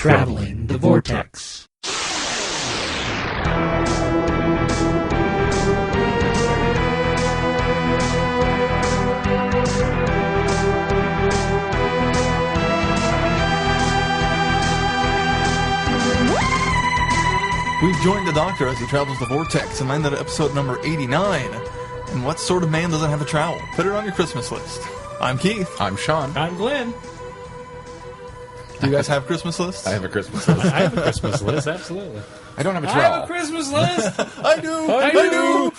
Traveling the Vortex. We've joined the Doctor as he travels the Vortex and landed at episode number 89. And what sort of man doesn't have a trowel? Put it on your Christmas list. I'm Keith. I'm Sean. I'm Glenn. Do you guys have Christmas lists? I have a Christmas list. I have a Christmas list, absolutely. I don't have a I trowel. have a Christmas list. I do. I do.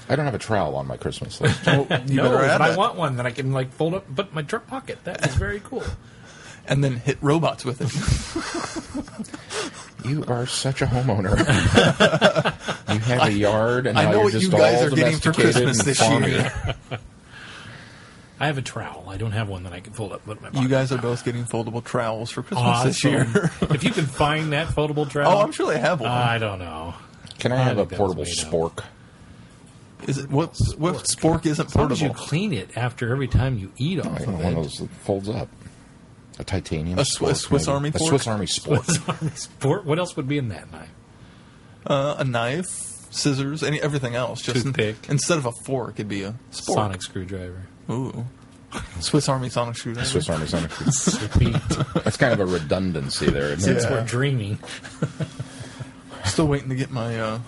I don't have a trowel on my Christmas list. You No, better add but I that. want one that I can fold up and put in my truck pocket. That is very cool. And then hit robots with it. You are such a homeowner. You have a yard, and I now know you're what just you guys all are getting for domesticated Christmas and this farming. year. I have a trowel. I don't have one that I can fold up and put in my pocket. You guys are both getting foldable trowels for Christmas this year. If you can find that foldable trowel. Oh, I'm sure they have one. I don't know. Can I have a think that was portable made up. spork? Is it what spork isn't As long as portable? you clean it after every time you eat off I of want it. one of those that folds up. A titanium A spork, Swiss maybe. Army A fork? Swiss Army spork. Sport. What else would be in that knife? A knife, scissors, everything else. Just Toothpick. instead of a fork, it'd be a spork. Sonic screwdriver. Ooh. Swiss Army Sonic screwdriver. Swiss Army Sonic. Sweet. That's kind of a redundancy there, isn't Since it? Yeah. we're dreaming. Still waiting to get my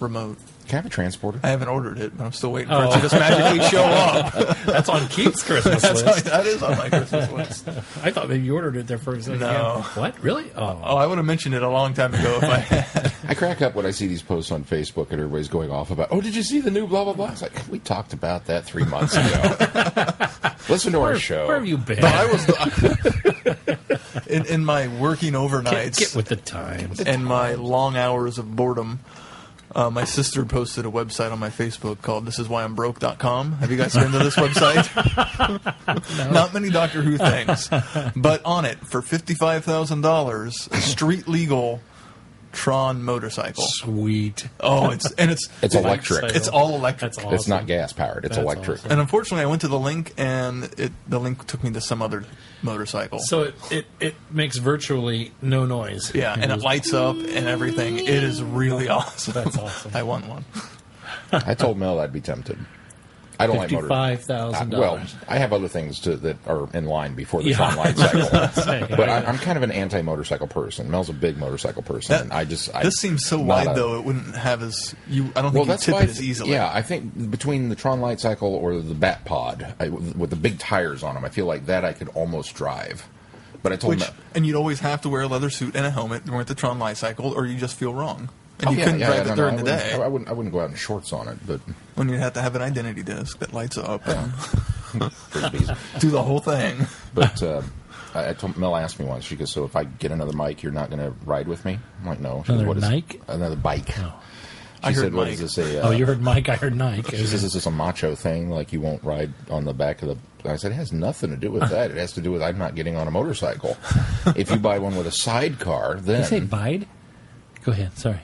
remote. Can I have a transporter? I haven't ordered it, but I'm still waiting for it to just magically show up. That's on Keith's Christmas list. That is on my Christmas list. I thought maybe you ordered it there first. No. Yeah. What? Really? Oh. Oh, I would have mentioned it a long time ago if I had. I crack up when I see these posts on Facebook and everybody's going off about, oh, did you see the new blah, blah, blah? It's like, we talked about that 3 months ago. Listen to our show. Where have you been? But I was in my working overnights Get with the times. and my long hours of boredom. My sister posted a website on my Facebook called thisiswhyI'mbroke.com. Have you guys been to this website? Not many Doctor Who things. But on it, for $55,000, a street legal Tron motorcycle. Sweet. Oh, it's It's electric. It's all electric. That's awesome. It's not gas powered. It's That's electric. awesome. And unfortunately, I went to the link, and the link took me to some other motorcycle. So it makes virtually no noise. Yeah, and it lights up and everything. It is really awesome. That's awesome. I want one. I told Mel I'd be tempted. I don't like motorcycles. $55,000. Well, I have other things that are in line before the Yeah. Tron light cycle. Say, But I'm kind of an anti-motorcycle person. Mel's a big motorcycle person. That- and I This seems so not wide, a- though, it wouldn't have as... I don't Well, think that's you why tip it as easily. Yeah, I think between the Tron light cycle or the Bat Pod with the big tires on them, I feel like that I could almost drive. But I told Mel... And you'd always have to wear a leather suit and a helmet during the Tron light cycle, or you just feel wrong. And you couldn't drive it during the day. I wouldn't go out in shorts on it, but... When you'd have to have an identity disc that lights up and Frisbees. do the whole thing. But I told Mel asked me once. She goes, "So if I get another mic, you're not going to ride with me?" I'm like, "No." She goes, Another "What is Nike? Another bike?" Oh. She I said, heard "What Mike. is this? Oh, you heard Mike. I heard Nike. She says, "Is this a macho thing? Like you won't ride on the back of the?" I said, "It has nothing to do with that. It has to do with I'm not getting on a motorcycle. If you buy one with a sidecar, then." Did you say bide? Go ahead. Sorry.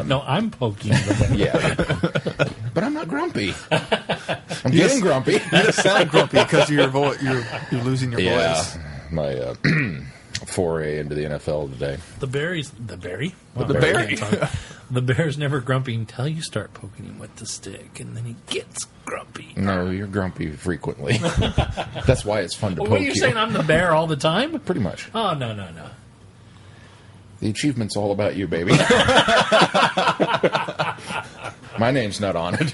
No, I'm poking the bear. Yeah, but I'm not grumpy. I'm getting grumpy. You just sound grumpy because of your voice. You're losing your Yeah, voice. my foray into the NFL today. The berries. The berry? Wow, The I berry. can't talk. The bear's never grumpy until you start poking him with the stick, and then he gets grumpy. No, you're grumpy frequently. That's why it's fun to poke What are you saying? I'm the bear all the time? Pretty much. Oh, no. The achievement's all about you, baby. My name's not on it.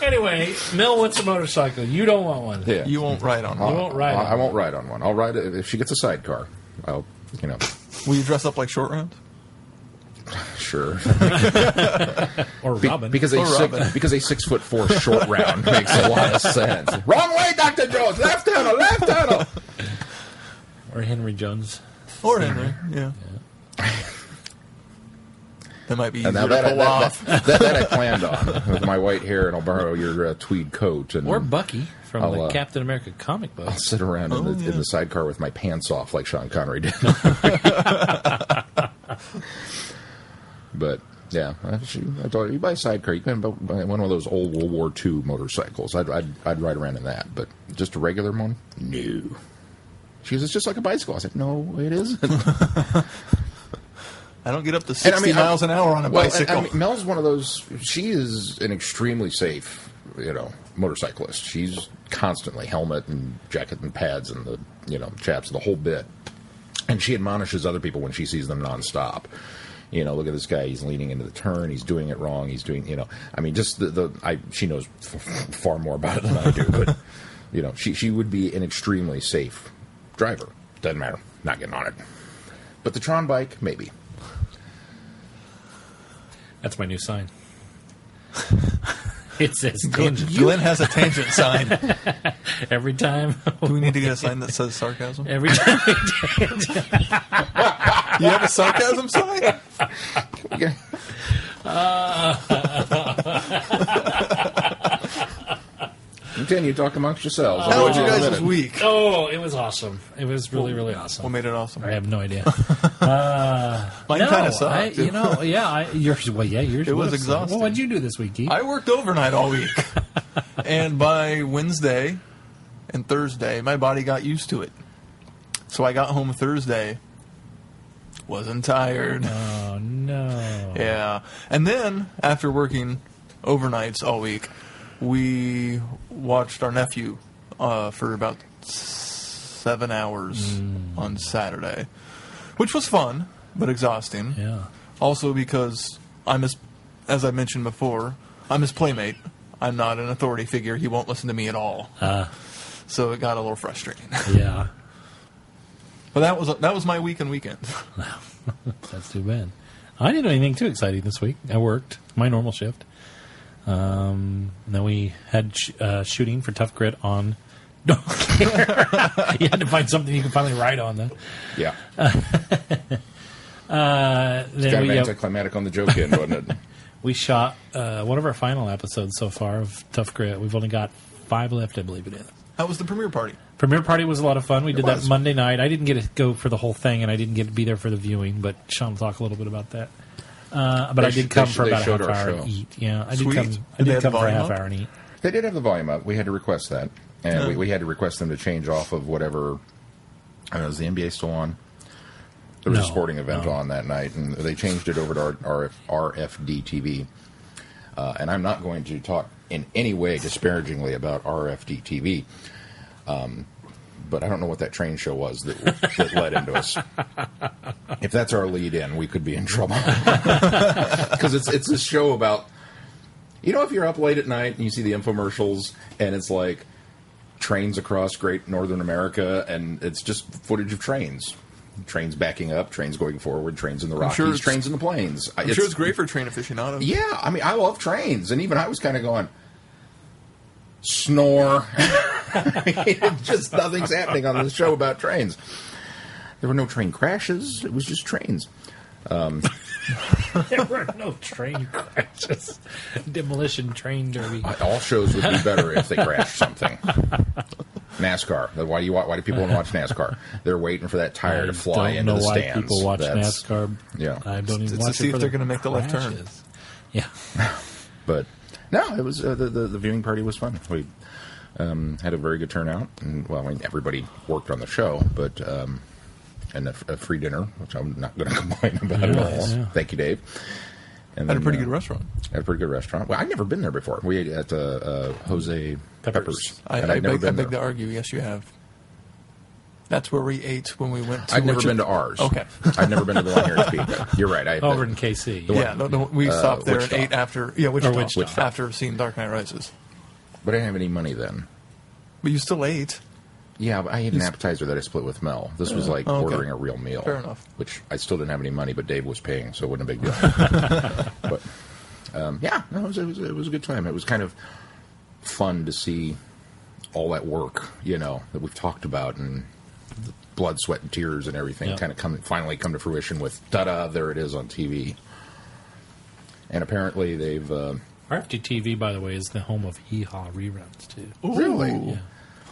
Anyway, Mel wants a motorcycle. You don't want one. Yeah. You won't ride on one. You won't ride on I won't ride on one. I'll ride it if she gets a sidecar. I'll, Will you dress up like Short Round? sure. Or Robin. Because Or a Robin. 6'4" short round makes a lot of sense. Wrong way, Dr. Jones. Left tunnel, left tunnel. Or Henry Jones. Or Henry, yeah. That might be easier And now to pull off. that I planned on with my white hair, and I'll borrow your tweed coat. And Or Bucky from I'll, the Captain America comic book. I'll sit around Oh, in the sidecar with my pants off like Sean Connery did. But Yeah, I told her, you buy a sidecar, you can buy one of those old World War II motorcycles. I'd ride around in that, but just a regular one? No. She goes, it's just like a bicycle. I said, no, it isn't. I don't get up to 60 miles an hour on a bicycle. Mel's one of those, she is an extremely safe, motorcyclist. She's constantly helmet and jacket and pads and the, chaps, the whole bit. And she admonishes other people when she sees them nonstop. Look at this guy. He's leaning into the turn. He's doing it wrong. He's doing, just she knows far more about it than I do. But, she would be an extremely safe driver. Doesn't matter. Not getting on it. But the Tron bike, maybe. That's my new sign. It says tangent. Glenn has a tangent sign. Every time. Do we need to get a sign that says sarcasm? Every time we tangent. You have a sarcasm sign? Continue, talk amongst yourselves. How was you guys this week? Oh, it was awesome. It was really, really awesome. What made it awesome? I have no idea. Mine kind of sucked. Yours it was exhausting. Well, what'd you do this week, Keith? I worked overnight all week. And by Wednesday and Thursday, my body got used to it. So I got home Thursday. Wasn't tired. Oh, no. Yeah. And then, after working overnights all week, we watched our nephew for about 7 hours on Saturday, which was fun, but exhausting. Yeah. Also because as I mentioned before, I'm his playmate. I'm not an authority figure. He won't listen to me at all. So it got a little frustrating. Yeah. But that was my week and weekend. That's too bad. I didn't do anything too exciting this week. I worked my normal shift. Then we had shooting for Tough Grit on. Don't care. You had to find something you could finally write on, then. Yeah. It's kind of anticlimactic on the joke end, wasn't it? We shot one of our final episodes so far of Tough Grit. We've only got 5 left, I believe it is. How was the premiere party? Premiere party was a lot of fun. We did that Monday night. I didn't get to go for the whole thing, and I didn't get to be there for the viewing, but Sean will talk a little bit about that. But I did come for about a half hour and eat. Yeah, I did come for a half hour and eat. They did have the volume up. We had to request that. And we had to request them to change off of whatever. I don't know, is the NBA still on? There was a sporting event on that night, and they changed it over to RFD TV. And I'm not going to talk in any way disparagingly about RFD TV. But I don't know what that train show was that led into us. If that's our lead in, we could be in trouble. Because it's a show about, if you're up late at night and you see the infomercials and it's like trains across Great Northern America and it's just footage of trains. Trains backing up, trains going forward, trains in the Rockies, trains in the plains. I'm sure it's great for train aficionados. Yeah, I love trains. And even I was kind of going, snore. Just nothing's happening on this show about trains. There were no train crashes. It was just trains. There were no train crashes. Demolition train derby. All shows would be better if they crashed something. NASCAR. Why do people want to watch NASCAR? They're waiting for that tire to fly into the stands. I don't know why people watch NASCAR. Yeah. I don't even watch it to see if they're going to make the left turn. turn. Yeah. But no, it was the viewing party was fun. We had a very good turnout, and everybody worked on the show, but and a free dinner, which I'm not going to complain about at all. Yeah. Thank you, Dave. And had a pretty good restaurant. Had a pretty good restaurant. Well, I've never been there before. We ate at Jose Peppers. I beg to argue. Yes, you have. That's where we ate when we went to... I've never been to ours. Okay. I've never been to the one here in Topeka. You're right. Over in KC. We stopped there Wichita. and ate after... Yeah, Wichita. After seeing Dark Knight Rises. But I didn't have any money then. But you still ate. Yeah, but I had an appetizer that I split with Mel. This was like ordering a real meal. Fair enough. Which I still didn't have any money, but Dave was paying, so it wasn't a big deal. But, it was a good time. It was kind of fun to see all that work, that we've talked about, and the blood, sweat, and tears and everything kind of finally come to fruition with, ta-da, there it is on TV. And apparently they've... RFD TV, by the way, is the home of Hee Haw reruns, too. Really? Yeah.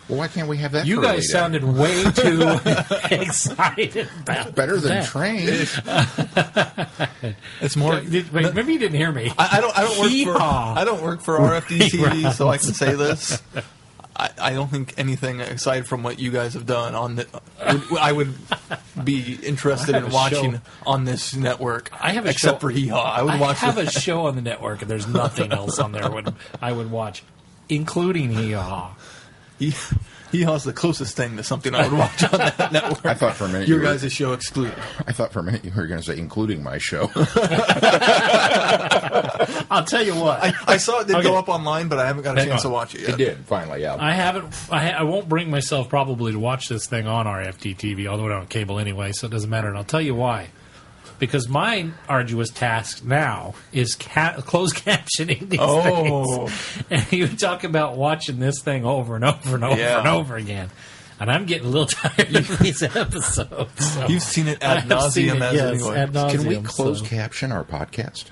Well, why can't we have that? You for guys early sounded way too excited about better than that. train. It's more. Wait, maybe you didn't hear me. I don't work for. Hee-haw. I don't work for RFD-TV, so I can say this. I don't think anything aside from what you guys have done on the. I would be interested I have in a watching show. on this network. I have a except show. for Hee Haw. I would watch. I have a show on the network, and there's nothing else on there I would watch, including Hee Haw. Hee Haw's the closest thing to something I would watch on that network. I thought for a minute your you were- guys' show excluded. I thought for a minute you were going to say, including my show. I'll tell you what. I saw it did Okay. go up online, but I haven't got a Hang chance on. to watch it yet. It did, finally, yeah. I won't bring myself probably to watch this thing on RFD TV, although I don't have cable anyway, so it doesn't matter. And I'll tell you why. Because my arduous task now is closed captioning these things. And you talk about watching this thing over and over and over and over again. And I'm getting a little tired of these episodes. So You've seen it ad I have seen nauseum it, as yes, anyway. ad nauseum, Can we close so caption our podcast?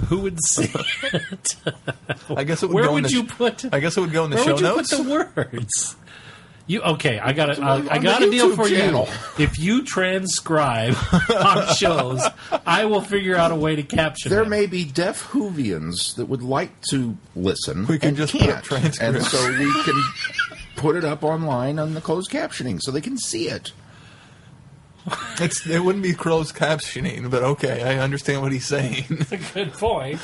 who would see it? I guess it would Where go in would the you put? I guess it would go in the Where show would you notes. put the words? I got it. on I got the a deal YouTube for channel. you. If you transcribe on shows, I will figure out a way to caption There them. may be deaf Whovians that would like to listen. We can and just put up can't. transcripts. And so we can put it up online on the closed captioning so they can see it. It wouldn't be closed captioning, but okay, I understand what he's saying. That's a good point.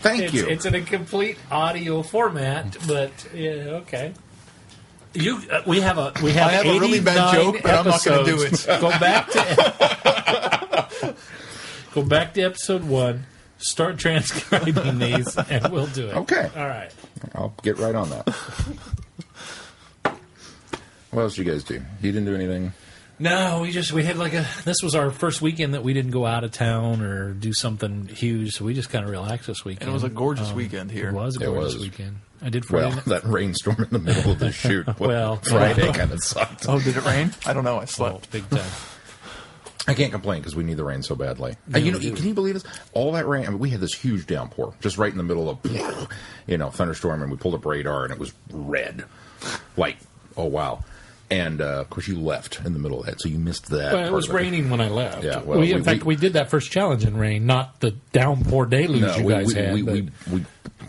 Thank you. It's in a complete audio format, but yeah, okay. We have I have a really bad 89 joke, but I'm not going to do episodes. it. Go back to episode 1. Start transcribing these, and we'll do it. Okay. All right. I'll get right on that. What else did you guys do? You didn't do anything? No, we had this was our first weekend that we didn't go out of town or do something huge, so we just kind of relaxed this weekend. And it was a gorgeous weekend here. It was a It gorgeous was. weekend. I did Friday Well, night. that rainstorm in the middle of the shoot. Well, Friday kind of sucked. Oh, did it rain? I don't know. I Oh, slept. big time. I can't complain because we need the rain so badly. Yeah, And we do. can you believe this? All that rain. I mean, we had this huge downpour just right in the middle of, thunderstorm, and we pulled up radar, and it was red. Like, oh wow! And of course, you left in the middle of that, so you missed that. Well, it part was of raining when I left. Yeah, well, in fact, we did that first challenge in rain, not the downpour deluge No, you guys had.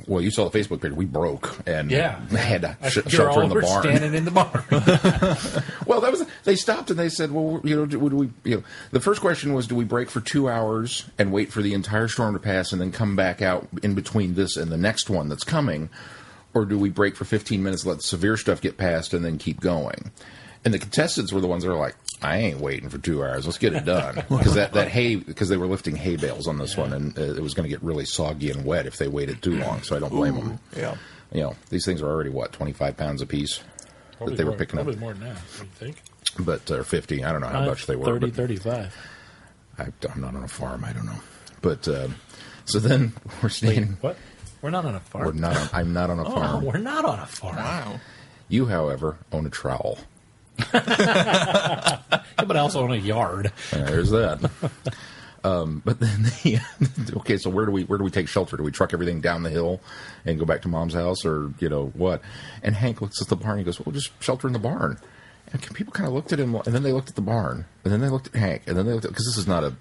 well, you saw the Facebook page. We broke and Yeah. had to You're shelter all in the over barn. standing in the barn. Well, they stopped and they said, well, would we? The first question was, do we break for 2 hours and wait for the entire storm to pass and then come back out in between this and the next one that's coming, or do we break for 15 minutes, let the severe stuff get past, and then keep going? And the contestants were the ones that were like, I ain't waiting for 2 hours. Let's get it done. Because that hay, because they were lifting hay bales on this one, and it was going to get really soggy and wet if they waited too long. So I don't blame them. Yeah. These things are already, 25 pounds apiece that they were picking up. Probably more than that, you think? But 50, I don't know how much they were. 30, but 35. I'm not on a farm, I don't know. But so then we're standing. What? We're not on a farm. I'm not on a farm. We're not on a farm. Wow. You, however, own a trowel. Yeah, but I also own a yard. There's that. But then okay, so where do we take shelter? Do we truck everything down the hill and go back to Mom's house, or what? And Hank looks at the barn. He goes, "Well, just shelter in the barn." And people kind of looked at him, and then they looked at the barn, and then they looked at Hank, and then they looked at, because this is not a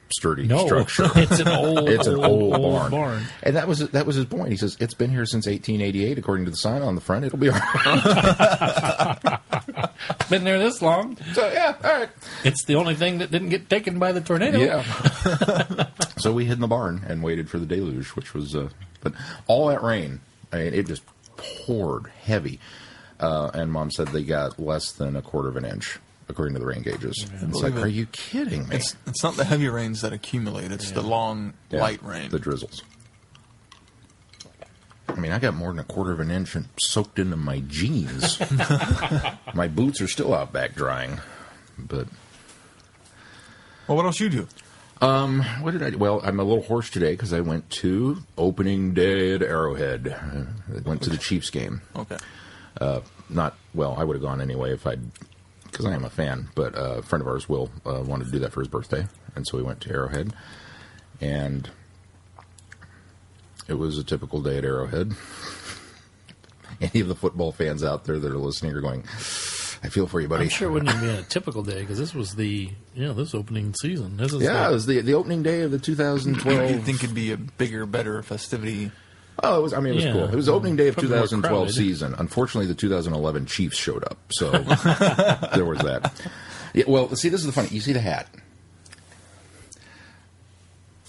sturdy structure. It's an old barn. And that was his point. He says, it's been here since 1888, according to the sign on the front. It'll be all right. Been there this long. So, yeah, all right. It's the only thing that didn't get taken by the tornado. Yeah. So we hid in the barn and waited for the deluge, which was, but all that rain, it just poured heavy. And Mom said they got less than a quarter of an inch, according to the rain gauges. Yeah, it's like, are you kidding me? It's not the heavy rains that accumulate. It's the long, light rain. The drizzles. I mean, I got more than a quarter of an inch soaked into my jeans. My boots are still out back drying. But well, what else you do? What did I do? Well, I'm a little hoarse today because I went to opening day at Arrowhead. I went to the Chiefs game. Okay. I would have gone anyway because I am a fan, but a friend of ours, Will, wanted to do that for his birthday, and so we went to Arrowhead, and it was a typical day at Arrowhead. any of the football fans out there that are listening are going, I feel for you, buddy. I'm sure it wouldn't even be a typical day because this was this opening season. This is it was the opening day of the 2012. You'd think it'd be a bigger, better festivity. Oh, it was cool. It was the opening day of Probably more 2012 crowded. season. Unfortunately, the 2011 Chiefs showed up, so there was that. Yeah, well, see, this is the funny. You see the hat?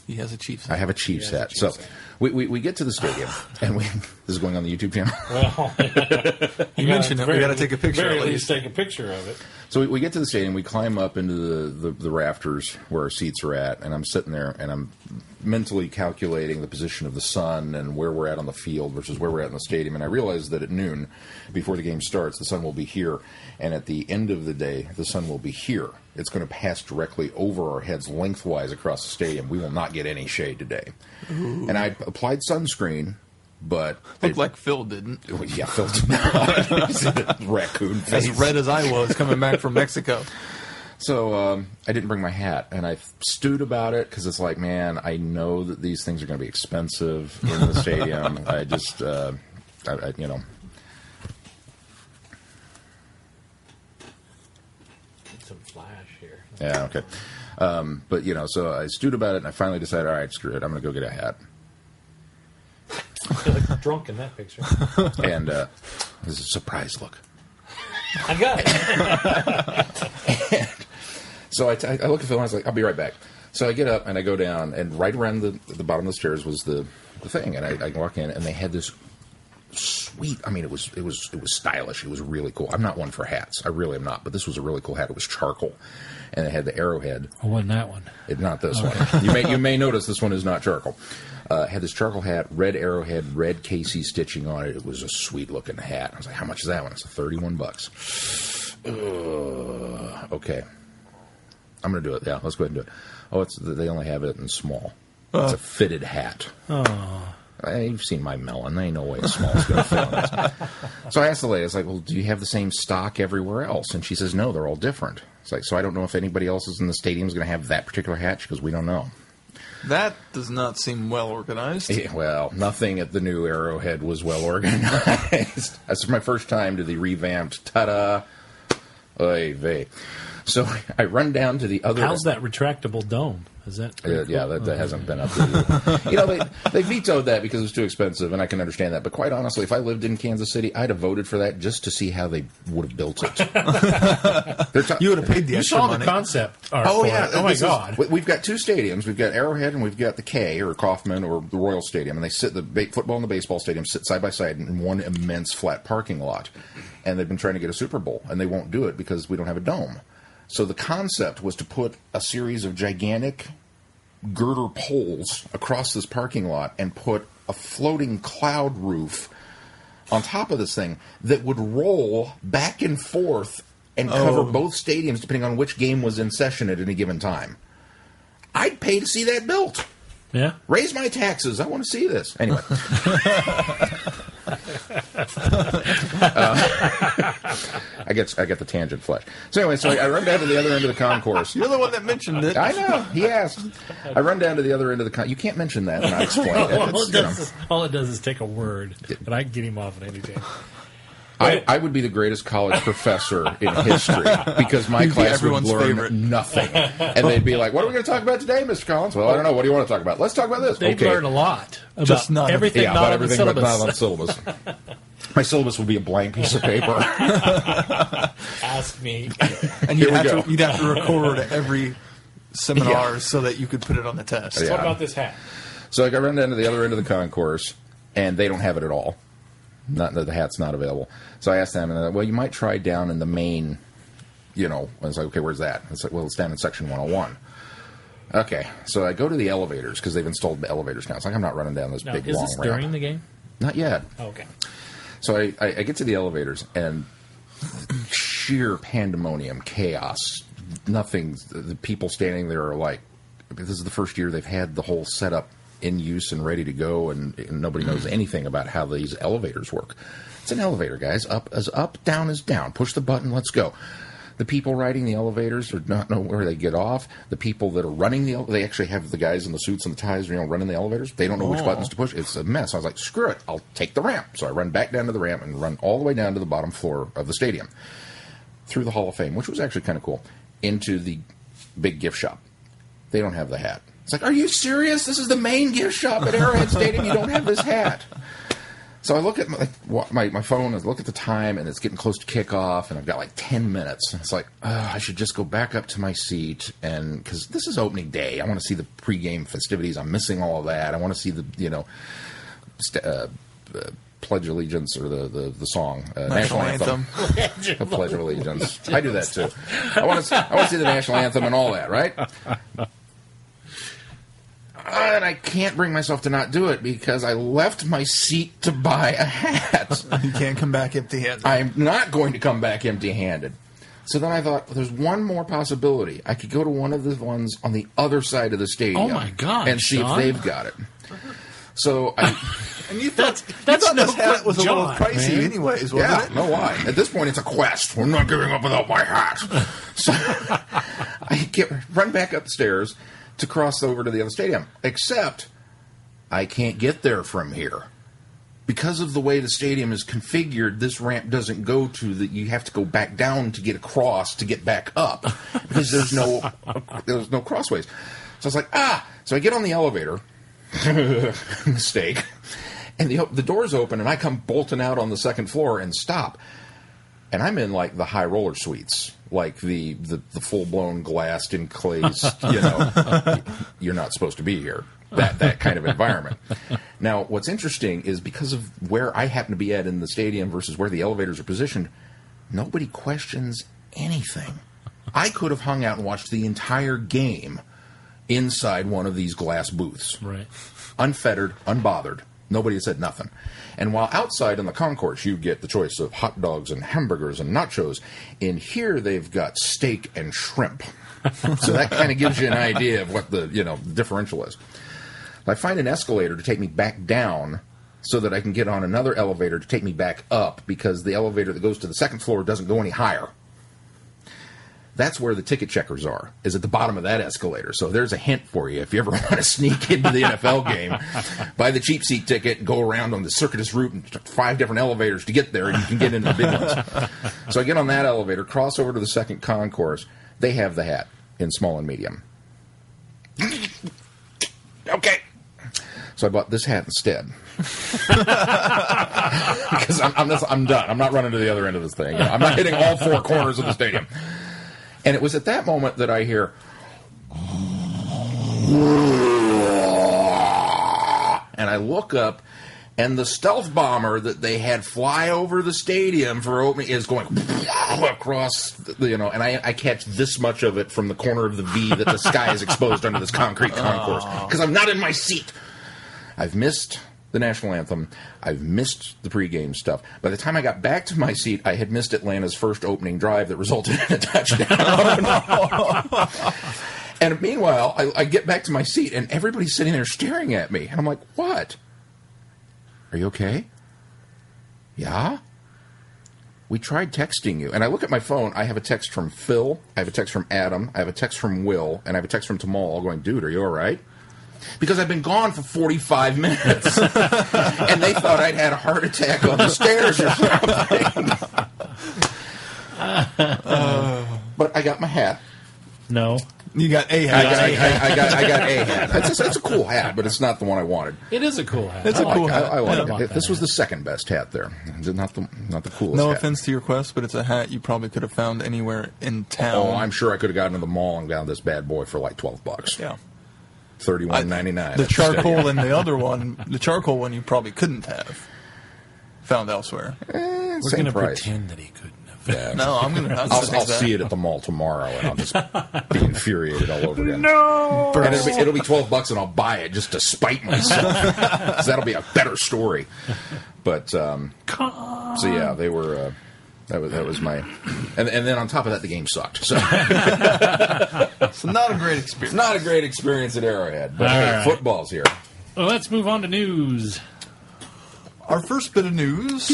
He has a Chiefs. I have a Chiefs hat. So we get to the stadium, and this is going on the YouTube channel. Well, You mentioned it. We got to take a picture At at least least. take a picture of it. So we get to the stadium, we climb up into the rafters where our seats are at, and I'm sitting there, and I'm mentally calculating the position of the sun and where we're at on the field versus where we're at in the stadium. And I realize that at noon, before the game starts, the sun will be here, and at the end of the day, the sun will be here. It's going to pass directly over our heads lengthwise across the stadium. We will not get any shade today. Ooh. And I applied sunscreen, but... Looked like Phil didn't. Yeah, Phil did not. Raccoon face. As red as I was coming back from Mexico. So I didn't bring my hat, and I stewed about it because it's like, man, I know that these things are going to be expensive in the stadium. I just, you know. Some flash here. Yeah, okay. But, you know, so I stewed about it, and I finally decided, all right, screw it. I'm going to go get a hat. I feel like drunk in that picture. And this is a surprise look. I got it. And so I look at Phil, and I was like, I'll be right back. So I get up, and I go down, and right around the bottom of the stairs was the thing. And I walk in, and they had this sweet, I mean, it was stylish. It was really cool. I'm not one for hats. I really am not. But this was a really cool hat. It was charcoal. And it had the arrowhead. Oh, wasn't that one? Not this one. You may notice this one is not charcoal. Had this charcoal hat, red arrowhead, red Casey stitching on it. It was a sweet looking hat. I was like, how much is that one? It's $31. Okay. I'm going to do it. Yeah, let's go ahead and do it. Oh, they only have it in small. It's a fitted hat. Oh. You've seen my melon. There ain't no way a small is going to fit on this. So I asked the lady, I was like, well, do you have the same stock everywhere else? And she says, no, they're all different. It's like, so I don't know if anybody else is in the stadium is going to have that particular hat because we don't know. That does not seem well organized. Yeah, well, nothing at the new Arrowhead was well organized. That's my first time to the revamped, ta-da, oy vey. So I run down to the other... How's that retractable dome? Is that cool? Yeah, that hasn't been updated. You know, they vetoed that because it was too expensive, and I can understand that. But quite honestly, if I lived in Kansas City, I'd have voted for that just to see how they would have built it. You would have paid the You extra saw money. the concept art Oh, for yeah. it. Oh, my God. We've got two stadiums. We've got Arrowhead and we've got the K, or Kauffman, or the Royal Stadium. And they sit, the football and the baseball stadium sit side by side in one immense flat parking lot. And they've been trying to get a Super Bowl, and they won't do it because we don't have a dome. So the concept was to put a series of gigantic girder poles across this parking lot and put a floating cloud roof on top of this thing that would roll back and forth and cover both stadiums depending on which game was in session at any given time. I'd pay to see that built. Yeah? Raise my taxes. I want to see this. Anyway. I get the tangent flesh. So anyway, I run down to the other end of the concourse. You're the one that mentioned it. I know. He asked. I run down to the other end of the You can't mention that and not explain it. All it does is take a word, but I can get him off at any time. I would be the greatest college professor in history because my class would learn nothing. And they'd be like, what are we going to talk about today, Mr. Collins? Well, I don't know. What do you want to talk about? Let's talk about this. They'd learn a lot about Just not everything, yeah, not about on everything the but syllabus. not on the syllabus. My syllabus would be a blank piece of paper. Ask me. And you'd have to record every seminar so that you could put it on the test. Yeah. What about this hat? So I run down to the other end of the concourse, and they don't have it at all. The hat's not available. So I asked them, and they're like, well, you might try down in the main, you know. I was like, okay, where's that? It's like, well, it's down in section 101. Okay, so I go to the elevators because they've installed the elevators now. It's like I'm not running down this big, is long this ramp. during the game? Not yet. Oh, okay. So I get to the elevators, and sheer pandemonium, chaos, nothing. The people standing there are like, this is the first year they've had the whole setup in use and ready to go, and nobody knows anything about how these elevators work. It's an elevator, guys. Up is up, down is down. Push the button, let's go. The people riding the elevators do not know where they get off. The people that are running they actually have the guys in the suits and the ties, running the elevators. They don't know which buttons to push. It's a mess. I was like, screw it. I'll take the ramp. So I run back down to the ramp and run all the way down to the bottom floor of the stadium, through the Hall of Fame, which was actually kind of cool, into the big gift shop. They don't have the hat. It's like, are you serious? This is the main gift shop at Arrowhead Stadium. You don't have this hat. So I look at my phone and look at the time, and it's getting close to kickoff, and I've got like 10 minutes. And it's like, I should just go back up to my seat, and because this is opening day, I want to see the pregame festivities. I'm missing all of that. I want to see the Pledge of Allegiance, or the song National Anthem. The Pledge of Allegiance. I do that too. I want to see the National Anthem and all that, right? And I can't bring myself to not do it because I left my seat to buy a hat. You can't come back empty-handed. I'm not going to come back empty-handed. So then I thought, there's one more possibility. I could go to one of the ones on the other side of the stadium. Oh, my God, and see Sean. if they've got it. So I... And you thought that's this hat was John, a little pricey man. anyways, wasn't Yeah, it? no lie. At this point, it's a quest. We're not giving up without my hat. So I run back up the stairs to cross over to the other stadium. Except I can't get there from here. Because of the way the stadium is configured, this ramp doesn't go to the... You have to go back down to get across to get back up. Because there's no crossways. So I was like, So I get on the elevator. Mistake. And the doors open, and I come bolting out on the second floor and stop. And I'm in, like, the high roller suites. Like the full-blown glassed, enclosed, you're not supposed to be here. That kind of environment. Now, what's interesting is because of where I happen to be at in the stadium versus where the elevators are positioned, nobody questions anything. I could have hung out and watched the entire game inside one of these glass booths. Right. Unfettered, unbothered. Nobody said nothing. And while outside in the concourse you get the choice of hot dogs and hamburgers and nachos, in here they've got steak and shrimp. So that kind of gives you an idea of what the differential is. I find an escalator to take me back down so that I can get on another elevator to take me back up, because the elevator that goes to the second floor doesn't go any higher. That's where the ticket checkers are, is at the bottom of that escalator. So there's a hint for you. If you ever want to sneak into the NFL game, buy the cheap seat ticket and go around on the circuitous route and 5 different elevators to get there, and you can get into the big ones. So I get on that elevator, cross over to the second concourse. They have the hat in small and medium. Okay. So I bought this hat instead. Because I'm done. I'm not running to the other end of this thing. I'm not hitting all 4 corners of the stadium. And it was at that moment that I hear, and I look up, and the stealth bomber that they had fly over the stadium for opening is going across, and I catch this much of it from the corner of the V that the sky is exposed under this concrete concourse, because I'm not in my seat. I've missed the national anthem. I've missed the pregame stuff. By the time I got back to my seat, I had missed Atlanta's first opening drive that resulted in a touchdown. And meanwhile, I get back to my seat, and everybody's sitting there staring at me. And I'm like, what? Are you okay? Yeah? We tried texting you. And I look at my phone. I have a text from Phil. I have a text from Adam. I have a text from Will. And I have a text from Tamal all going, dude, are you all right? Because I've been gone for 45 minutes. And they thought I'd had a heart attack on the stairs or something. But I got my hat. No. You got a hat. I got a hat. That's a cool hat, but it's not the one I wanted. It is a cool hat. It's a cool hat. I like it. This was the second best hat there. Not the coolest No hat. offense to your quest, but it's a hat you probably could have found anywhere in town. Oh, I'm sure I could have gotten to the mall and gotten this bad boy for like $12. Yeah. $31.99. The charcoal and the other one, the charcoal one, you probably couldn't have found elsewhere. We're going to pretend that he couldn't have. Yeah. No, I'm going to. I'll see it at the mall tomorrow, and I'll just be infuriated all over again. No! And it'll be $12, and I'll buy it just to spite myself. So that'll be a better story. But so yeah, they were. That was my, and then on top of that, the game sucked. So So not a great experience. Not a great experience at Arrowhead, but hey, football's here. Well, let's move on to news. Our first bit of news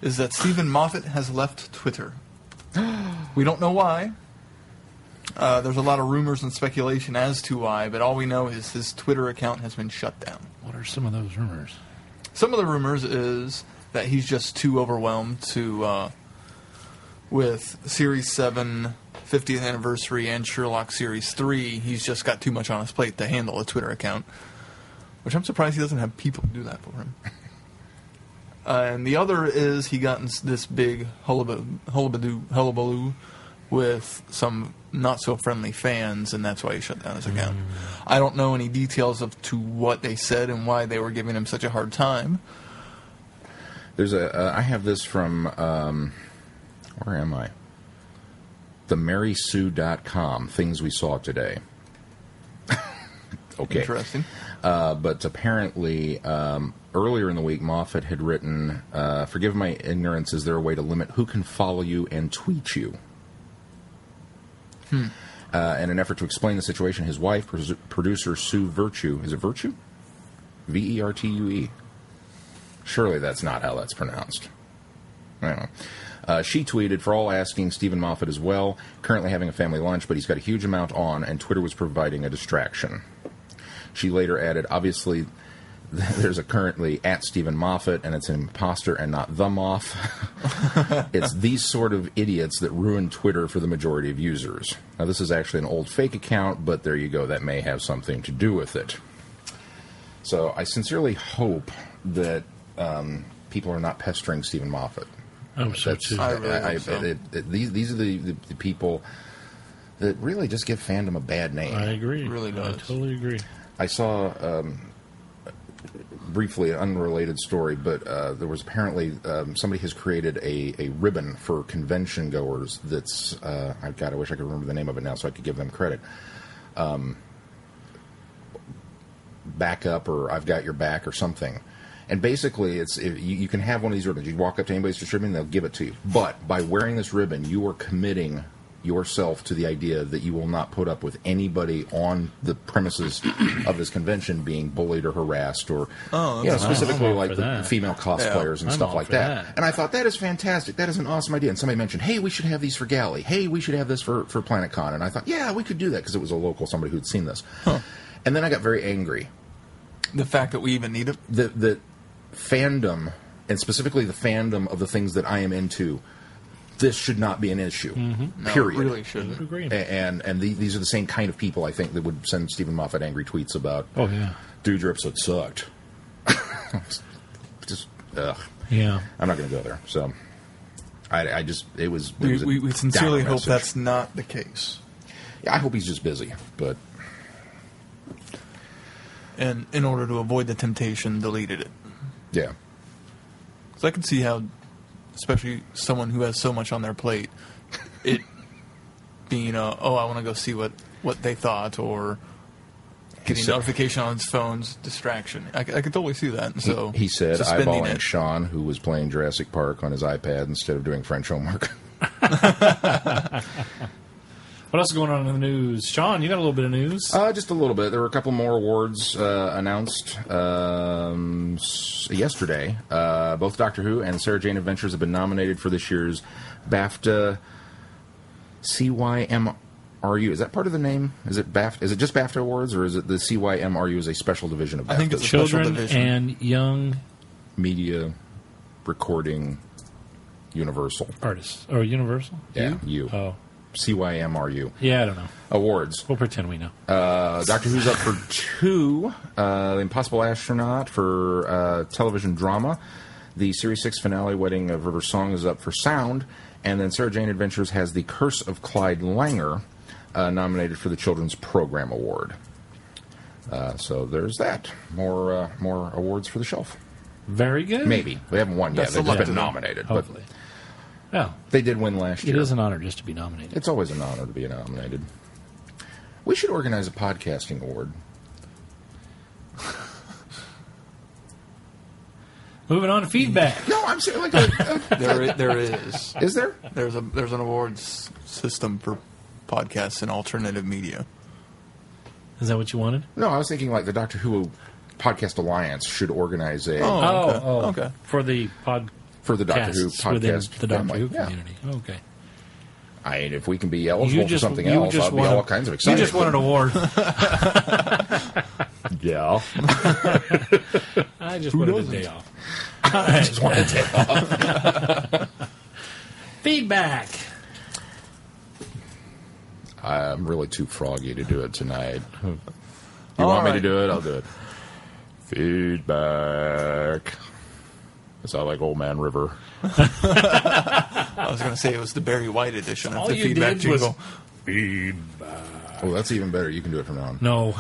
is that Stephen Moffat has left Twitter. We don't know why. There's a lot of rumors and speculation as to why, but all we know is his Twitter account has been shut down. What are some of those rumors? Some of the rumors is that he's just too overwhelmed to, with Series 7, 50th anniversary, and Sherlock Series 3, he's just got too much on his plate to handle a Twitter account. Which I'm surprised he doesn't have people do that for him. And the other is he got in this big hullabaloo with some not-so-friendly fans, and that's why he shut down his account. I don't know any details to what they said and why they were giving him such a hard time. There's I have this from, where am I? TheMarySue.com, things we saw today. Okay. Interesting. But apparently, earlier in the week, Moffat had written, forgive my ignorance, is there a way to limit who can follow you and tweet you? In an effort to explain the situation, his wife, producer Sue Virtue, is it Virtue? Vertue. Surely that's not how that's pronounced. I don't know. She tweeted, for all asking, Stephen Moffat as well, currently having a family lunch, but he's got a huge amount on, and Twitter was providing a distraction. She later added, obviously, there's a currently at Stephen Moffat, and it's an imposter and not the Moff. It's these sort of idiots that ruin Twitter for the majority of users. Now, this is actually an old fake account, but there you go. That may have something to do with it. So I sincerely hope that people are not pestering Stephen Moffat. So too. I really hope so. These are the people that really just give fandom a bad name. I agree. It really does. I totally agree. I saw, briefly, an unrelated story, but there was apparently somebody has created a ribbon for convention goers that's, I wish I could remember the name of it now so I could give them credit. Back up, or I've got your back, or something. And basically, you can have one of these ribbons. You walk up to anybody's distributing, they'll give it to you. But by wearing this ribbon, you are committing yourself to the idea that you will not put up with anybody on the premises of this convention being bullied or harassed, or specifically like the female cosplayers and stuff like that. And I thought, that is fantastic. That is an awesome idea. And somebody mentioned, hey, we should have these for Galley. Hey, we should have this for PlanetCon. And I thought, yeah, we could do that, because it was a local somebody who'd seen this. And then I got very angry. The fact that we even need it? The fandom, and specifically the fandom of the things that I am into, this should not be an issue. Period. No, it really shouldn't. Agree. And these are the same kind of people, I think, that would send Stephen Moffat angry tweets about, oh, yeah, dude, your episode sucked. Just, ugh. Yeah. I'm not going to go there. So, we sincerely hope message. that's not the case. Yeah, I hope he's just busy, but... And in order to avoid the temptation, deleted it. Yeah. So I can see how, especially someone who has so much on their plate, it being I want to go see what they thought, or getting a notification on his phone's distraction. I could totally see that. So he said, suspending eyeballing it. Sean, who was playing Jurassic Park on his iPad instead of doing French homework. What else is going on in the news? Sean, you got a little bit of news? Just a little bit. There were a couple more awards announced yesterday. Both Doctor Who and Sarah Jane Adventures have been nominated for this year's BAFTA CYMRU. Is that part of the name? Is it BAFTA? Is it just BAFTA Awards, or is it the CYMRU is a special division of BAFTA? I think it's a special Children division. and Young Media Recording Universal. Artists. Or Universal? Yeah, you. Oh. CYMRU. Yeah, I don't know. Awards. We'll pretend we know. Doctor Who's up for 2. The Impossible Astronaut for television drama. The Series 6 finale, Wedding of River Song, is up for sound. And then Sarah Jane Adventures has The Curse of Clyde Langer, nominated for the Children's Program Award. So there's that. More awards for the shelf. Very good. Maybe. They haven't won yet. Best They've of just luck been to them. nominated. Hopefully. But Well, they did win last year. it is an honor just to be nominated. It's always an honor to be nominated. We should organize a podcasting award. Moving on to feedback. No, I'm saying There is. Is there? There's an awards system for podcasts and alternative media. Is that what you wanted? No, I was thinking like the Doctor Who Podcast Alliance should organize a. Oh, okay. Okay. For the For the Doctor Who casts within podcast the Doctor family, Who yeah. community. Okay. If we can be eligible for something else, I'll be all kinds of excited. You just won an award. Yeah. I just wanted a day off. I just want to take off. Feedback. I'm really too froggy to do it tonight. You want me to do it? I'll do it. Feedback. It sounds like Old Man River. I was going to say it was the Barry White edition of the feedback jingle. Feedback. Oh, that's even better. You can do it from now on. No.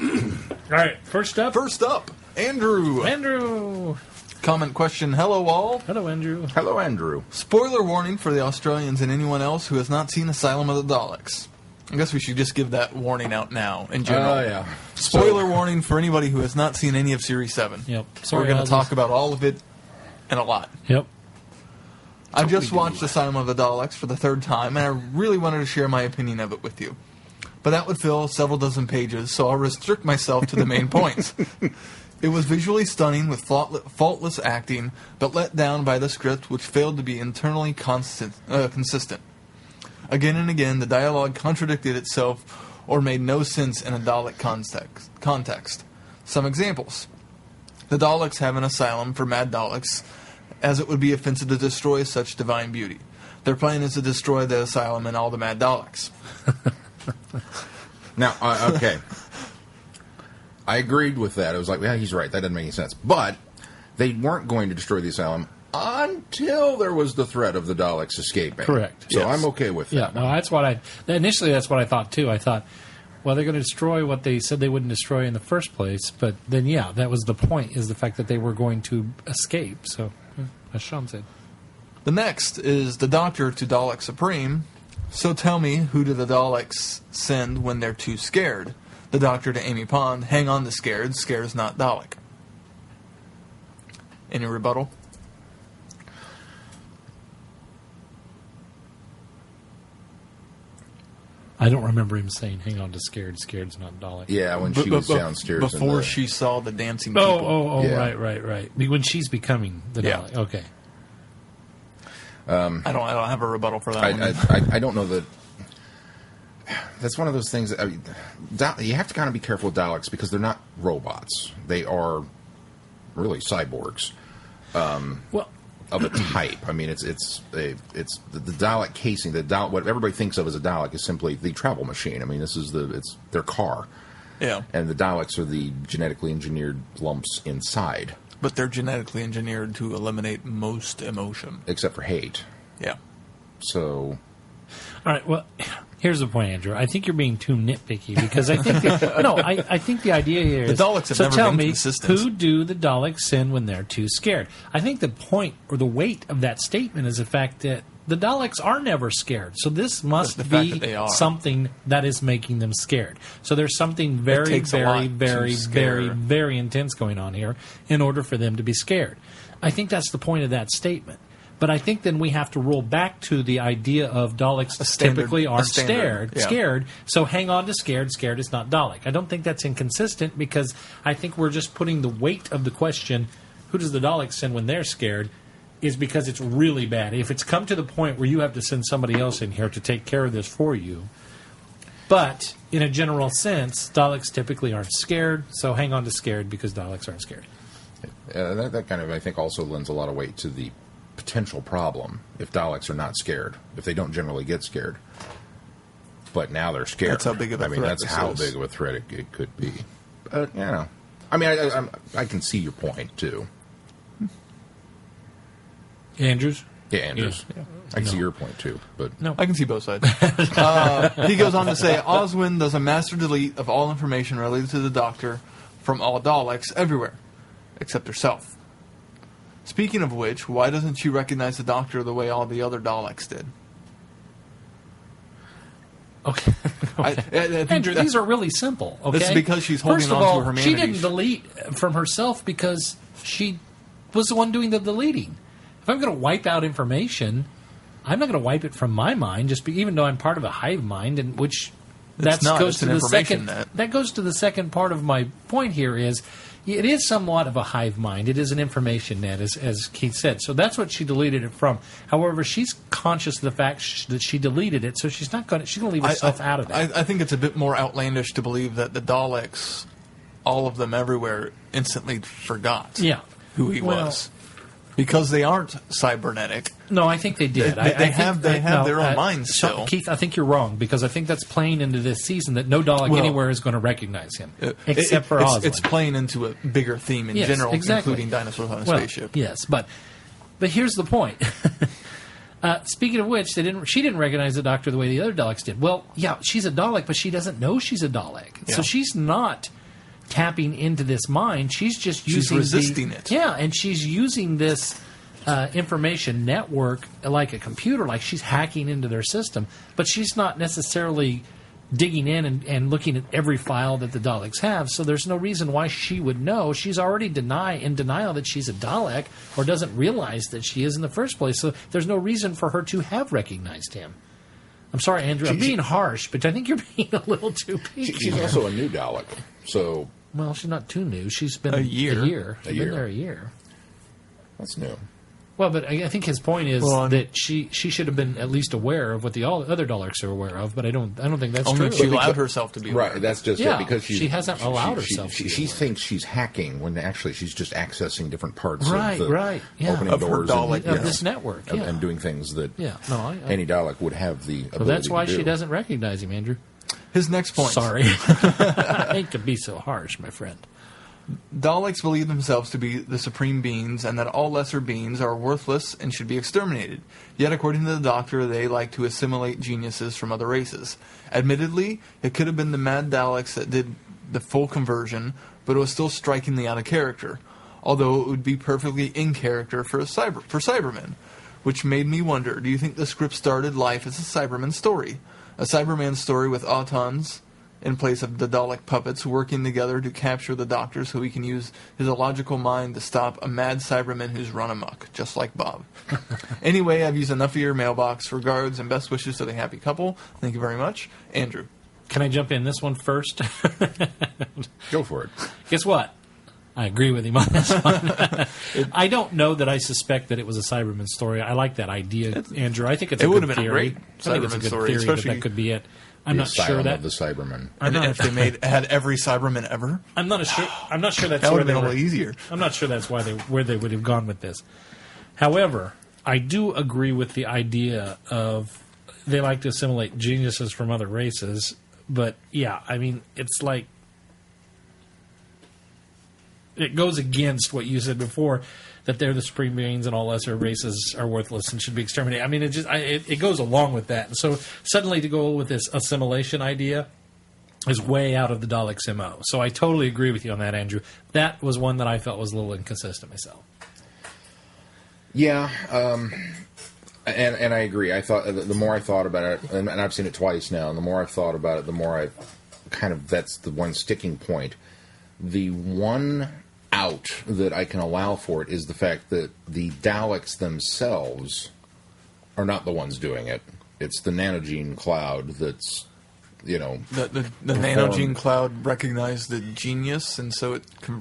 All right, first up, Andrew. Andrew. Comment question. Hello, all. Hello, Andrew. Hello, Andrew. Spoiler warning for the Australians and anyone else who has not seen Asylum of the Daleks. I guess we should just give that warning out now in general. Oh, yeah. Spoiler warning for anybody who has not seen any of Series 7. Yep. So we're going to talk about all of it and a lot. Yep. I just watched Asylum of the Daleks for the third time, and I really wanted to share my opinion of it with you. But that would fill several dozen pages, so I'll restrict myself to the main points. It was visually stunning with faultless acting, but let down by the script, which failed to be internally consistent. Again and again, the dialogue contradicted itself or made no sense in a Dalek context. Some examples. The Daleks have an asylum for mad Daleks, as it would be offensive to destroy such divine beauty. Their plan is to destroy the asylum and all the mad Daleks. Now, okay. I agreed with that. I was like, yeah, he's right. That doesn't make any sense. But they weren't going to destroy the asylum until there was the threat of the Daleks escaping. Correct. So Yes. I'm okay with that. Yeah, no, that's what initially that's what I thought too. I thought, well, they're going to destroy what they said they wouldn't destroy in the first place. But then, yeah, that was the point, is the fact that they were going to escape. So, as Sean said. The next is the Doctor to Dalek Supreme. So tell me, who do the Daleks send when they're too scared? The Doctor to Amy Pond, hang on to scared, scared's not Dalek. Any rebuttal? I don't remember him saying, hang on to scared, scared's not Dalek. Yeah, when she was downstairs. Before she saw the dancing people. Oh, Yeah. right. When she's becoming the Dalek. Okay. I don't have a rebuttal for that one. I don't know that. That's one of those things. You have to kind of be careful with Daleks because they're not robots. They are really cyborgs. Well, of a type. I mean, it's the Dalek casing. What everybody thinks of as a Dalek is simply the travel machine. I mean, it's their car. Yeah. And the Daleks are the genetically engineered lumps inside. But they're genetically engineered to eliminate most emotion. Except for hate. Yeah. So... All right, well, here's the point, Andrew. I think you're being too nitpicky because I think I think the idea here is... The Daleks have never been consistent. Who do the Daleks send when they're too scared? I think the point or the weight of that statement is the fact that the Daleks are never scared. So this must be something that is making them scared. So there's something very, very, very, very, very intense going on here in order for them to be scared. I think that's the point of that statement. But I think then we have to roll back to the idea of Daleks typically aren't scared. So hang on to scared. Scared is not Dalek. I don't think that's inconsistent because I think we're just putting the weight of the question, who does the Daleks send when they're scared, is because it's really bad. If it's come to the point where you have to send somebody else in here to take care of this for you. But in a general sense, Daleks typically aren't scared. So hang on to scared because Daleks aren't scared. That kind of, I think, also lends a lot of weight to the potential problem if Daleks are not scared, if they don't generally get scared. But now they're scared. That's how big of a threat that's how big of a threat it could be. But, I mean, I can see your point, too. Andrews? Yeah, Andrews. Yeah. I can see your point, too. But no, I can see both sides. He goes on to say, Oswin does a master delete of all information related to the Doctor from all Daleks everywhere, except herself. Speaking of which, why doesn't she recognize the Doctor the way all the other Daleks did? Okay. I think Andrew, these are really simple. Okay, this is because she's holding on to her humanity. She didn't delete from herself because she was the one doing the deleting. If I'm going to wipe out information, I'm not going to wipe it from my mind. Even though I'm part of a hive mind, and which that goes to the second. That goes to the second part of my point here is, it is somewhat of a hive mind. It is an information net, as Keith said. So that's what she deleted it from. However, she's conscious of the fact that she deleted it, so she's not going to. She's going to leave herself out of that. I think it's a bit more outlandish to believe that the Daleks, all of them everywhere, instantly forgot who he was. Because they aren't cybernetic. No, I think they did. They have their own minds still. Keith, I think you're wrong, because I think that's playing into this season that no Dalek anywhere is going to recognize him, except for Oswald. It's playing into a bigger theme in general, including dinosaurs on a spaceship. Yes, but here's the point. Speaking of which, she didn't recognize the Doctor the way the other Daleks did. Well, yeah, she's a Dalek, but she doesn't know she's a Dalek. Yeah. So she's not tapping into this mind. She's just using resisting it. Yeah, and she's using this information network like a computer, like she's hacking into their system, but she's not necessarily digging in and looking at every file that the Daleks have, so there's no reason why she would know. She's already in denial that she's a Dalek, or doesn't realize that she is in the first place, so there's no reason for her to have recognized him. I'm sorry, Andrew, I'm being harsh, but I think you're being a little too picky. She's also a new Dalek, so... Well, she's not too new. She's been a year. She's been there a year. That's new. Well, but I think his point is that she should have been at least aware of what the other Daleks are aware of, but I don't think that's true. She allowed herself to be aware. Right, that's just it, because she hasn't allowed herself to be She thinks she's hacking when actually she's just accessing different parts of opening doors of this network. And doing things that any Dalek would have the ability to do. That's why she doesn't recognize him, Andrew. His next point. Sorry. I hate to be so harsh, my friend. Daleks believe themselves to be the supreme beings, and that all lesser beings are worthless and should be exterminated. Yet, according to the Doctor, they like to assimilate geniuses from other races. Admittedly, it could have been the mad Daleks that did the full conversion, but it was still strikingly out of character. Although it would be perfectly in character for Cybermen. Which made me wonder, do you think the script started life as a Cyberman story? A Cyberman story with Autons in place of the Dalek puppets working together to capture the Doctor so he can use his illogical mind to stop a mad Cyberman who's run amok, just like Bob. Anyway, I've used enough of your mailbox. Regards and best wishes to the happy couple. Thank you very much. Andrew. Can I jump in this one first? Go for it. Guess what? I agree with him on this one. I don't know that I suspect that it was a Cyberman story. I like that idea, Andrew. I think it's a good theory. I think it's a good theory that could be it. I'm not sure that of the Cybermen. And if they had every Cyberman ever, I'm not sure that's that where would have been a little easier. I'm not sure that's where they would have gone with this. However, I do agree with the idea of they like to assimilate geniuses from other races. But yeah, I mean, it's like it goes against what you said before, that they're the supreme beings and all lesser races are worthless and should be exterminated. I mean, it goes along with that. And so suddenly to go with this assimilation idea is way out of the Daleks' MO. So I totally agree with you on that, Andrew. That was one that I felt was a little inconsistent myself. Yeah, and I agree. I thought the more I thought about it, and I've seen it twice now, and the more I've thought about it, the more I that's the one sticking point. The one out that I can allow for it is the fact that the Daleks themselves are not the ones doing it. It's the nanogene cloud that's, the nanogene cloud recognized the genius, and so it did a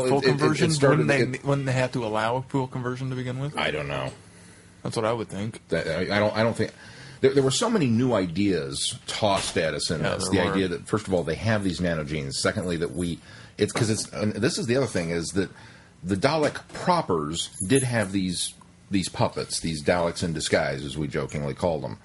full conversion. Wouldn't they have to allow a full conversion to begin with? I don't know. That's what I would think. I don't think. There were so many new ideas tossed at us in this. The idea that, first of all, they have these nanogenes. Secondly, that it's because this is the other thing, is that the Dalek propers did have these puppets, these Daleks in disguise, as we jokingly call them.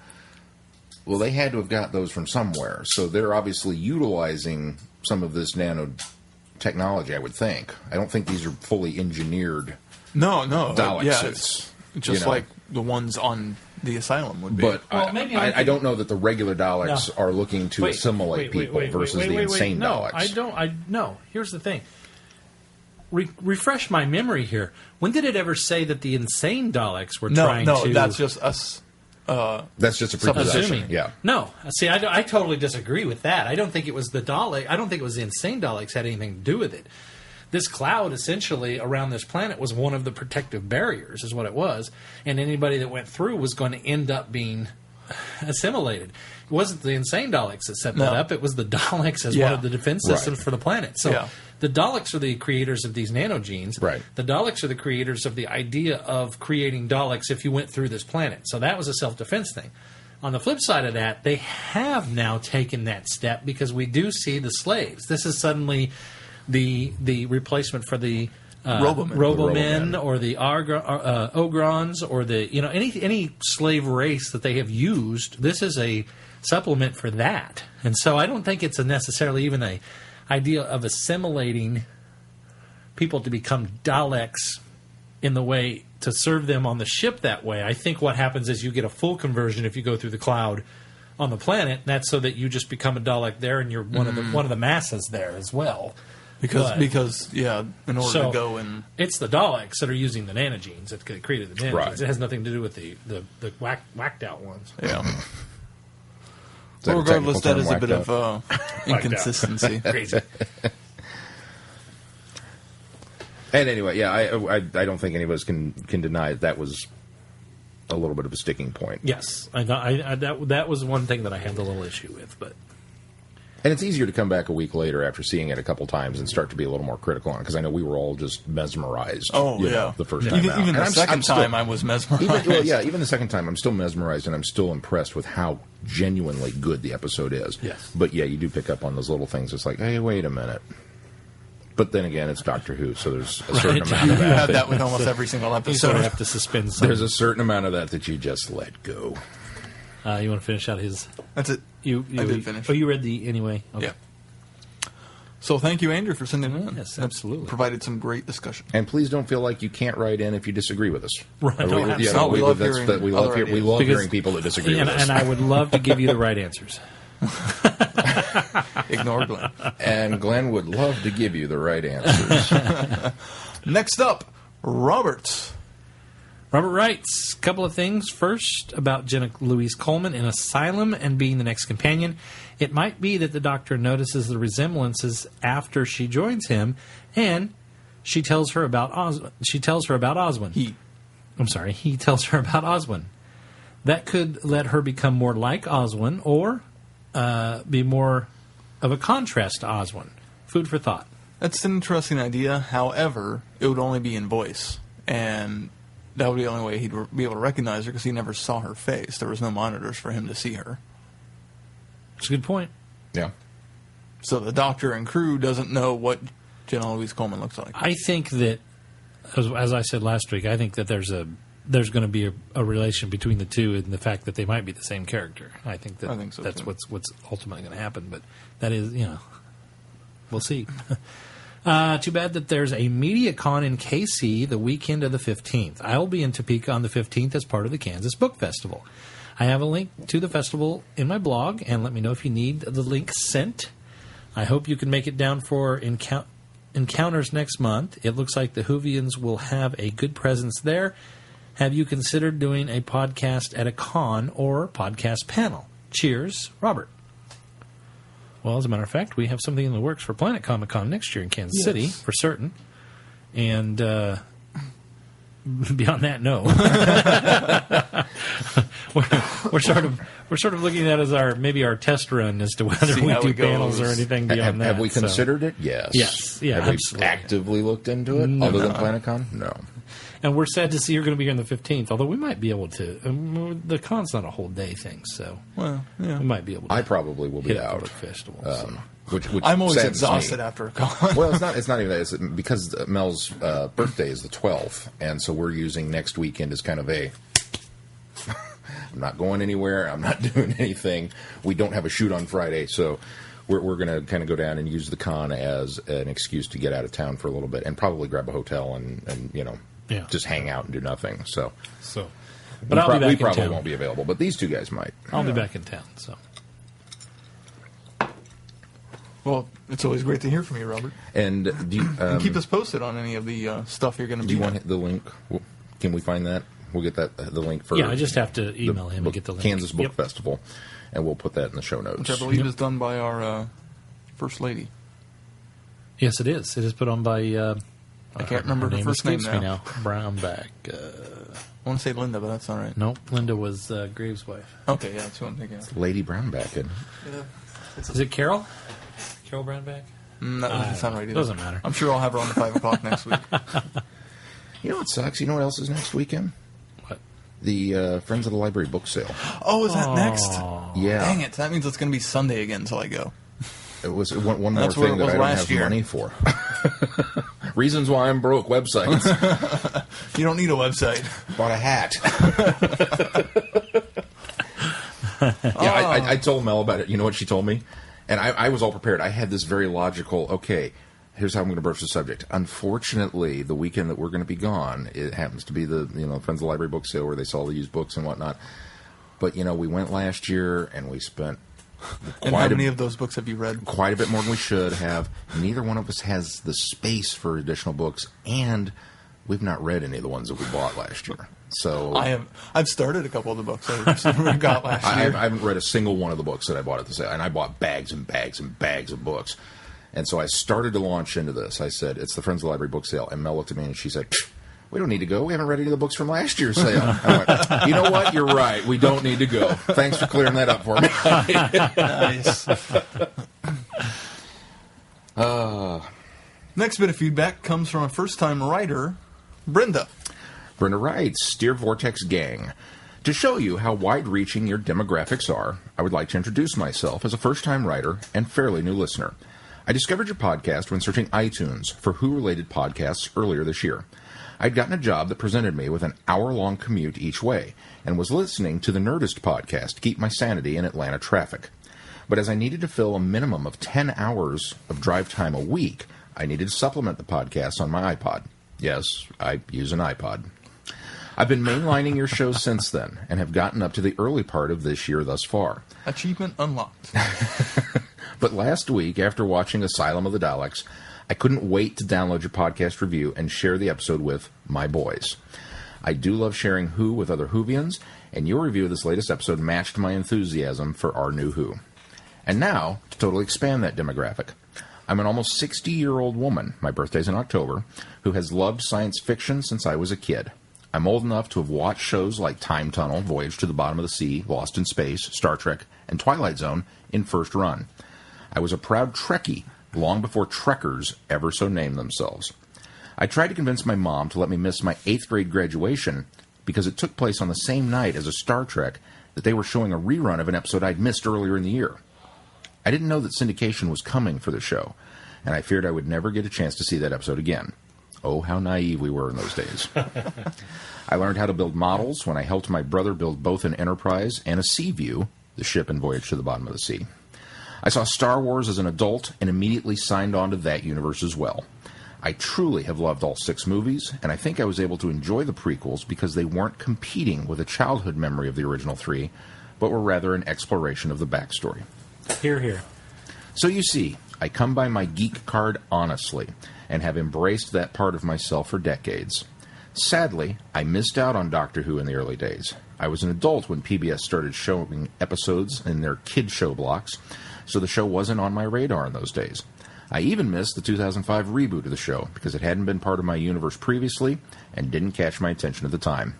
Well, they had to have got those from somewhere, so they're obviously utilizing some of this nanotechnology, I would think. I don't think these are fully engineered Dalek suits. It's just like the ones on the asylum would be. But I don't know that the regular Daleks are looking to assimilate people versus the insane Daleks. No. Here's the thing. Refresh my memory here. When did it ever say that the insane Daleks were trying to... No, that's just us... that's just a prepossession. Yeah. No. See, I totally disagree with that. I don't think it was the Dalek. I don't think it was the insane Daleks had anything to do with it. This cloud, essentially, around this planet was one of the protective barriers, is what it was. And anybody that went through was going to end up being assimilated. It wasn't the insane Daleks that set that up. It was the Daleks as one of the defense systems for the planet. So the Daleks are the creators of these nanogenes. Right. The Daleks are the creators of the idea of creating Daleks if you went through this planet. So that was a self-defense thing. On the flip side of that, they have now taken that step because we do see the slaves. This is suddenly the replacement for the Robomen or the Ogrons or the any slave race that they have used. This is a supplement for that, and so I don't think it's necessarily even a idea of assimilating people to become Daleks in the way to serve them on the ship that way. I think what happens is you get a full conversion if you go through the cloud on the planet. That's so that you just become a Dalek there, and you're one of the masses there as well. Because in order to go and it's the Daleks that are using the nanogenes that created the nanogenes. Right. It has nothing to do with the whacked out ones. Yeah. Well, regardless, that is a bit of inconsistency. Crazy. And anyway, I don't think any of us can deny that was a little bit of a sticking point. Yes, that was one thing that I had a little issue with, but. And it's easier to come back a week later after seeing it a couple times and start to be a little more critical on it, because I know we were all just mesmerized. The first time out. Even the second time I was mesmerized. Even the second time I'm still mesmerized, and I'm still impressed with how genuinely good the episode is. Yes. But you do pick up on those little things. It's like, hey, wait a minute. But then again, it's Doctor Who, so there's a certain amount of that. You have that with almost every single episode. You sort of have to suspend some. There's a certain amount of that you just let go. You want to finish out his... That's it. I did finish. Oh, you read the... Anyway. Okay. Yeah. So thank you, Andrew, for sending it in. Yes, absolutely. Provided some great discussion. And please don't feel like you can't write in if you disagree with us. Right. We love hearing people that disagree with us. And I would love to give you the right answers. Ignore Glenn. And Glenn would love to give you the right answers. Next up, Robert. Robert writes, a couple of things. First, about Jenna Louise Coleman in Asylum and being the next companion. It might be that the Doctor notices the resemblances after she joins him, and he tells her about Oswin. He tells her about Oswin. That could let her become more like Oswin, or be more of a contrast to Oswin. Food for thought. That's an interesting idea. However, it would only be in voice, and that would be the only way he'd be able to recognize her, because he never saw her face. There was no monitors for him to see her. That's a good point. Yeah. So the Doctor and crew doesn't know what Jenna Louise Coleman looks like. I think that, as I said last week, I think that there's going to be a relation between the two, and the fact that they might be the same character. I think so that's too. what's ultimately going to happen. But that is, we'll see. Too bad that there's a MediaCon in KC the weekend of the 15th. I will be in Topeka on the 15th as part of the Kansas Book Festival. I have a link to the festival in my blog, and let me know if you need the link sent. I hope you can make it down for Encounters next month. It looks like the Whovians will have a good presence there. Have you considered doing a podcast at a con or podcast panel? Cheers, Robert. Well, as a matter of fact, we have something in the works for Planet Comic Con next year in Kansas City, for certain. And beyond that, no. we're sort of looking at it as maybe our test run as to whether we do panels or anything beyond that. Have we considered it? Yes. Yes. Yeah. Have absolutely. we actively looked into it other than Planet Con? No. And we're sad to see you're going to be here on the 15th, although we might be able to. The con's not a whole day thing, so we might be able to. I probably will be out. Book festival, which I'm always saddens exhausted me. after a con. Well, it's not even that. It's because Mel's birthday is the 12th, and so we're using next weekend as kind of a. I'm not going anywhere. I'm not doing anything. We don't have a shoot on Friday, so we're going to kind of go down and use the con as an excuse to get out of town for a little bit, and probably grab a hotel and just hang out and do nothing. So but I'll be back in probably town. Won't be available, but these two guys might. I'll be back in town. So. Well, it's always great to hear from you, Robert. And do you, and keep us posted on any of the stuff you're going to be. Do you want the link? Can we find that? We'll get the link for. Yeah, I just have to email him and get the link. Kansas Book Festival, and we'll put that in the show notes. Which I believe is done by our First Lady. Yes, it is. It is put on by I can't remember her first name now. Brownback. I want to say Linda, but that's all right. Nope, Linda was Graves' wife. Okay, yeah, that's what I'm thinking of. Lady Brownback. Yeah. Is it Carol? Carol Brownback? That doesn't sound right either. Doesn't matter. I'm sure I'll have her on at 5 o'clock next week. You know what sucks? You know what else is next weekend? What? The Friends of the Library book sale. Oh, is that next? Yeah. Dang it. That means it's going to be Sunday again until I go. It was one more That's where thing it that was I don't last have year. money for. Reasons why I'm broke websites. You don't need a website. Bought a hat. I told Mel about it. You know what she told me? And I was all prepared. I had this very logical, okay, here's how I'm going to broach the subject. Unfortunately, the weekend that we're going to be gone, it happens to be the Friends of the Library book sale where they sell the used books and whatnot. But, we went last year and we spent And how many of those books have you read? quite a bit more than we should have. Neither one of us has the space for additional books, and we've not read any of the ones that we bought last year. So I've started a couple of the books I got last year. I haven't read a single one of the books that I bought at the sale, and I bought bags and bags and bags of books. And so I started to launch into this. I said, it's the Friends of the Library book sale, and Mel looked at me and she said, we don't need to go. We haven't read any of the books from last year's sale. I went, you know what? You're right. We don't need to go. Thanks for clearing that up for me. Nice. Next bit of feedback comes from a first-time writer, Brenda. Brenda writes, Dear Vortex Gang, to show you how wide-reaching your demographics are, I would like to introduce myself as a first-time writer and fairly new listener. I discovered your podcast when searching iTunes for Who-related podcasts earlier this year. I'd gotten a job that presented me with an hour-long commute each way and was listening to the Nerdist podcast to keep my sanity in Atlanta traffic. But as I needed to fill a minimum of 10 hours of drive time a week, I needed to supplement the podcast on my iPod. Yes, I use an iPod. I've been mainlining your shows since then and have gotten up to the early part of this year thus far. Achievement unlocked. But last week, after watching Asylum of the Daleks, I couldn't wait to download your podcast review and share the episode with my boys. I do love sharing Who with other Whovians, and your review of this latest episode matched my enthusiasm for our new Who. And now, to totally expand that demographic, I'm an almost 60-year-old woman, my birthday's in October, who has loved science fiction since I was a kid. I'm old enough to have watched shows like Time Tunnel, Voyage to the Bottom of the Sea, Lost in Space, Star Trek, and Twilight Zone in first run. I was a proud Trekkie long before Trekkers ever so named themselves. I tried to convince my mom to let me miss my 8th grade graduation because it took place on the same night as a Star Trek that they were showing a rerun of an episode I'd missed earlier in the year. I didn't know that syndication was coming for the show, and I feared I would never get a chance to see that episode again. Oh, how naive we were in those days. I learned how to build models when I helped my brother build both an Enterprise and a Seaview, the ship in Voyage to the Bottom of the Sea. I saw Star Wars as an adult and immediately signed on to that universe as well. I truly have loved all 6 movies, and I think I was able to enjoy the prequels because they weren't competing with a childhood memory of the original 3, but were rather an exploration of the backstory. Hear, hear. So you see, I come by my geek card honestly, and have embraced that part of myself for decades. Sadly, I missed out on Doctor Who in the early days. I was an adult when PBS started showing episodes in their kid show blocks, so the show wasn't on my radar in those days. I even missed the 2005 reboot of the show because it hadn't been part of my universe previously and didn't catch my attention at the time.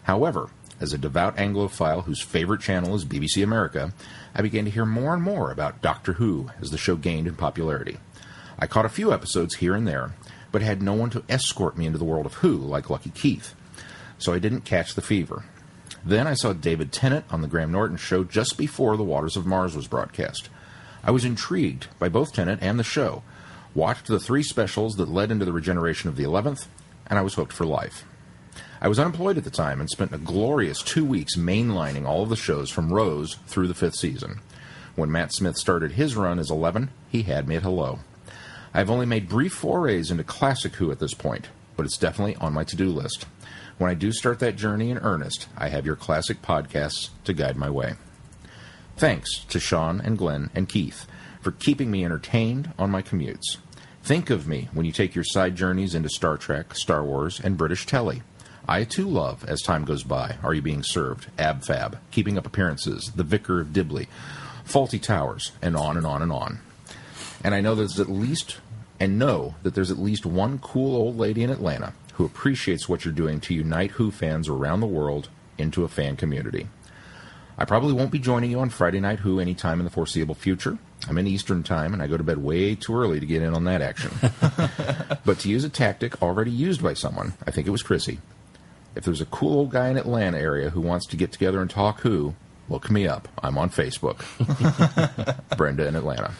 However, as a devout Anglophile whose favorite channel is BBC America, I began to hear more and more about Doctor Who as the show gained in popularity. I caught a few episodes here and there, but had no one to escort me into the world of Who like Lucky Keith, so I didn't catch the fever. Then I saw David Tennant on the Graham Norton show just before The Waters of Mars was broadcast. I was intrigued by both Tennant and the show, watched the 3 specials that led into the regeneration of the 11th, and I was hooked for life. I was unemployed at the time and spent a glorious 2 weeks mainlining all of the shows from Rose through the 5th season. When Matt Smith started his run as 11, he had me at hello. I've only made brief forays into classic Who at this point, but it's definitely on my to-do list. When I do start that journey in earnest, I have your classic podcasts to guide my way. Thanks to Sean and Glenn and Keith for keeping me entertained on my commutes. Think of me when you take your side journeys into Star Trek, Star Wars, and British telly. I, too, love As Time Goes By, Are You Being Served, Ab Fab, Keeping Up Appearances, The Vicar of Dibley, Faulty Towers, and on and on and on. And I know there's at least And know that there's at least one cool old lady in Atlanta who appreciates what you're doing to unite Who fans around the world into a fan community. I probably won't be joining you on Friday Night Who anytime in the foreseeable future. I'm in Eastern Time, and I go to bed way too early to get in on that action. But to use a tactic already used by someone, I think it was Chrissy, if there's a cool old guy in Atlanta area who wants to get together and talk Who, look me up. I'm on Facebook. Brenda in Atlanta.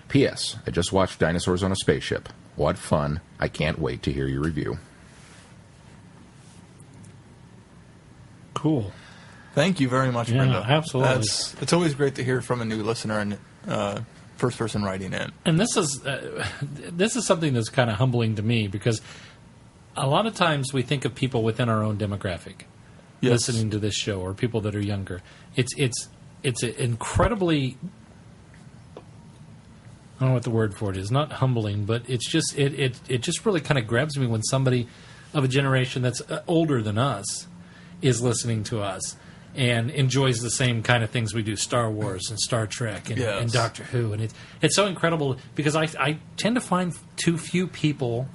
P.S. I just watched Dinosaurs on a Spaceship. What fun. I can't wait to hear your review. Cool. Thank you very much, Yeah, Brenda. absolutely. It's always great to hear from a new listener and first person writing in. And this is something that's kind of humbling to me, because a lot of times we think of people within our own demographic listening to this show, or people that are younger. It's incredibly, I don't know what the word for it is, not humbling, but it's just it just really kind of grabs me when somebody of a generation that's older than us is listening to us and enjoys the same kind of things we do, Star Wars and Star Trek and Doctor Who. And it's so incredible, because I tend to find too few people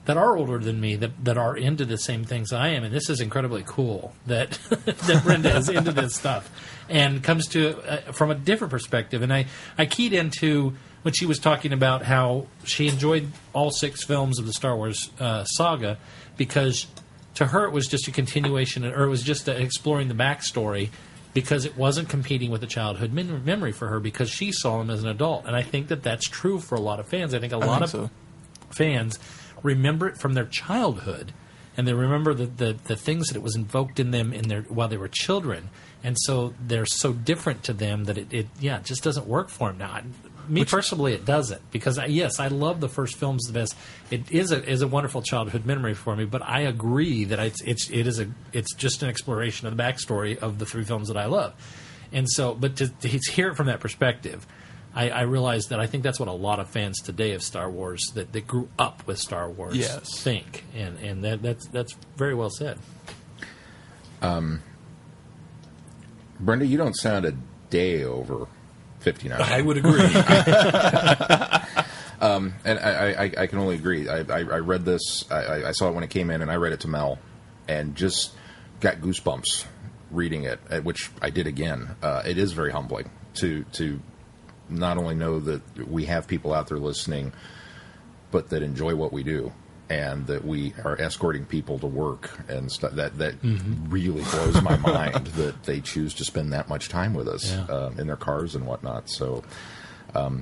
that are older than me that are into the same things I am. And this is incredibly cool that that Brenda is into this stuff and comes to from a different perspective. And I keyed into when she was talking about how she enjoyed all 6 films of the Star Wars saga, because to her it was just a continuation, or it was just exploring the backstory, because it wasn't competing with a childhood memory for her, because she saw them as an adult. And I think that that's true for a lot of fans. I think a lot of fans remember it from their childhood, and they remember the things that it was invoked in them while they were children, and so they're so different to them that it just doesn't work for them now. Personally, it doesn't, because I love the first films the best. It is a wonderful childhood memory for me, but I agree that it's just an exploration of the backstory of the 3 films that I love, and so but to hear it from that perspective, I realize that I think that's what a lot of fans today of Star Wars that grew up with Star Wars think, and that's very well said. Brenda, you don't sound a day over 59. I would agree. And I can only agree. I read this. I saw it when it came in, and I read it to Mel, and just got goosebumps reading it, which I did again. It is very humbling to not only know that we have people out there listening, but that enjoy what we do, and that we are escorting people to work and stuff. That really blows my mind that they choose to spend that much time with us in their cars and whatnot. So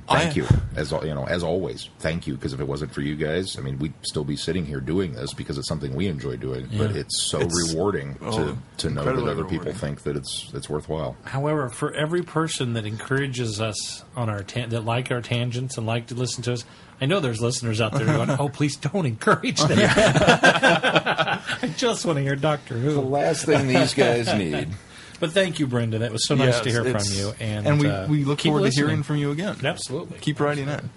thank you, as always. Thank you, because if it wasn't for you guys, I mean, we'd still be sitting here doing this because it's something we enjoy doing. Yeah. But it's so rewarding to know that other people think that it's worthwhile. However, for every person that encourages us on that like our tangents and like to listen to us, I know there's listeners out there going, "Oh, please don't encourage them." I just want to hear Doctor Who. The last thing these guys need. But thank you, Brenda. That was so nice to hear from you. And we look forward to hearing from you again. Absolutely. Keep writing in.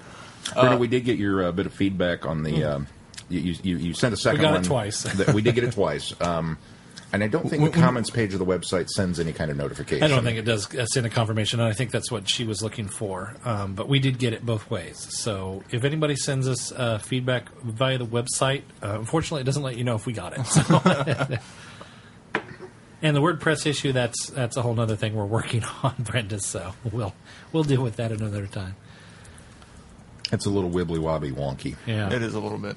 Brenda, we did get your bit of feedback on the... You sent a second one. one. We got it twice. We did get it twice. And I don't think the comments page of the website sends any kind of notification. I don't think it does send a confirmation, and I think that's what she was looking for. But we did get it both ways. So if anybody sends us feedback via the website, unfortunately, it doesn't let you know if we got it. So. And the WordPress issue, that's a whole other thing we're working on, Brenda, so we'll deal with that another time. It's a little wibbly-wobbly wonky. Yeah. It is a little bit.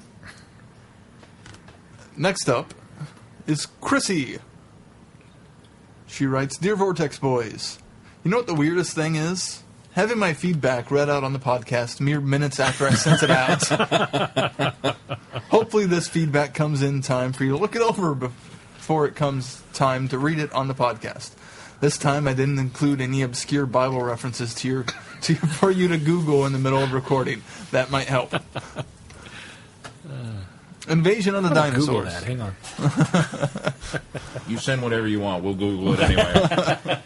Next up is Chrissy. She writes, "Dear Vortex Boys, you know what the weirdest thing is? Having my feedback read out on the podcast mere minutes after I sent it out. Hopefully this feedback comes in time for you to look it over before it comes time to read it on the podcast. This time I didn't include any obscure Bible references for you to Google in the middle of recording. That might help. Invasion of the Dinosaurs." Google that. Hang on. You send whatever you want. We'll Google it anyway.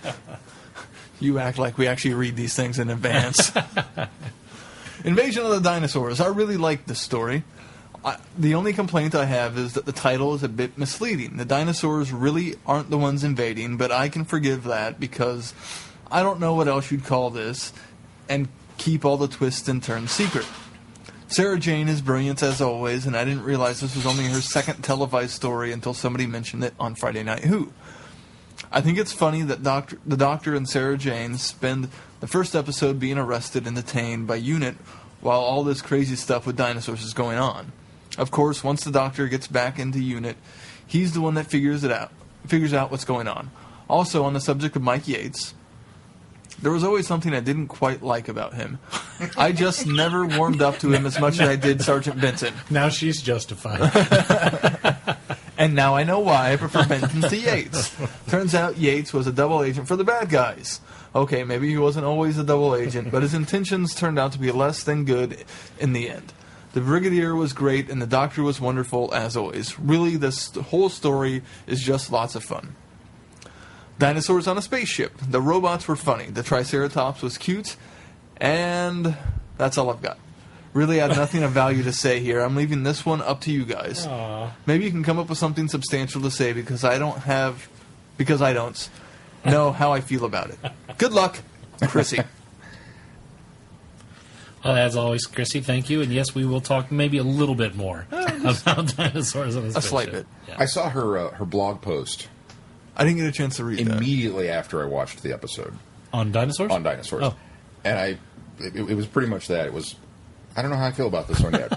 You act like we actually read these things in advance. Invasion of the Dinosaurs. I really like this story. The only complaint I have is that the title is a bit misleading. The dinosaurs really aren't the ones invading, but I can forgive that because I don't know what else you'd call this and keep all the twists and turns secret. Sarah Jane is brilliant as always, and I didn't realize this was only her second televised story until somebody mentioned it on Friday Night Who. I think it's funny that the Doctor and Sarah Jane spend the first episode being arrested and detained by UNIT while all this crazy stuff with dinosaurs is going on. Of course, once the Doctor gets back into UNIT, he's the one that figures out what's going on. Also, on the subject of Mike Yates, there was always something I didn't quite like about him. I just never warmed up to him as much as I did Sergeant Benson. Now she's justified. And now I know why I prefer Benson to Yates. Turns out Yates was a double agent for the bad guys. Okay, maybe he wasn't always a double agent, but his intentions turned out to be less than good in the end. The Brigadier was great, and the Doctor was wonderful, as always. Really, this whole story is just lots of fun. Dinosaurs on a spaceship. The robots were funny. The Triceratops was cute. And that's all I've got. Really had nothing of value to say here. I'm leaving this one up to you guys. Aww. Maybe you can come up with something substantial to say because I don't know how I feel about it. Good luck, Chrissy. Well, as always, Chrissy, thank you. And yes, we will talk maybe a little bit more about dinosaurs on a spaceship. A slight bit. Yeah. I saw her blog post I didn't get a chance to read that. immediately after I watched the episode On dinosaurs? on dinosaurs. Oh. And it was pretty much that. It was, I don't know how I feel about this one yet.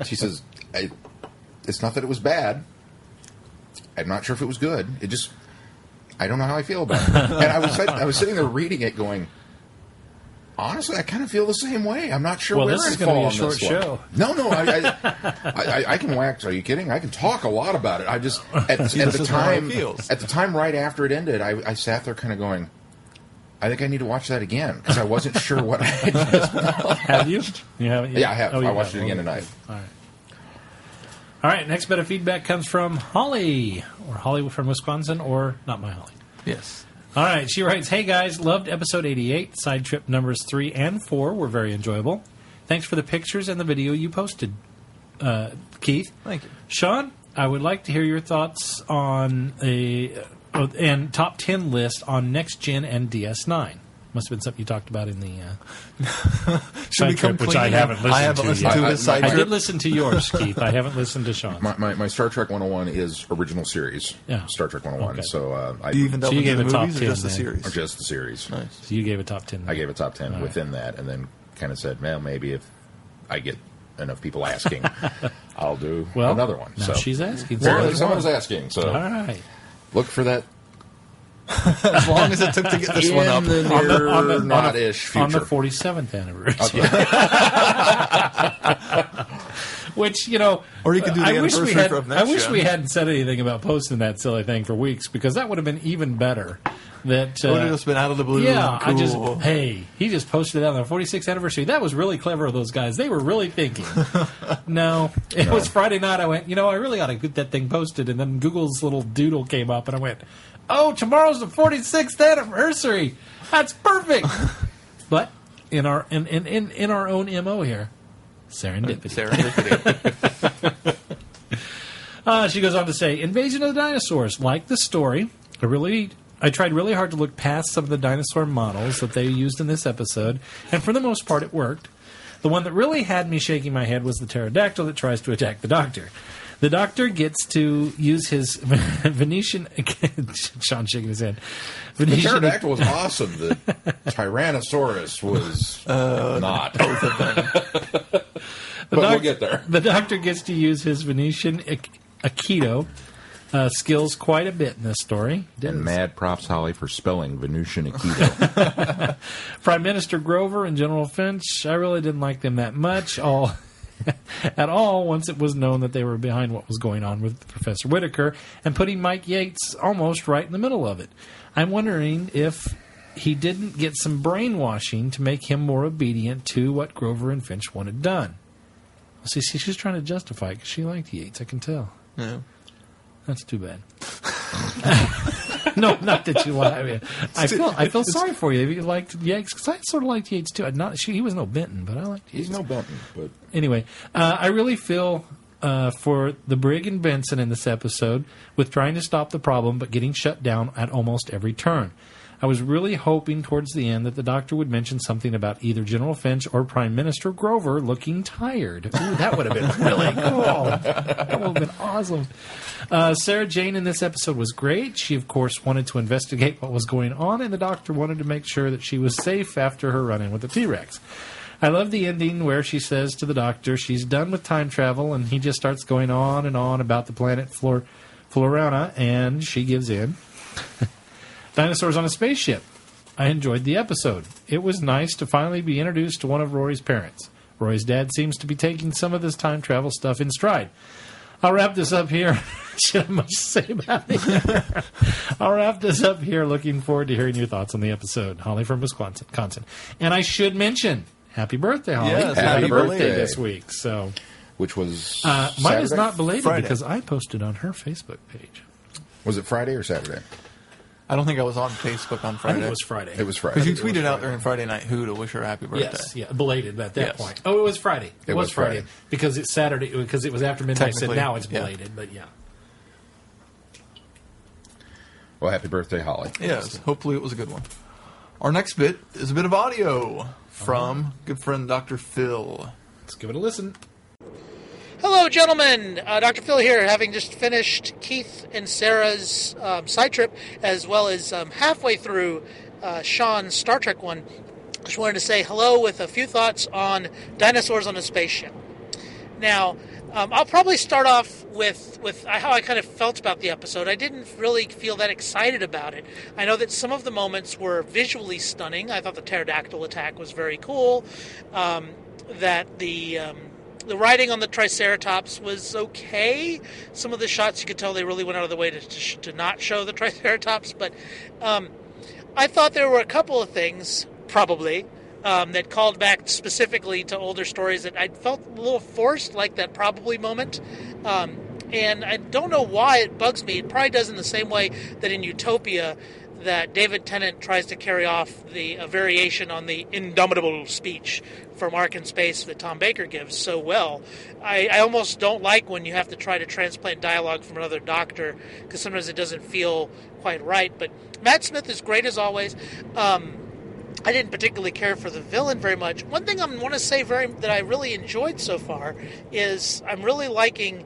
She says, it's not that it was bad. I'm not sure if it was good. I don't know how I feel about it. And I was sitting there reading it going, honestly, I kind of feel the same way. I'm not sure Well, where this is I going fall to be a on short this one. show. No, I can wax. Are you kidding? I can talk a lot about it. I just at the time right after it ended, I sat there kind of going, I think I need to watch that again because I wasn't sure what I had just Have you? You haven't yet? Yeah, I have. Oh, I you watched have. it again tonight. All right. All right, next bit of feedback comes from Holly, or Holly from Wisconsin, or not my Holly. Yes. All right, she writes, "Hey guys, loved episode 88. Side trip numbers 3 and 4 were very enjoyable. Thanks for the pictures and the video you posted, Keith. Thank you. Sean, I would like to hear your thoughts on and top 10 list on Next Gen and DS9. Must have been something you talked about in the side trip, which I haven't listened to. I haven't listened to his side I trip. did listen to yours, Keith. I haven't listened to Sean's. My Star Trek 101 is original series. Yeah. Star Trek 101. Okay. So Do you even delve you into gave the a top movies 10 or just the then. series? or just the series. Nice. So you gave a top 10. I gave a top 10 within that, and then kind of said, well, maybe if I get enough people asking, I'll do another one. Now So she's asking. someone's asking. So All right. look for that As long as it took to get this one up. in the near not-ish future. On the 47th anniversary. Which, Or you could do the anniversary of next I wish gen. we hadn't said anything about posting that silly thing for weeks, because that would have been even better. That It would have just been out of the blue. yeah, Cool. he just posted it on the 46th anniversary. That was really clever of those guys. They were really thinking. No, it was Friday night. I went, I really ought to get that thing posted. And then Google's little doodle came up, and I went, oh, tomorrow's the 46th anniversary. That's perfect. But in our own MO here, serendipity. She goes on to say, Invasion of the Dinosaurs. Like the story, I tried really hard to look past some of the dinosaur models that they used in this episode, and for the most part it worked. The one that really had me shaking my head was the pterodactyl that tries to attack the Doctor. The Doctor gets to use his Venetian... Sean shaking his head. The pterodactyl was awesome. The Tyrannosaurus was not. Both of them. But we'll get there. The Doctor gets to use his Venetian Aikido skills quite a bit in this story. And mad props, Holly, for spelling Venusian Aikido. Prime Minister Grover and General Finch, I really didn't like them that much at all once it was known that they were behind what was going on with Professor Whitaker and putting Mike Yates almost right in the middle of it. I'm wondering if he didn't get some brainwashing to make him more obedient to what Grover and Finch wanted done. See, she's trying to justify it because she liked Yates, I can tell. Yeah. That's too bad. No, not that you like. I mean, I feel sorry for you if you liked Yates, because I sort of liked Yates too. He was no Benton, but I liked Yates. He's no Benton, but Anyway, I really feel for the Brig and Benson in this episode with trying to stop the problem but getting shut down at almost every turn. I was really hoping towards the end that the Doctor would mention something about either General Finch or Prime Minister Grover looking tired. Ooh, that would have been really cool. That would have been awesome. Sarah Jane in this episode was great. She, of course, wanted to investigate what was going on, and the Doctor wanted to make sure that she was safe after her run-in with the T-Rex. I love the ending where she says to the Doctor she's done with time travel, and he just starts going on and on about the planet Florana, and she gives in. Dinosaurs on a Spaceship. I enjoyed the episode. It was nice to finally be introduced to one of Rory's parents. Rory's dad seems to be taking some of this time travel stuff in stride. I'll wrap this up here. Should have much to say about it. I'll wrap this up here. Looking forward to hearing your thoughts on the episode. Holly from Wisconsin. And I should mention, happy birthday, Holly. Yes, happy birthday birthday this week. So, Which was mine is Saturday? not belated Friday. because I posted on her Facebook page. Was it Friday or Saturday? I don't think I was on Facebook on I Friday. think it was Friday. It was Friday. Because you tweeted out during Friday Night Who to wish her a happy birthday. Yes, yeah, belated at that Yes. point. Oh, it was Friday. It was Friday. Friday. Because it's Saturday, because it was after midnight. I said Technically, now it's yeah. belated, but yeah. Well, happy birthday, Holly. Yes, hopefully it was a good one. Our next bit is a bit of audio from good friend Dr. Phil. Let's give it a listen. Hello, gentlemen. Dr. Phil here, having just finished Keith and Sarah's side trip, as well as halfway through Sean's Star Trek one. Just wanted to say hello with a few thoughts on Dinosaurs on a Spaceship. Now, I'll probably start off with how I kind of felt about the episode. I didn't really feel that excited about it. I know that some of the moments were visually stunning. I thought the pterodactyl attack was very cool. That the writing on the Triceratops was okay. Some of the shots you could tell they really went out of the way to not show the Triceratops. But I thought there were a couple of things, probably, that called back specifically to older stories that I felt a little forced, like that probably moment. And I don't know why it bugs me. It probably does in the same way that in Utopia that David Tennant tries to carry off a variation on the indomitable speech from Ark in Space that Tom Baker gives so well. I almost don't like when you have to try to transplant dialogue from another Doctor, because sometimes it doesn't feel quite right. But Matt Smith is great as always. I didn't particularly care for the villain very much. One thing I want to say that I really enjoyed so far is I'm really liking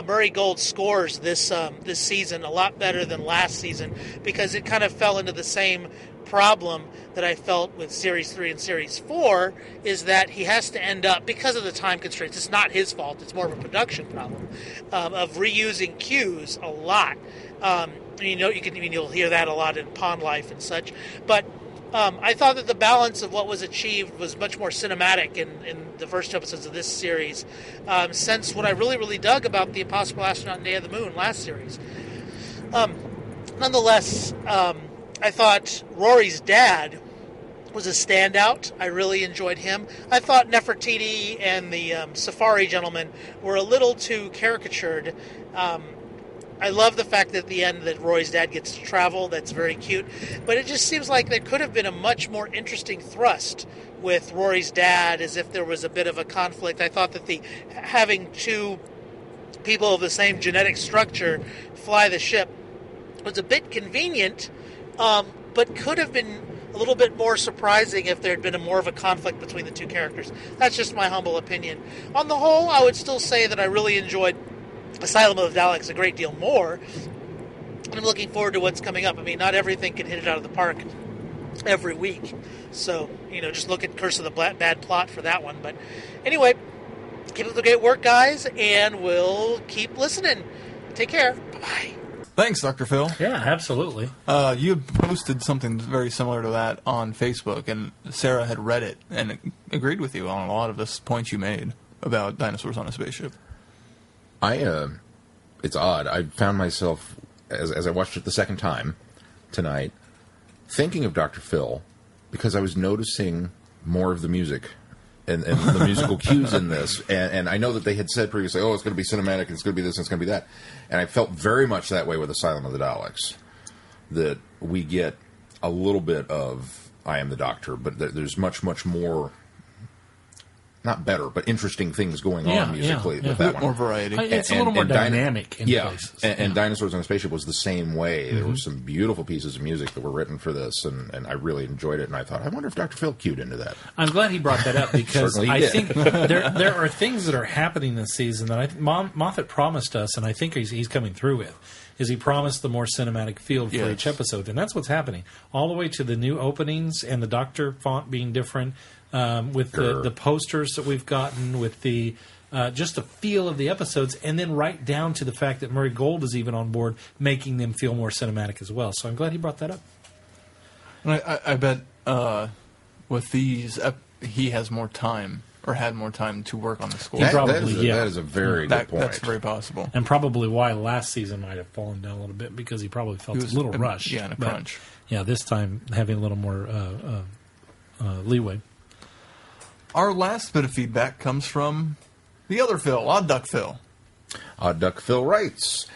Murray Gold's scores this season a lot better than last season, because it kind of fell into the same problem that I felt with Series 3 and Series 4, is that he has to end up, because of the time constraints, it's not his fault, it's more of a production problem, of reusing cues a lot. You'll hear that a lot in Pond Life and such, but I thought that the balance of what was achieved was much more cinematic in the first episodes of this series, since what I really, really dug about the Impossible Astronaut and Day of the Moon last series. Nonetheless, I thought Rory's dad was a standout. I really enjoyed him. I thought Nefertiti and the Safari gentleman were a little too caricatured. I love the fact that at the end that Roy's dad gets to travel. That's very cute. But it just seems like there could have been a much more interesting thrust with Rory's dad, as if there was a bit of a conflict. I thought that having two people of the same genetic structure fly the ship was a bit convenient, but could have been a little bit more surprising if there had been more of a conflict between the two characters. That's just my humble opinion. On the whole, I would still say that I really enjoyed Asylum of the Daleks a great deal more. I'm looking forward to what's coming up. I mean, not everything can hit it out of the park every week. So, just look at Curse of the Bad Plot for that one. But anyway, keep up the great work, guys, and we'll keep listening. Take care. Bye-bye. Thanks, Dr. Phil. Yeah, absolutely. You had posted something very similar to that on Facebook, and Sarah had read it and agreed with you on a lot of the points you made about Dinosaurs on a Spaceship. It's odd. I found myself, as I watched it the second time tonight, thinking of Dr. Phil, because I was noticing more of the music and the musical cues in this. And I know that they had said previously, it's going to be cinematic, it's going to be this, and it's going to be that. And I felt very much that way with Asylum of the Daleks, that we get a little bit of I Am the Doctor, but there's much, much more not better, but interesting things going on musically with that one. More variety. It's a little more dynamic in places. And Dinosaurs on a Spaceship was the same way. There were some beautiful pieces of music that were written for this, and I really enjoyed it. And I thought, I wonder if Dr. Phil cued into that. I'm glad he brought that up because I think there are things that are happening this season that Moffat promised us, and I think he's coming through with. Is he promised the more cinematic feel for each episode, and that's what's happening. All the way to the new openings and the Doctor font being different, with the posters that we've gotten, with the just the feel of the episodes, and then right down to the fact that Murray Gold is even on board, making them feel more cinematic as well. So I'm glad he brought that up. And I bet with these, he has more time. Or had more time to work on the score. That is a very good point. That's very possible. And probably why last season might have fallen down a little bit, because he probably felt a little rushed. Yeah, in a crunch. Yeah, this time having a little more leeway. Our last bit of feedback comes from the other Phil, Odd Duck Phil. Odd Duck Phil writes,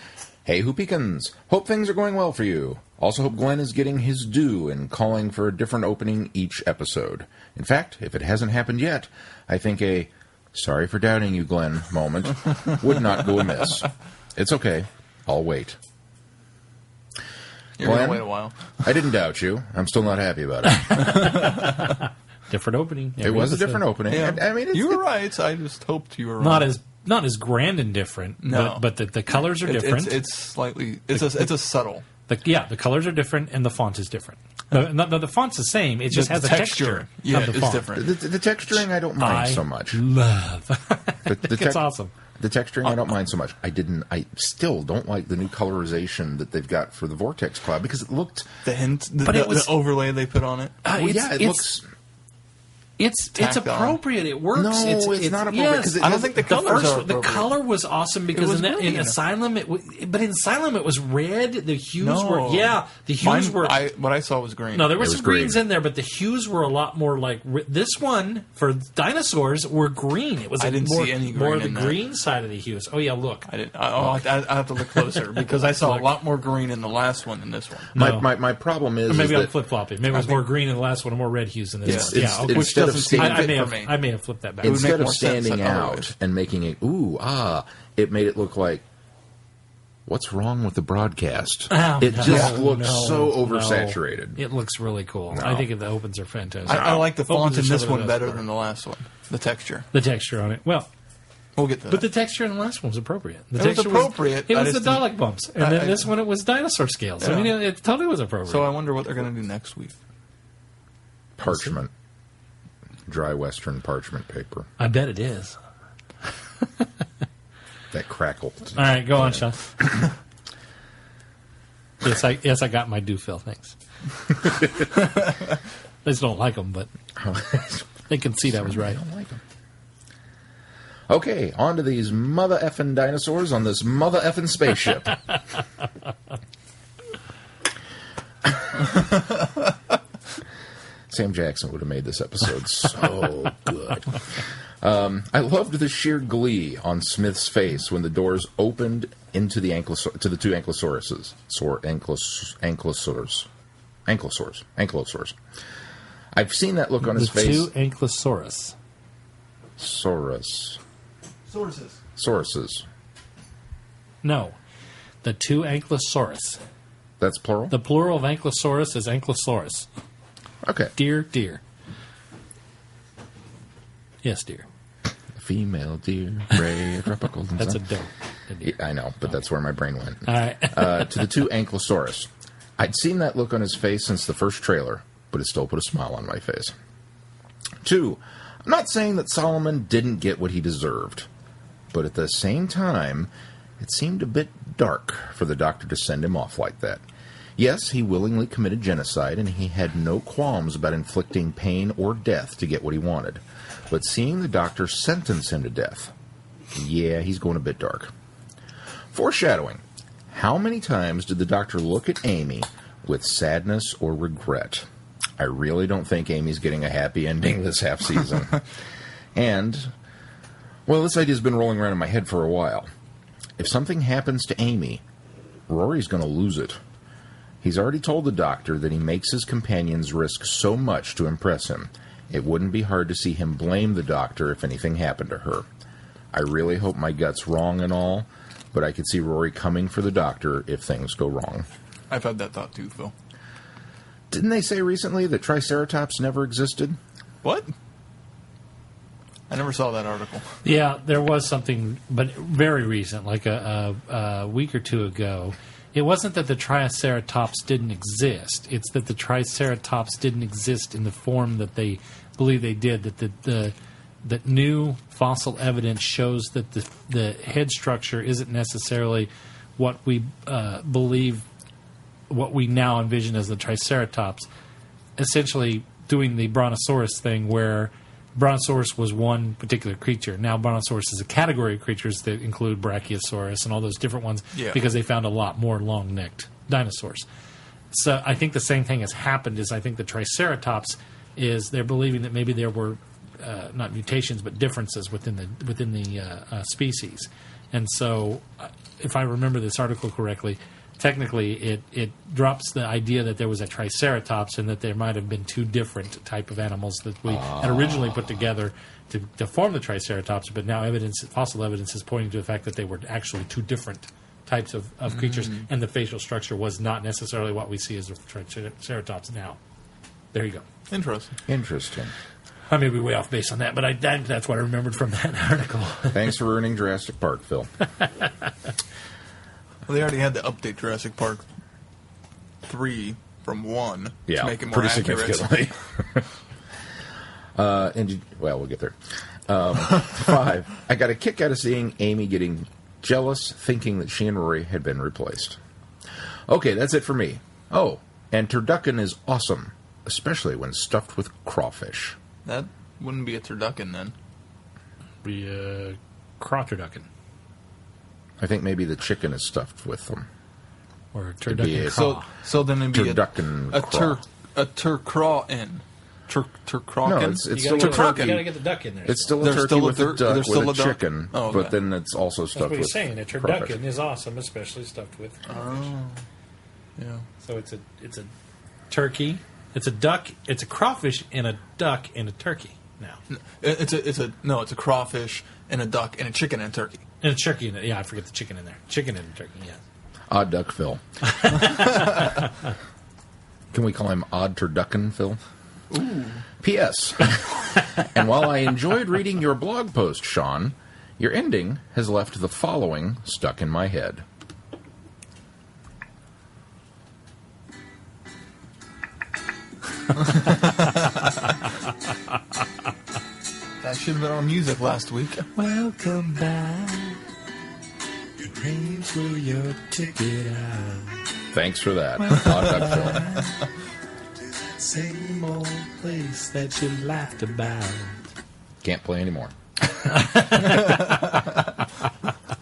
"Hey, Hoopikins. Hope things are going well for you. Also hope Glenn is getting his due and calling for a different opening each episode. In fact, if it hasn't happened yet, I think a sorry for doubting you, Glenn moment would not go amiss. It's okay. I'll wait." You're going to wait a while. I didn't doubt you. I'm still not happy about it. Different opening. It was a different opening. Yeah. I mean, you were right. I just hoped you were right. Not as grand and different. No, but the colors are different. It's slightly. It's a subtle. The colors are different and the font is different. The font's the same. It just has the texture. Yeah, of the it's font. different. The texturing I don't mind so much. Love. It's awesome. The texturing I don't mind so much. I still don't like the new colorization that they've got for the Vortex Cloud, because it looked the overlay they put on it. It looks. It's appropriate. It works. No, it's not appropriate. Yes, I don't think the colors are the color was awesome because in Asylum but in Asylum it was red. The hues were the hues were. What I saw was green. No, there was some greens in there, but the hues were a lot more like this one for Dinosaurs were green. It was I didn't see any green more the in green side of the hues. Oh yeah, look. I didn't. I have to look closer because I saw a lot more green in the last one than this one. My problem is maybe I'm flip flopping. Maybe it was more green in the last one and more red hues in this one. Which doesn't seem I may have flipped that back. Instead of standing out and making it it made it look like, what's wrong with the broadcast? It just looks so oversaturated. It looks really cool. I think the opens are fantastic. I like the font in this one better than the last one. The texture. The texture on it. Well, we'll get to that. But the texture in the last one was appropriate. It was appropriate. It was the Dalek bumps. And then this one, it was dinosaur scales. Yeah. I mean, it totally was appropriate. So I wonder what they're going to do next week. Parchment. Dry Western parchment paper. I bet it is. That crackle. All right, go on, Sean. Yes, I got my due, Phil. Thanks. I just don't like them, but they can see that was right. I don't like them. Okay, on to these mother effing dinosaurs on this mother effing spaceship. Sam Jackson would have made this episode so good. I loved the sheer glee on Smith's face when the doors opened into the to the two ankylosauruses. Ankylosaurs. I've seen that look on his face. The two ankylosaurus. Sauruses. No. The two ankylosaurus. That's plural? The plural of ankylosaurus is ankylosaurus. Okay. Deer. Yes, deer. Female deer, gray, tropical. That's a doe. I know, but that's where my brain went. All right. To the two ankylosaurus. I'd seen that look on his face since the first trailer, but it still put a smile on my face. 2, I'm not saying that Solomon didn't get what he deserved, but at the same time, it seemed a bit dark for the Doctor to send him off like that. Yes, he willingly committed genocide, and he had no qualms about inflicting pain or death to get what he wanted. But seeing the Doctor sentence him to death, he's going a bit dark. Foreshadowing. How many times did the Doctor look at Amy with sadness or regret? I really don't think Amy's getting a happy ending this half season. And, this idea's been rolling around in my head for a while. If something happens to Amy, Rory's going to lose it. He's already told the Doctor that he makes his companions risk so much to impress him, It wouldn't be hard to see him blame the doctor if anything happened to her. I really hope my gut's wrong and all, but I could see Rory coming for the doctor if things go wrong. I've had that thought too, Phil. Didn't they say recently that Triceratops never existed? What? I never saw that article. Yeah, there was something, but very recent, like a week or two ago. It wasn't that the Triceratops didn't exist. It's that the Triceratops didn't exist in the form that they believe they did. That new fossil evidence shows that the head structure isn't necessarily what we believe, what we now envision as the Triceratops. Essentially, doing the Brontosaurus thing, where Brontosaurus was one particular creature. Now Brontosaurus is a category of creatures that include Brachiosaurus and all those different ones because they found a lot more long-necked dinosaurs. So I think the same thing has happened. Is I think the Triceratops is they're believing that maybe there were not mutations but differences within the species. And so, if I remember this article correctly, technically it drops the idea that there was a Triceratops and that there might have been two different type of animals that we had originally put together to form the Triceratops, but now fossil evidence is pointing to the fact that they were actually two different types of creatures, and the facial structure was not necessarily what we see as a Triceratops now. There you go. Interesting. I may be way off base on that, but that's what I remembered from that article. Thanks for ruining Jurassic Park, Phil. Well, they already had to update Jurassic Park 3 from 1 to make it more pretty accurate. significantly. We'll get there. 5. I got a kick out of seeing Amy getting jealous, thinking that she and Rory had been replaced. Okay, that's it for me. Oh, and turducken is awesome, especially when stuffed with crawfish. That wouldn't be a turducken then. Be a crawturducken. I think maybe the chicken is stuffed with them. Or a turducken craw. So then it'd be turducken a turcraw-in. Turcraw-in? No, it's still a turkey. You got to get the duck in there. It's still a There's turkey still a with a duck there's with still a a duck? chicken, Oh, okay. but then it's also That's stuffed what with he's saying. A crawfish. turducken is awesome, especially stuffed with crawfish. Yeah. So it's a turkey. It's a duck. It's a crawfish and a duck and a turkey. Now It's a crawfish and a duck and a chicken and a turkey. and a turkey. I forget the chicken in there. Chicken and a turkey. Yeah. Odd Duck Phil. Can we call him Odd Turducken Phil? Ooh. P.S. And while I enjoyed reading your blog post, Sean, your ending has left the following stuck in my head. That should have been on music last week. Welcome back. Your names for your ticket out. Thanks for that, Odd Duck Phil. Same old place that you laughed about. Can't play anymore.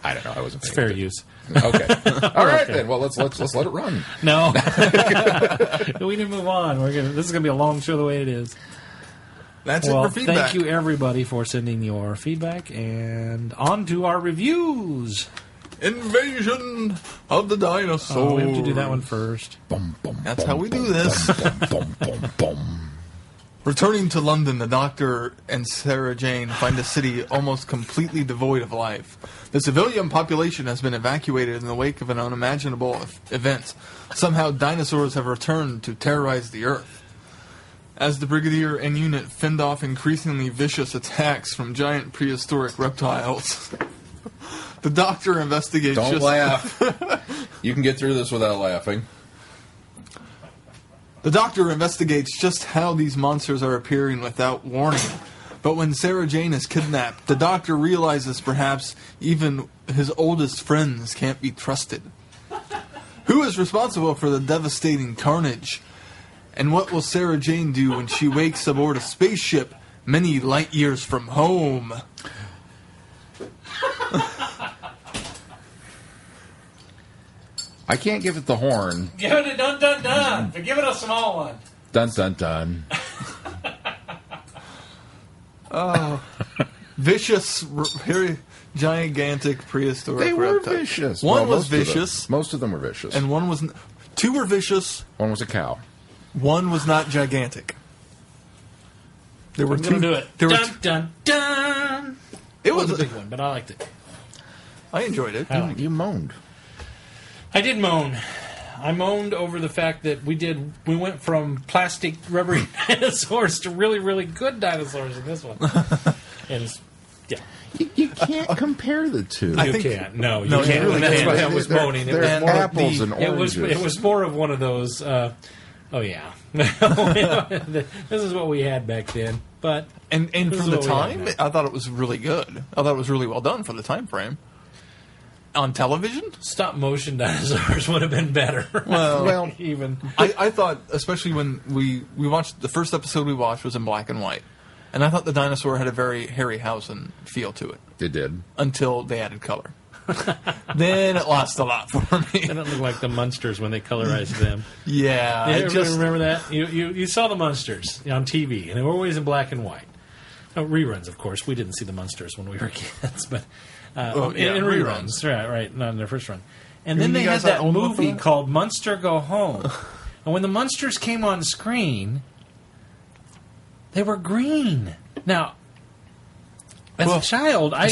I don't know. I wasn't. It's fair use. Okay. All right then. Well, let's let it run. No, we need to move on. This is gonna be a long show the way it is. That's it for feedback. Thank you everybody for sending your feedback, and on to our reviews. Invasion of the Dinosaurs. Oh, we have to do that one first. That's how we do this. Returning to London, the Doctor and Sarah Jane find the city almost completely devoid of life. The civilian population has been evacuated in the wake of an unimaginable event. Somehow dinosaurs have returned to terrorize the Earth. As the Brigadier and unit fend off increasingly vicious attacks from giant prehistoric reptiles, the Doctor investigates... Don't laugh. You can get through this without laughing. The Doctor investigates just how these monsters are appearing without warning. But when Sarah Jane is kidnapped, the Doctor realizes perhaps even his oldest friends can't be trusted. Who is responsible for the devastating carnage? And what will Sarah Jane do when she wakes aboard a spaceship many light years from home? I can't give it the horn. Give it a dun dun dun. But give it a small one. Dun dun dun. Vicious, very gigantic prehistoric They were reptiles. vicious. One Well, was vicious. Most of them were vicious. And one was... Two were vicious. One was a cow. One was not gigantic. There were I'm two. going to do it. There were Dun, dun, dun. It was was a big one, but I liked it. I enjoyed it. You moaned. I did moan. I moaned over the fact that we went from plastic rubbery dinosaurs to really, really good dinosaurs in this one. And yeah. You can't compare the two. I You think- can't. No, you No, you can't. really And that's can't. why I was moaning. It They're was more of apples the- and It was oranges. more of one of those. Oh yeah, this is what we had back then. But And This for is the what we have time, now. I thought it was really good. I thought it was really well done for the time frame. On television, stop motion dinosaurs would have been better. Well, even I thought, especially when we watched the first episode we watched was in black and white, and I thought the dinosaur had a very Harryhausen feel to it It did. until they added color. Then it lost a lot for me. they don't look like the Munsters when they colorized them. Yeah, You I ever just remember that? You saw the Munsters on TV, and they were always in black and white. Oh, reruns, of course. We didn't see the Munsters when we were kids, but yeah, in reruns. reruns, right, not in their first run. And You then mean they you had guys that not old enough for movie that? called Munster Go Home, and when the Munsters came on screen, they were green. Now, as Well, a child, I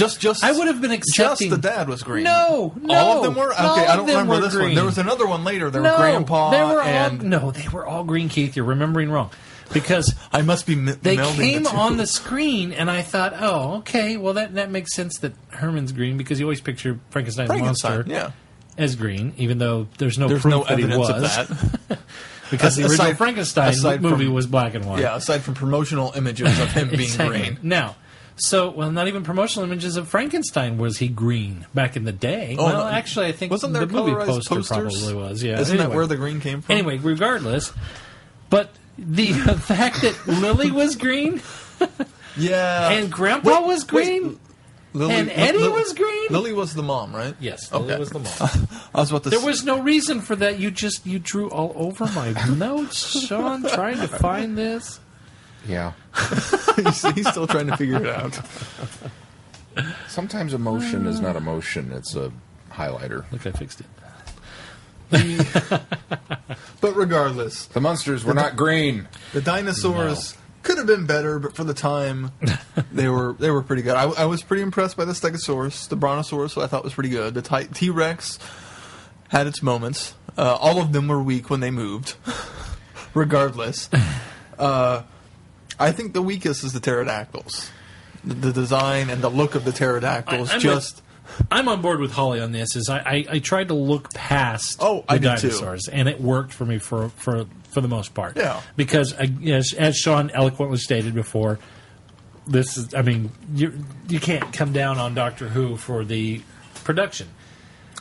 would have been accepting. Just the dad was green. No, all of them were. Okay, all I of don't them remember were this one. green. There was another one later. There No, were Grandpa they were and they were all green, Keith. You're remembering wrong. Because I must be they melding came the two. on the screen, and I thought, oh, okay, well, that makes sense that Herman's green, because you always picture Frankenstein's monster Yeah, as green, even though there's no there's proof no that he evidence was. of that. Because the original Aside- Frankenstein aside movie from- was black and white. Yeah, aside from promotional images of him being Exactly. green. Now, not even promotional images of Frankenstein was he green back in the day. Oh, well, no. actually, I think Wasn't the there movie colorized poster posters? probably was. Yeah, Isn't that Anyway. where the green came from? Anyway, regardless, but the fact that Lily was green yeah. and Grandpa Wait, was green, Lily, and Eddie was green. Lily was the mom, right? Yes, Okay. Lily was the mom. I was about to. There was no reason for that. You drew all over my notes, Sean, trying to find this. Yeah. he's still trying to figure it out. Sometimes emotion is not emotion. It's a highlighter. Look, I fixed it. But regardless, The monsters were not green. the dinosaurs could have been better, but for the time, they were pretty good. I was pretty impressed by the Stegosaurus, the Brontosaurus. I thought was pretty good. The T-Rex had its moments. All of them were weak when they moved. Regardless, I think the weakest is the pterodactyls. The design and the look of the pterodactyls I'm on board with Holly on this. I tried to look past Oh, the I did too. dinosaurs, and it worked for me for the most part. Yeah. Because as Sean eloquently stated before, this is. I mean, you can't come down on Doctor Who for the production.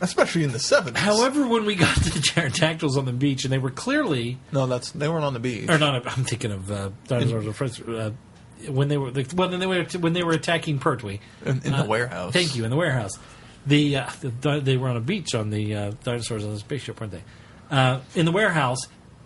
especially in the 70s. However, when we got to the pterodactyls on the beach, and they were clearly, No, they weren't on the beach. or not. I'm thinking of dinosaurs. When they were attacking Pertwee In the warehouse. Thank you, in the warehouse. They were on a beach on the dinosaurs on the spaceship, weren't they? In the warehouse,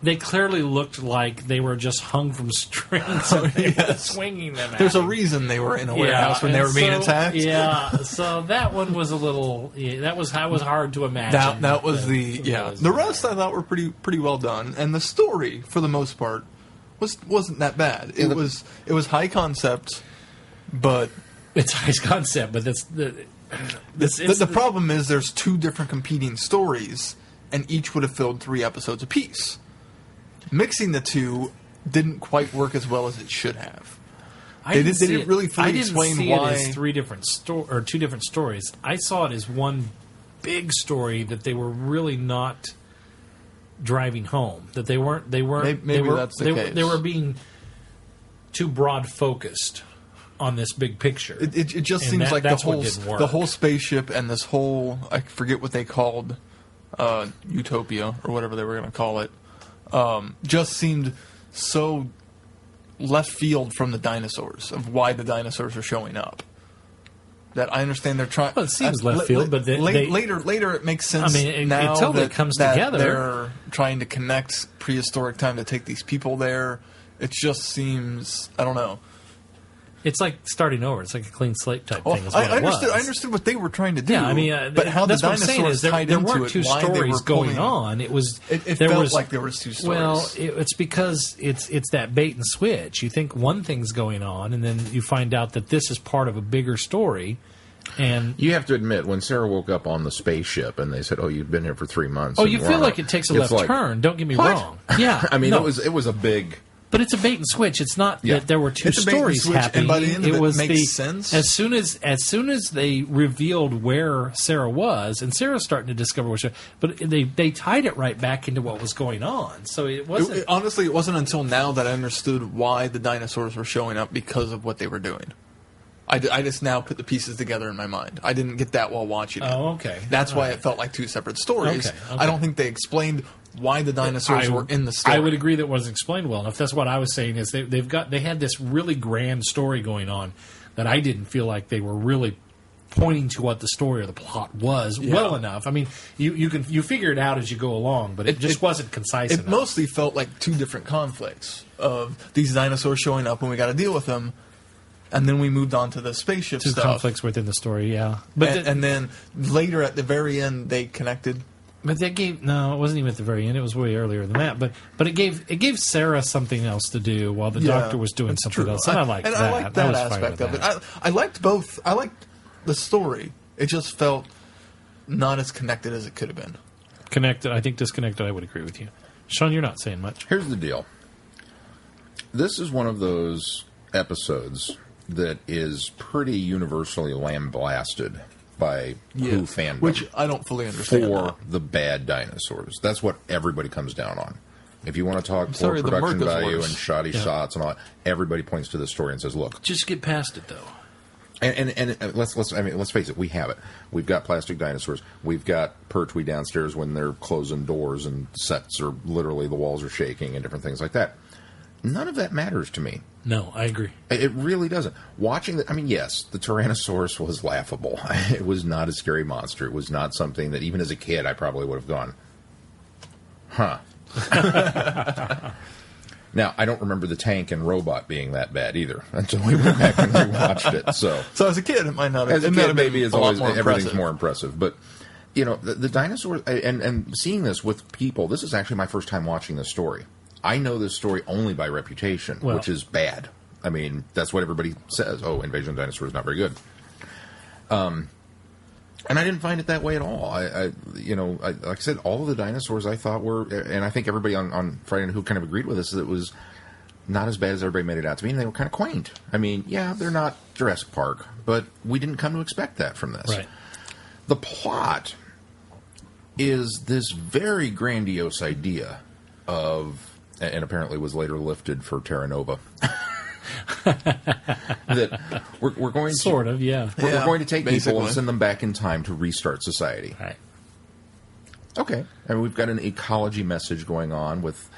they clearly looked like they were just hung from strings and they were swinging them. There's at a me. reason they were in a warehouse when they and were being so- attacked. Yeah, so that one was a little. that was hard to imagine. That was the rest I thought were pretty well done, and the story for the most part wasn't that bad. It was high concept, but it's high concept, but the problem is there's two different competing stories, and each would have filled 3 episodes apiece. Mixing the two didn't quite work as well as it should have. They didn't really fully explain why. It as 2 different stories. I saw it as one big story that they were really not driving home. That they weren't. Maybe that's the case. They were being too broad focused on this big picture. It just And seems like that's what didn't work. the whole spaceship and this whole, I forget what they called, Utopia or whatever they were going to call it, just seemed so left field from the dinosaurs, of why the dinosaurs are showing up. That I understand they're trying. Well, it seems left field, but later it makes sense. I mean, it now totally that, comes that together. They're trying to connect prehistoric time to take these people there. It just seems, I don't know. It's like starting over. It's like a clean slate type thing. Is I what it understood. was. I understood what they were trying to do. Yeah, I mean, but how the that's what I'm saying dinosaurs is tied there into weren't it, two why they stories were going pulling- on. It was It there felt was like there was two stories. Well, it's because it's that bait and switch. You think one thing's going on, and then you find out that this is part of a bigger story. And you have to admit, when Sarah woke up on the spaceship and they said, "Oh, you've been here for 3 months," oh, and you we're feel on like it takes a it's left like, turn. Don't get me what? wrong. Yeah, I mean, no. it was a big. But it's a bait and switch. It's not Yeah. that there were two It's a bait and stories switch, happening. and by the end of it, was makes sense. As soon as they revealed where Sarah was, and Sarah's starting to discover where she was, but they tied it right back into what was going on. So it wasn't. Honestly, it wasn't until now that I understood why the dinosaurs were showing up because of what they were doing. I just now put the pieces together in my mind. I didn't get that while watching it. Oh, okay. That's All why right. it felt like two separate stories. Okay. I don't think they explained why the dinosaurs were in the story. I would agree that it wasn't explained well enough. That's what I was saying. Is they had this really grand story going on that I didn't feel like they were really pointing to what the story or the plot was well enough. I mean, you figure it out as you go along, but it just wasn't concise It enough. mostly felt like two different conflicts of these dinosaurs showing up and we got to deal with them, and then we moved on to the spaceship Two stuff. conflicts within the story, yeah. But And then later at the very end they connected. But that gave it wasn't even at the very end. It was way earlier than that. But it gave Sarah something else to do while the doctor was doing that's something true. else. And I liked that. I liked that was fine aspect with of it. that. I liked both. I liked the story. It just felt not as connected as it could have been. Connected. I think disconnected. I would agree with you, Sean. You're not saying much. Here's the deal. This is one of those episodes that is pretty universally lambasted by Who fandom. Which I don't fully understand. For the bad dinosaurs. That's what everybody comes down on. If you want to talk poor sorry, the production Merc is value worse. and shoddy shots and all that, everybody points to this story and says, look. Just get past it, though. And let's face it, we have it. We've got plastic dinosaurs. We've got Pertwee downstairs when they're closing doors and sets are literally the walls are shaking and different things like that. None of that matters to me. No, I agree. It really doesn't. Watching yes, the Tyrannosaurus was laughable. It was not a scary monster. It was not something that even as a kid I probably would have gone, huh. Now, I don't remember the tank and robot being that bad either until we went back and rewatched it. So as a kid, it might not have. as a it might kid, have been maybe it's a lot always more everything's impressive. more impressive. But the dinosaurs and seeing this with people. This is actually my first time watching this story. I know this story only by reputation, which is bad. I mean, that's what everybody says. Oh, Invasion of Dinosaurs is not very good. And I didn't find it that way at all. Like I said, all of the dinosaurs I thought were, and I think everybody on Friday Night Who kind of agreed with us, that it was not as bad as everybody made it out to be, and they were kind of quaint. I mean, yeah, they're not Jurassic Park, but we didn't come to expect that from this. Right. The plot is this very grandiose idea of, and apparently was later lifted for Terra Nova, that we're going to... Sort of, yeah. We're going to take people basically. and send them back in time to restart society. Right. Okay. And we've got an ecology message going on with,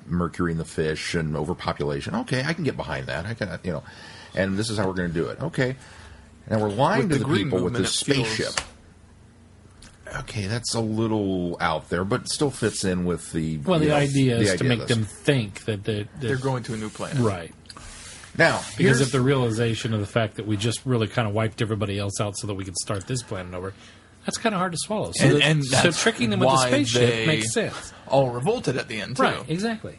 mercury in the fish and overpopulation. Okay, I can get behind that. I can, and this is how we're going to do it. Okay. And we're lying With to the the green people with movement, this it feels- spaceship. Okay, that's a little out there, but still fits in with the... Well, the idea is to idea make of this. them think that They're going to a new planet. right. Now, Because here's- of the realization of the fact that we just really kind of wiped everybody else out so that we could start this planet over, that's kind of hard to swallow. So, And so that's tricking them with the why spaceship they makes sense. All revolted at the end, too. Right, exactly.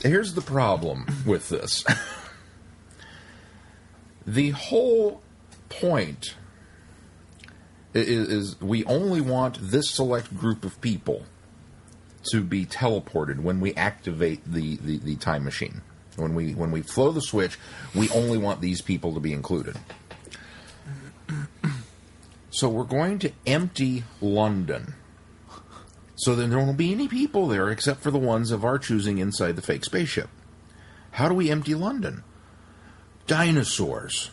Here's the problem with this. The whole point is we only want this select group of people to be teleported when we activate the time machine. When we flow the switch, we only want these people to be included. So we're going to empty London. So then there won't be any people there except for the ones of our choosing inside the fake spaceship. How do we empty London? Dinosaurs.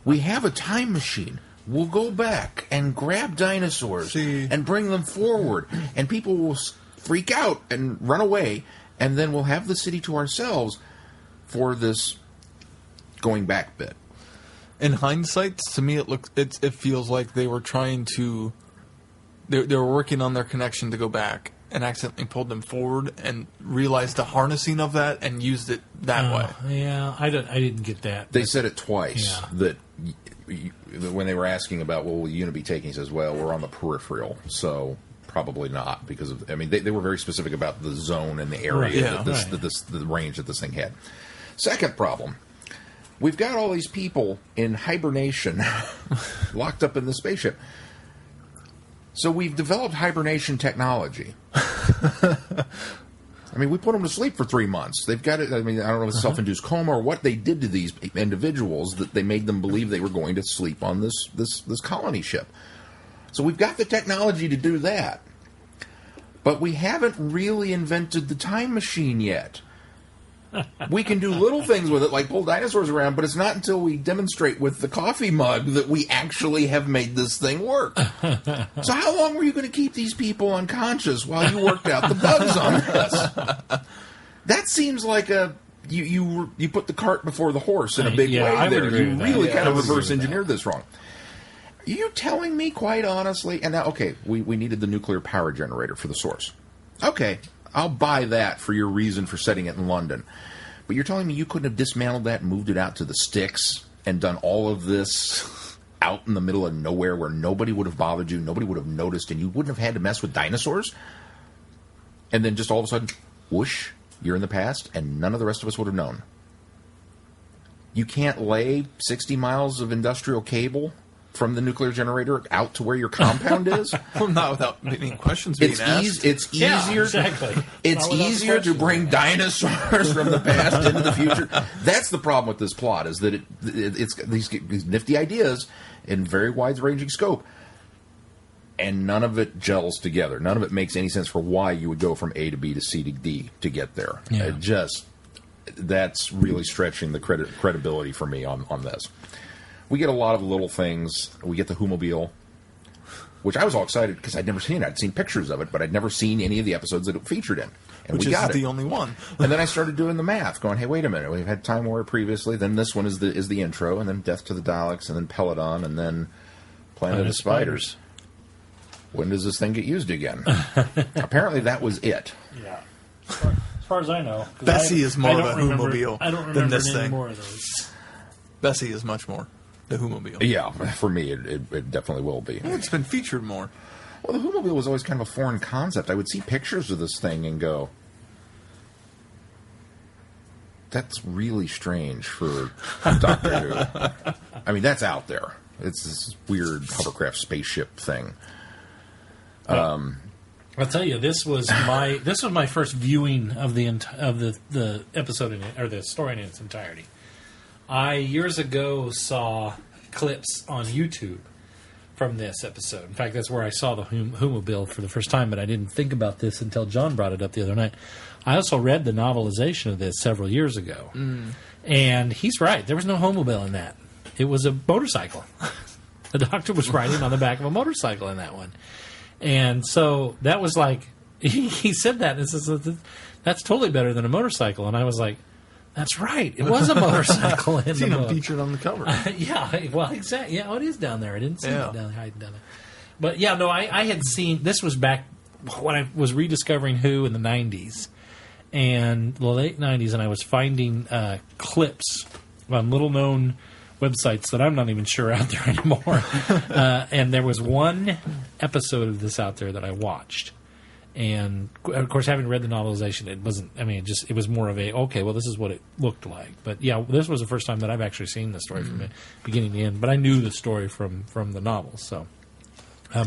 We have a time machine. We'll go back and grab dinosaurs and bring them forward. And people will freak out and run away. And then we'll have the city to ourselves for this going back bit. In hindsight, to me, it feels like they were trying to... They were working on their connection to go back, and accidentally pulled them forward and realized the harnessing of that and used it that way. Yeah, I didn't get that. They said it twice that when they were asking about, well, will the unit be taking, he says, well, we're on the peripheral, so probably not, because of, I mean, they were very specific about the zone and the area the range that this thing had. Second problem, we've got all these people in hibernation locked up in the spaceship. So we've developed hibernation technology. I mean, we put them to sleep for 3 months. They've got it. I mean, I don't know if it's self-induced coma or what they did to these individuals that they made them believe they were going to sleep on this colony ship. So we've got the technology to do that. But we haven't really invented the time machine yet. We can do little things with it, like pull dinosaurs around, but it's not until we demonstrate with the coffee mug that we actually have made this thing work. So how long were you going to keep these people unconscious while you worked out the bugs on this? That seems like you put the cart before the horse in a big way there. You really kind of reverse engineered this wrong. Are you telling me, quite honestly, and now, okay, we needed the nuclear power generator for the source. Okay, I'll buy that for your reason for setting it in London. But you're telling me you couldn't have dismantled that and moved it out to the sticks and done all of this out in the middle of nowhere where nobody would have bothered you, nobody would have noticed, and you wouldn't have had to mess with dinosaurs? And then just all of a sudden, whoosh, you're in the past, and none of the rest of us would have known. You can't lay 60 miles of industrial cable from the nuclear generator out to where your compound is? Well, not without any questions being asked. It's easier. Exactly. It's easier to bring dinosaurs from the past into the future. That's the problem with this plot, is that it's these nifty ideas in very wide-ranging scope, and none of it gels together. None of it makes any sense for why you would go from A to B to C to D to get there. Yeah. That's really stretching the credibility for me on this. We get a lot of little things. We get the Whomobile, which I was all excited because I'd never seen it. I'd seen pictures of it, but I'd never seen any of the episodes that it featured in. And which we got is the only one. And then I started doing the math, going, hey, wait a minute. We've had Time Warrior previously. Then this one is the intro, and then Death to the Daleks, and then Peloton, and then Planet of Spiders. When does this thing get used again? Apparently that was it. Yeah. As far as I know. Bessie is more of a Whomobile than this thing. More of those. Bessie is much more the Whomobile. Yeah, for me, it definitely will be. Well, it's been featured more. Well, the Whomobile was always kind of a foreign concept. I would see pictures of this thing and go, that's really strange for Doctor Who. I mean, that's out there. It's this weird hovercraft spaceship thing. I'll tell you, this was my first viewing of the episode or the story in its entirety. I years ago saw clips on YouTube from this episode. In fact, that's where I saw the Whomobile for the first time, but I didn't think about this until John brought it up the other night. I also read the novelization of this several years ago, and he's right. There was no Whomobile in that. It was a motorcycle. The Doctor was riding on the back of a motorcycle in that one. And so that was like, he said that, and says, that's totally better than a motorcycle. And I was like, that's right. It was a motorcycle in the book. Featured on the cover. Yeah, well, exactly. Yeah, it is down there. I didn't see it down there. But yeah, no, I had seen, this was back when I was rediscovering Who in the 90s and the late 90s, and I was finding clips on little-known websites that I'm not even sure out there anymore. And there was one episode of this out there that I watched. And, of course, having read the novelization, it wasn't, I mean, it was more of a, okay, well, this is what it looked like. But, yeah, this was the first time that I've actually seen the story from the beginning to end. But I knew the story from the novel, so. I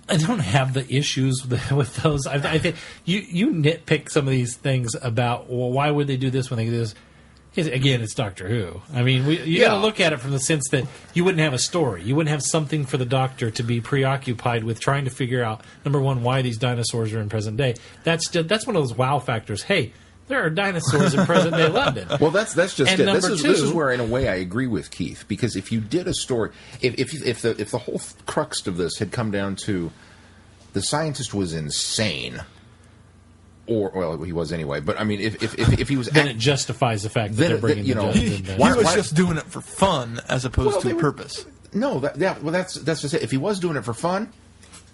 don't have the issues with those. I think you nitpick some of these things about, well, why would they do this when they do this? Again, it's Doctor Who. I mean, you got to look at it from the sense that you wouldn't have a story. You wouldn't have something for the Doctor to be preoccupied with trying to figure out, number one, why these dinosaurs are in present day. That's one of those wow factors. Hey, there are dinosaurs in present day London. Well, that's just and it. This is where, in a way, I agree with Keith, because if you did a story, if the whole crux of this had come down to the scientist was insane. Or, well, he was anyway. But I mean, if he was, then it justifies the fact that they're bringing he was just doing it for fun as opposed to purpose. No, that's just it. If he was doing it for fun,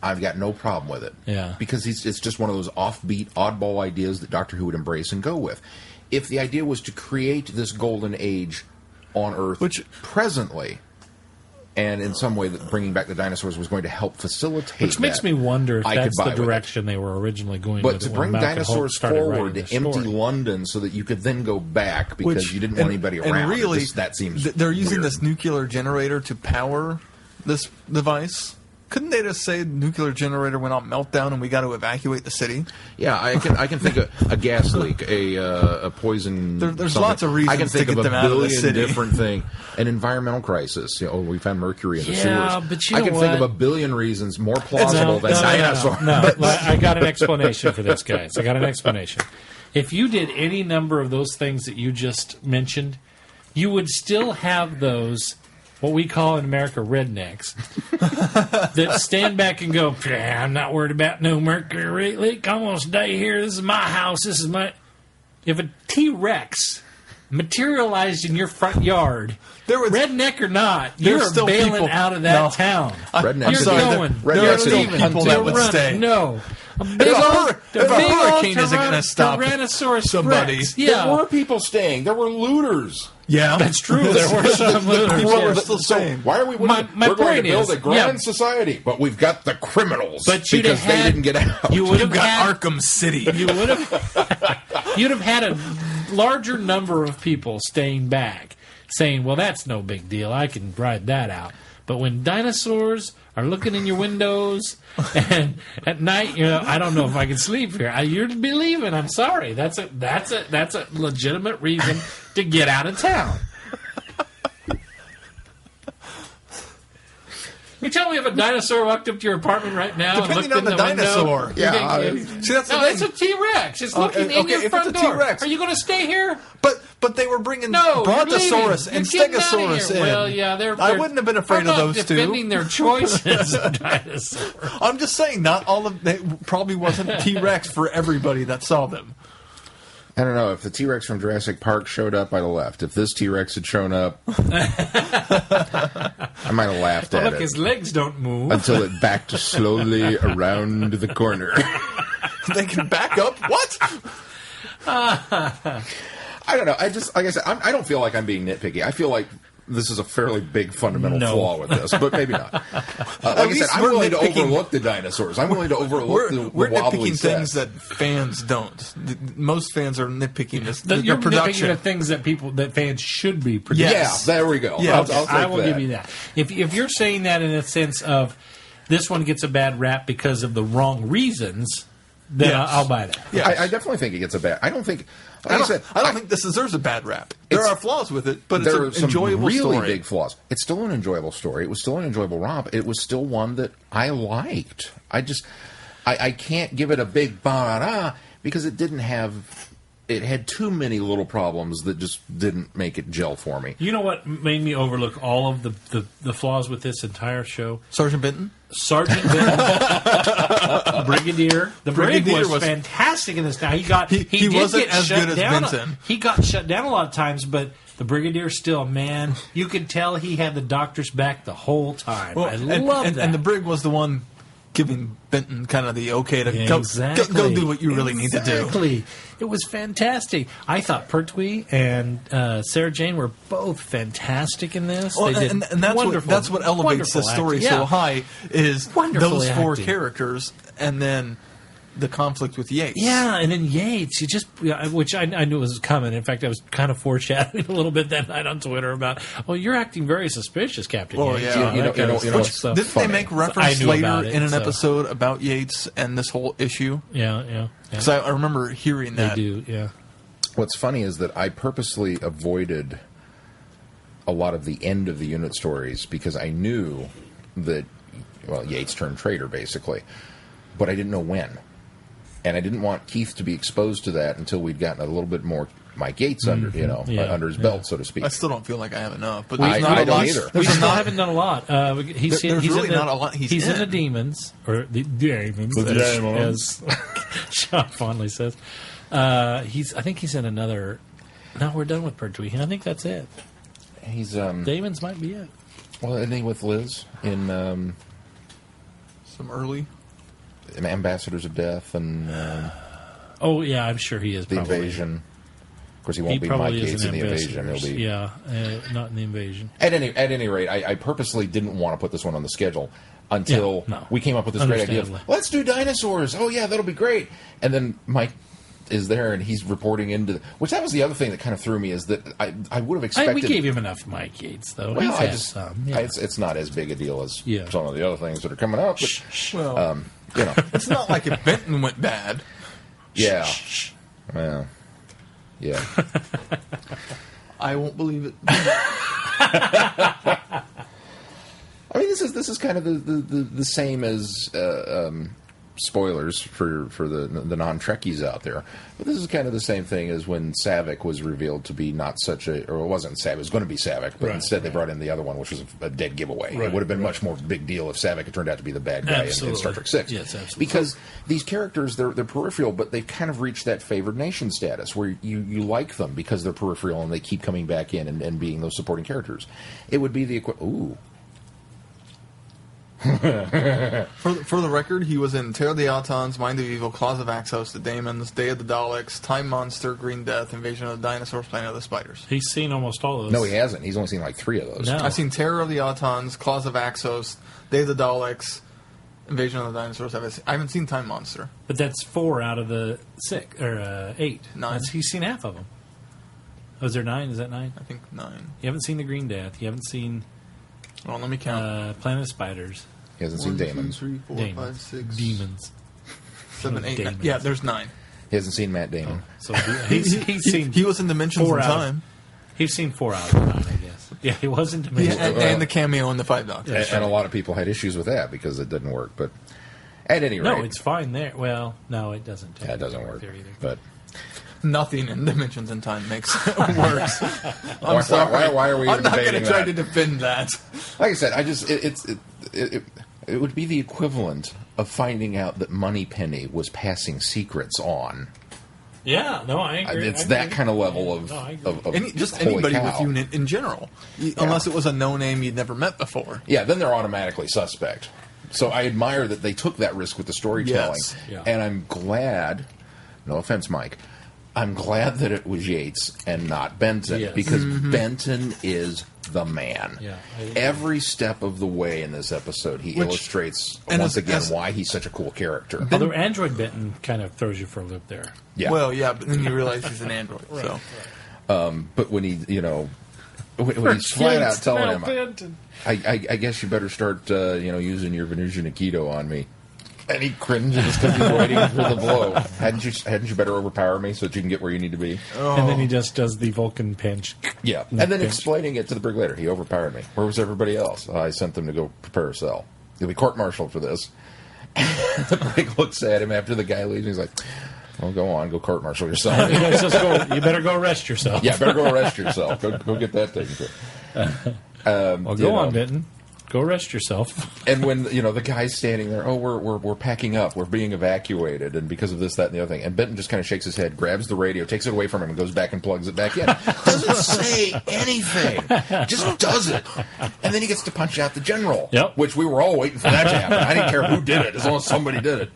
I've got no problem with it. Yeah. Because it's just one of those offbeat, oddball ideas that Doctor Who would embrace and go with. If the idea was to create this golden age on Earth, which presently, and in some way that bringing back the dinosaurs was going to help facilitate Which makes me wonder if that's the with direction they were originally going But with to it bring when Malcolm Holt dinosaurs started writing forward the to empty story. London so that you could then go back because you didn't want anybody around. And really, that seems they're using weird. this nuclear generator to power this device. Couldn't they just say the nuclear generator went on meltdown and we got to evacuate the city? Yeah, I can think of a gas leak, a poison. There's something. lots of reasons I can think to get of them a out of the billion city. different things. An environmental crisis. We found mercury in the sewers. But you I know can think of what? a billion reasons more plausible than dinosaurs. No, I got an explanation for this, guys. I got an explanation. If you did any number of those things that you just mentioned, you would still have those, what we call in America rednecks, that stand back and go, I'm not worried about no mercury leak. I'm going to stay here. This is my house. This is my... If a T-Rex materialized in your front yard, redneck or not, you're still bailing people- out of that No. town. Rednecks You're are- going. rednecks You're are leaving. people that would You're stay. running. No. A big If a old, hurricane- hurricane isn't gonna stop Tyrannosaurus somebody. Rex. There Yeah, were people staying. There were looters. Yeah, that's true. There were some looters. people were yes. still saying. Why are we? My we're going point to build is, a grand yeah. society, but we've got the criminals But you'd because have had- they didn't get out. You would have You've got had, Arkham City. You would have. You'd have had a larger number of people staying back, saying, "Well, that's no big deal. I can ride that out." But when dinosaurs are looking in your windows and at night, I don't know if I can sleep here. You'd be leaving. I'm sorry. That's a legitimate reason to get out of town. You tell me if a dinosaur walked up to your apartment right now Depending and looked on in the the dinosaur. window. Yeah, you think- See, that's the no, thing. it's a T-Rex. It's looking in okay, your if front it's a door. T-Rex. Are you going to stay here? But they were bringing No, Brontosaurus you're and leaving. You're getting Stegosaurus outta here. in. Well, yeah, I wouldn't have been afraid I'm of not those defending two. their choices of dinosaurs. I'm just saying, not all of it probably wasn't T-Rex for everybody that saw them. I don't know. If the T-Rex from Jurassic Park showed up, I'd have left. If this T-Rex had shown up, I might have laughed Well, at look, it his legs don't move. until it backed slowly around the corner. They can back up. What? I don't know. I just, like I said, I don't feel like I'm being nitpicky. I feel like this is a fairly big fundamental No. flaw with this, but maybe not. Like I said, least I'm we're willing to nitpicking- overlook the dinosaurs. I'm willing to overlook the We're wobbly nitpicking set. things that fans don't. Most fans are nitpicking this. You're The production. nitpicking the things that fans should be producing. Yes. Yeah, there we go. Yeah, I'll take I will that. give you that. If you're saying that in a sense of this one gets a bad rap because of the wrong reasons, then Yes. I'll buy that. Yeah. I definitely think it gets a bad. I don't think. Like I I said, don't think this deserves a bad rap. There It's- are flaws with it, but there are it's an some enjoyable really story. big flaws. It's still an enjoyable story. It was still an enjoyable romp. It was still one that I liked. I can't give it a big ba-da because it didn't have. It had too many little problems that just didn't make it gel for me. You know what made me overlook all of the flaws with this entire show? Sergeant Benton? Sergeant Benton, Brigadier. The Brigadier Brig was was- fantastic in this. Now he He did wasn't get as shut good as down. Benton. He got shut down a lot of times, but the Brigadier still, man, you could tell he had the doctor's back the whole time. I love that. And the Brig was the one giving Benton kind of the okay to Yeah, go do what you really need to do. Exactly. It was fantastic. I thought Pertwee and Sarah Jane were both fantastic in this. Well, They did and that's wonderful, that's what elevates the wonderful story acting. so Yeah. high is Wonderfully those four acting. characters, and then the conflict with Yates. Yeah, and then Yates, which I knew was coming. In fact, I was kind of foreshadowing a little bit that night on Twitter about, well, you're acting very suspicious, Captain Well, Yates. yeah. You know, that kind of you know, stuff. So- Didn't funny. they make I reference knew later about it, in an so- episode about Yates and this whole issue? yeah. Because I remember hearing They that. do, yeah. What's funny is that I purposely avoided a lot of the end of the unit stories because I knew that, well, Yates turned traitor, basically. But I didn't know when. And I didn't want Keith to be exposed to that until we'd gotten a little bit more Mike Yates under, under his belt, so to speak. I still don't feel like I have enough. But I there's not a don't lot. either. We There's still not- haven't done a lot. He's There's he's really in the, not a lot he's in in. the demons, or the demons, The as, demons. as Sean fondly says. I think he's in another. No, we're done with Pertwee. I think that's it. He's Demons might be it. well, isn't he with Liz in Some early. Ambassadors of Death and Oh yeah, I'm sure he is. the probably. Invasion. Of course, he He won't be Mike probably Yates is in an the Invasion. He'll ambassador. be not in the Invasion. At any rate, I purposely didn't want to put this one on the schedule until we came up with this great idea of, Understandably. let's do dinosaurs. Oh, yeah, that'll be great. And then Mike is there, and he's reporting into... Which that was the other thing that kind of threw me, is that I would have expected... We gave him enough Mike Yates, though. Well, He's had some. Yeah. It's not as big a deal as Yeah. some of the other things that are coming up. But, Well, you know, it's not like if Benton went bad. yeah. Well, yeah. I won't believe it. I mean, this is kind of the same as spoilers for the non-Trekkies out there. But this is kind of the same thing as when Saavik was revealed to be not such a, or it wasn't Saavik, it was going to be Saavik, but instead they brought in the other one, which was a dead giveaway. It would have been much more big deal if Saavik had turned out to be the bad guy in Star Trek 6. Yes, absolutely. Because these characters, they're peripheral, but they've kind of reached that favored nation status where you like them because they're peripheral and they keep coming back in and being those supporting characters. It would be the ooh. For the record, he was in Terror of the Autons, Mind of Evil, Claws of Axos, The Daemons, Day of the Daleks, Time Monster, Green Death, Invasion of the Dinosaurs, Planet of the Spiders. He's seen almost all of those. No, he hasn't. He's only seen like 3 of those. No. I've seen Terror of the Autons, Claws of Axos, Day of the Daleks, Invasion of the Dinosaurs. I haven't seen Time Monster. But that's 4 out of the 6 or 8. 9. He's seen half of them. Oh, is there 9? Is that 9? I think 9. You haven't seen the Green Death. You haven't seen Well, let me count. Planet of Spiders. He hasn't seen 1, 2, Damons. 3, 4, Demons. 5, 6, Demons. 7, 8, 9. Demons. Yeah, there's 9. He hasn't seen Matt Damon. So he's seen. He was in Dimensions 4 in out of- Time. He's seen 4 out of 9, I guess. Yeah, he wasn't Yeah, Dimensions. and the cameo in the Five Doctors. And a lot of people had issues with that because it didn't work. But at any rate, No, it's fine there. Well, no, it doesn't. yeah, it doesn't work. there either. But Nothing in Dimensions in Time makes works. I'm Why- sorry. why are we I'm not going debating to try that? to defend that. like I said, it would be the equivalent of finding out that Moneypenny was passing secrets on. Yeah, no, I agree. It's that kind of level of, No, I agree. of Just holy anybody cow. with you in general. Unless it was a no-name you'd never met before. Yeah, then they're automatically suspect. So I admire that they took that risk with the storytelling. Yes. Yeah. And I'm glad, no offense, Mike, I'm glad that it was Yates and not Benton. Yes. Because Benton is the man. Yeah, I agree. Every step of the way in this episode, he illustrates, and once again, as- why he's such a cool character. Although Android Benton kind of throws you for a loop there. Yeah. Well, yeah, but then you realize he's an android. So But when he, when he's flat out telling him, Benton. I guess you better start, using your Venusian Aikido on me. And he cringes because he's waiting for the blow. Hadn't you better overpower me so that you can get where you need to be? And then he just does the Vulcan pinch. Yeah. And then explaining it to the brig later. He overpowered me. Where was everybody else? I sent them to go prepare a cell. You'll be court-martialed for this. The brig looks at him after the guy leaves and he's like, well, go on. Go court-martial yourself. You better go rest yourself. Yeah, better go rest yourself. Go get that taken care of. Well, go on, Benton. Go rest yourself. And when the guy's standing there, we're packing up, we're being evacuated, and because of this, that, and the other thing, and Benton just kind of shakes his head, grabs the radio, takes it away from him, and goes back and plugs it back in. Doesn't say anything, just does it, and then he gets to punch out the general. Yep. Which we were all waiting for that to happen. I didn't care who did it, as long as somebody did it.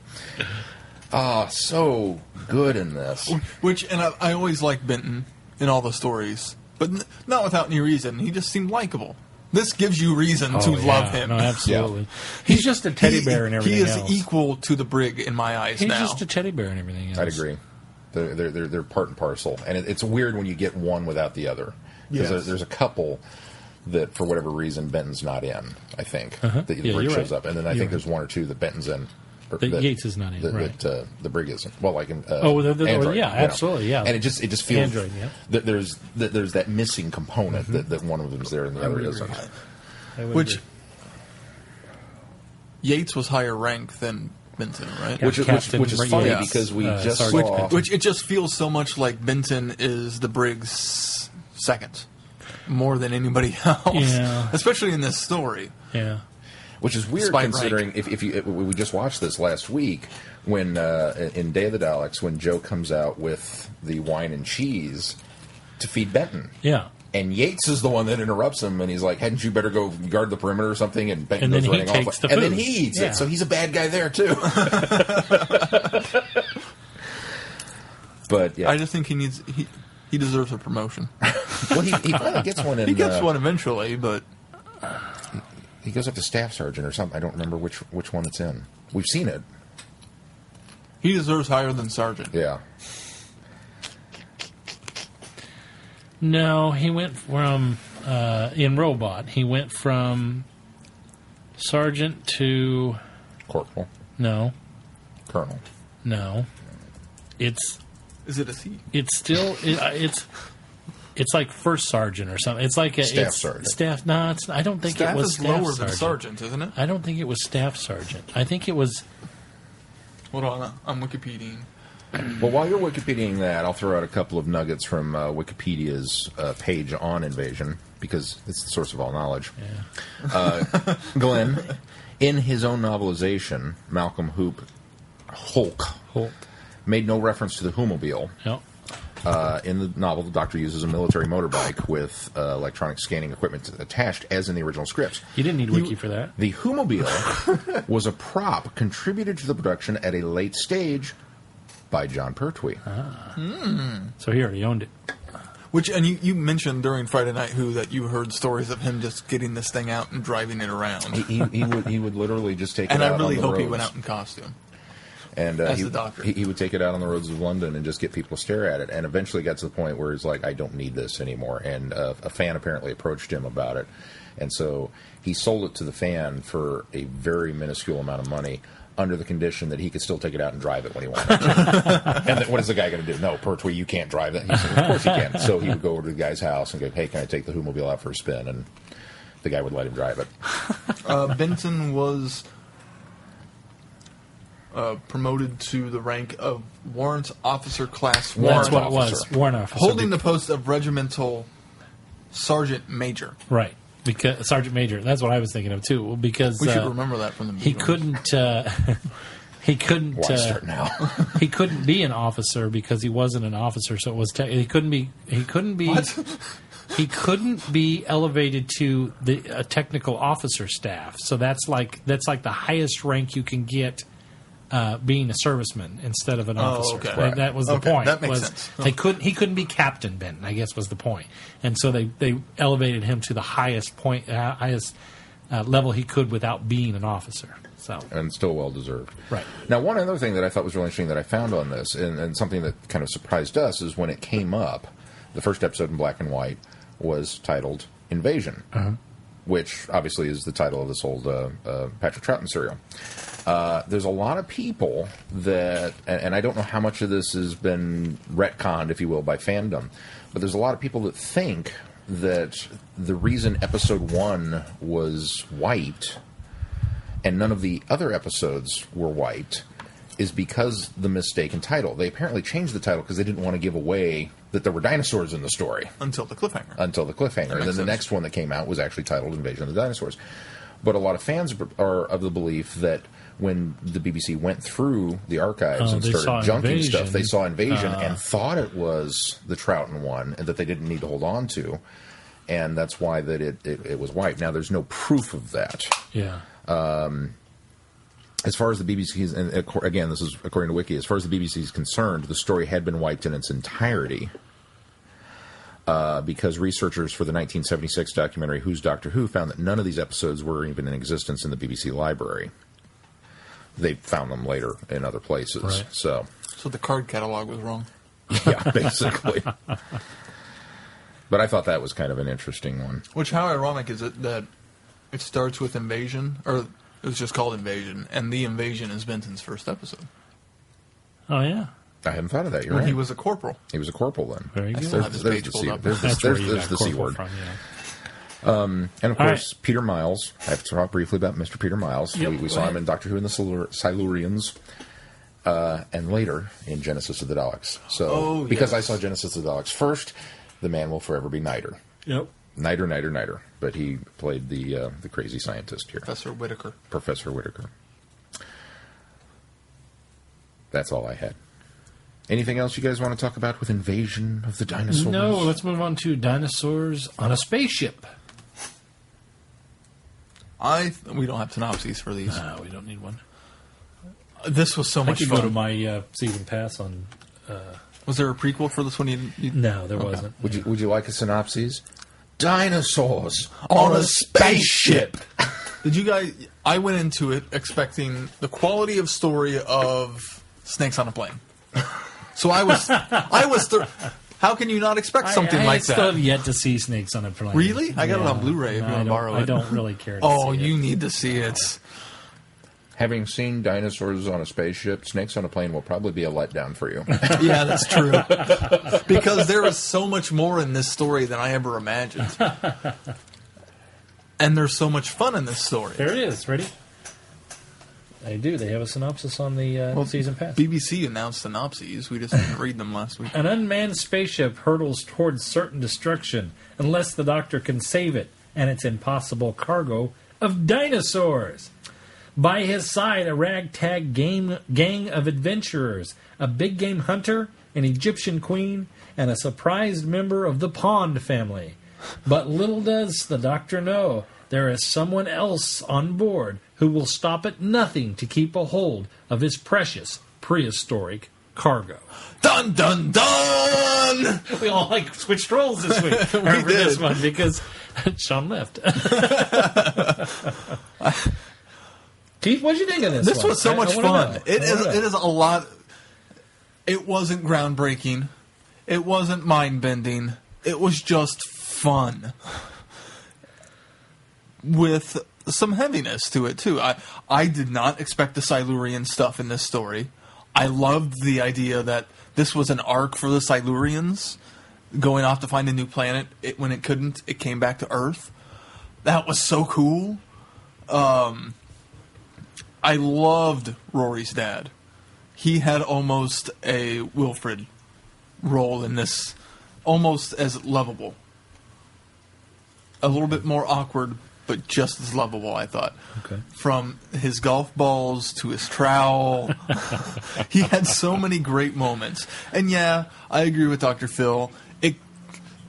So good in this. and I always liked Benton in all the stories, but not without any reason. He just seemed likable. This gives you reason to love him. No, absolutely. He's just a teddy bear and everything else. He is equal to the brig in my eyes He's now. just a teddy bear and everything else. I'd agree. They're part and parcel, and it's weird when you get one without the other. Because Yes. there's a couple that, for whatever reason, Benton's not in. I think that the Yeah, brig you're shows right. up, and then I think there's one or two that Benton's in. Or That Yates is not in, right. That the brig isn't. Well, like in Android, yeah, you know. absolutely, yeah. And it just feels Android, yeah. that there's that missing component that one of them's there and the other isn't. I would Which agree. Yates was higher rank than Benton, right? Yeah. Which is Captain funny Yates, because we just Sergeant saw. Benton. Which it just feels so much like Benton is the brig's second, more than anybody else. Yeah. Especially in this story. Yeah. Which is weird Spike considering if we just watched this last week when in Day of the Daleks when Joe comes out with the wine and cheese to feed Benton. Yeah. And Yates is the one that interrupts him, and he's like, "Hadn't you better go guard the perimeter or something?" And Benton And then goes he running takes off, the and then food. he eats Yeah. it. So he's a bad guy there too. But yeah, I just think he deserves a promotion. well, he finally gets one. He gets one eventually, but He goes up to staff sergeant or something. I don't remember which one it's in. We've seen it. he deserves higher than sergeant. Yeah. No, he went from in Robot. He went from sergeant to Corporal. no. It's Is it a C? it's still it's like first sergeant or something. It's like Staff sergeant. Staff. No, it's. I don't think Staff it was is staff lower sergeant. than sergeant, isn't it? I don't think it was staff sergeant. I think it was. Hold on, I'm Wikipediaing. Well, while you're Wikipediaing that, I'll throw out a couple of nuggets from Wikipedia's page on Invasion, because it's the source of all knowledge. Yeah. Glenn, in his own novelization, Malcolm Hulk made no reference to the Hoomobile. Yep. In the novel, the Doctor uses a military motorbike with electronic scanning equipment attached, as in the original scripts. You didn't need Wiki for that. The Hoomobile was a prop contributed to the production at a late stage by John Pertwee. So he already owned it. And you mentioned during Friday Night Who that you heard stories of him just getting this thing out and driving it around. He would literally just take And it I out really on the hope he roads. went out in costume. And as he, the Doctor. He would take it out on the roads of London and just get people to stare at it. And eventually got to the point where he's like, I don't need this anymore. And a fan apparently approached him about it. And so he sold it to the fan for a very minuscule amount of money, under the condition that he could still take it out and drive it when he wanted to. And then what is the guy going to do? No, Pertwee, you can't drive that. He said, of course he can. So he would go over to the guy's house and go, hey, can I take the Hoomobile out for a spin? And the guy would let him drive it. Benson was promoted to the rank of Warrant Officer Class 1. That's what it officer. was. Warrant officer. Holding the post of Regimental Sergeant Major. Right. Because Sergeant Major. That's what I was thinking of too. Because We should remember that from the movie. he couldn't. He couldn't. Why start now? He couldn't be an officer because he wasn't an officer. So it was. He couldn't be. He couldn't be. What? He couldn't be elevated to the technical officer staff. So that's like the highest rank you can get. Being a serviceman instead of an officer. okay. Right. That was the Okay, point. that makes was sense. He couldn't be Captain Benton, I guess was the point. And so they elevated him to the highest point, level he could without being an officer. So And still well deserved. Right. Now, one other thing that I thought was really interesting that I found on this, and something that kind of surprised us, is when it came up, the first episode in black and white was titled Invasion, which obviously is the title of this old Patrick Troughton serial. There's a lot of people that, and I don't know how much of this has been retconned, if you will, by fandom, but there's a lot of people that think that the reason episode 1 was wiped and none of the other episodes were wiped is because the mistaken title. They apparently changed the title because they didn't want to give away that there were dinosaurs in the story. Until the cliffhanger. And then the sense. next one that came out was actually titled Invasion of the Dinosaurs. But a lot of fans are of the belief that when the BBC went through the archives and they started saw junking Invasion. stuff, they saw Invasion and thought it was the Troughton one and that they didn't need to hold on to. And that's why that it was wiped. Now, there's no proof of that. yeah. As far as the BBC's, and again, this is according to Wiki, as far as the BBC is concerned, the story had been wiped in its entirety because researchers for the 1976 documentary Who's Doctor Who found that none of these episodes were even in existence in the BBC library. They found them later in other places. Right. So the card catalog was wrong. yeah, basically. But I thought that was kind of an interesting one. Which, how ironic is it that it starts with Invasion, or it was just called Invasion, and the Invasion is Benton's first episode. Oh yeah. I hadn't thought of that. You're When right. he was a corporal. He was a corporal then. Very good. still have his page pulled up. That's where you There's got the C corporal word. from. Yeah. And of All course, Peter Miles. I have to talk briefly about Mr. Peter Miles. Yep. We saw him in Doctor Who and the Silurians, and later in Genesis of the Daleks. So, because yes. I saw Genesis of the Daleks first, the man will forever be Niter. Yep. Niter. But he played the crazy scientist here, Professor Whitaker. Professor Whitaker. That's all I had. Anything else you guys want to talk about with Invasion of the Dinosaurs? No, let's move on to Dinosaurs on a Spaceship. We don't have synopses for these. No, we don't need one. This was so I much could fun. go to my season pass on... Was there a prequel for this one? No, there wasn't. Would you like a synopsis? Dinosaurs On a spaceship. Did you guys? I went into it expecting the quality of story of Snakes on a Plane. So I was. How can you not expect something I like still that? have yet to see Snakes on a Plane. Really? I got it on Blu-ray if you want to borrow it. I don't really care to Oh, see you it. need to see it. Having seen dinosaurs on a spaceship, Snakes on a Plane will probably be a letdown for you. Yeah, that's true. Because there is so much more in this story than I ever imagined. And there's so much fun in this story. There it is. Ready? I do. They have a synopsis on the season pass. BBC announced synopses. We just didn't read them last week. An unmanned spaceship hurtles towards certain destruction unless the Doctor can save it and its impossible cargo of dinosaurs. By his side, a ragtag gang of adventurers, a big game hunter, an Egyptian queen, and a surprised member of the Pond family. But little does the Doctor know, there is someone else on board who will stop at nothing to keep a hold of his precious prehistoric cargo. Dun, dun, dun! We all switched roles this week. For this one because Sean left. Keith, what did you think of this? This one? was so much I wanna fun. know. It is a lot. It wasn't groundbreaking. It wasn't mind-bending. It was just fun. With some heaviness to it, too. I did not expect the Silurian stuff in this story. I loved the idea that this was an arc for the Silurians, going off to find a new planet. When it couldn't, it came back to Earth. That was so cool. I loved Rory's dad. He had almost a Wilfred role in this, almost as lovable. A little bit more awkward, but just as lovable, I thought. Okay. From his golf balls to his trowel. He had so many great moments. And yeah, I agree with Dr. Phil.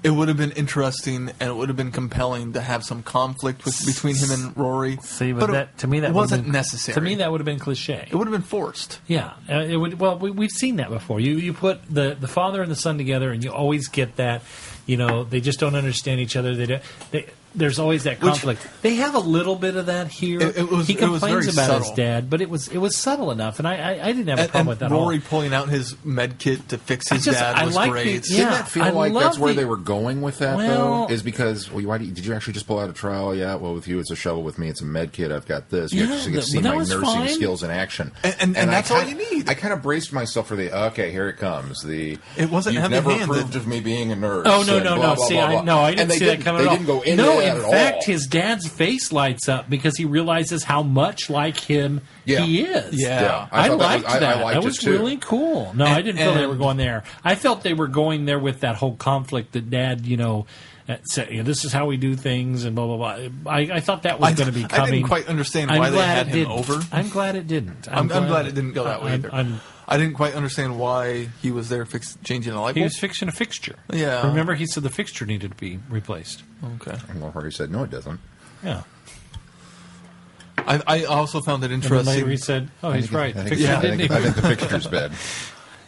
It would have been interesting and it would have been compelling to have some conflict between him and Rory. See, but to me that wasn't necessary. To me, that would have been cliche. It would have been forced. Yeah, it would. Well, we've seen that before. You put the father and the son together, and you always get that. They just don't understand each other. There's always that conflict. They have a little bit of that here. He complains about his dad, but it was subtle enough, and I didn't have a problem with that. Rory pulling out his med kit to fix his dad was great. Didn't that feel like that's where they were going with that, though? Is because, did you actually just pull out a trowel? Yeah, well, with you it's a shovel, with me it's a med kit. I've got this. You actually get to see my nursing skills in action. And that's all you need. I kind of braced myself for okay, here it comes. It wasn't you've never heavy-handed. approved of me being a nurse. Oh, no. See, I didn't see that coming at all. They didn't go into that at all. In fact, his dad's face lights up because he realizes how much like him he is. Yeah. I liked that. I liked that was it too. really cool. No, I didn't feel they were going there. I felt they were going there with that whole conflict that Dad, said, this is how we do things and blah, blah, blah. I thought that was going to be coming. I didn't quite understand why they had him over. I'm glad it didn't. I'm glad it didn't go that way either. I didn't quite understand why he was there changing the light bulb. He was fixing a fixture. Yeah. Remember, he said the fixture needed to be replaced. Okay. And Rory said, no, it doesn't. Yeah. I also found it interesting. And then later he said, he's right. I think the fixture's bad.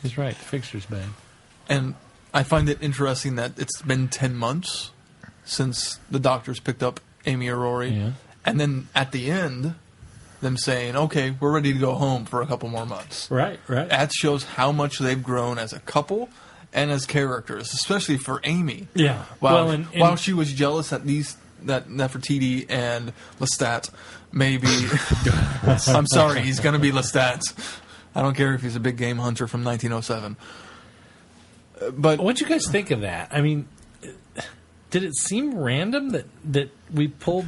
He's right. The fixture's bad. And I find it interesting that it's been 10 months since the doctors picked up Amy or Rory. Yeah. And then at the end, them saying, okay, we're ready to go home for a couple more months. Right. That shows how much they've grown as a couple and as characters, especially for Amy. Yeah. While she was jealous that Nefertiti and Lestat maybe... I'm sorry, he's going to be Lestat. I don't care if he's a big game hunter from 1907. But what'd you guys think of that? I mean, did it seem random that we pulled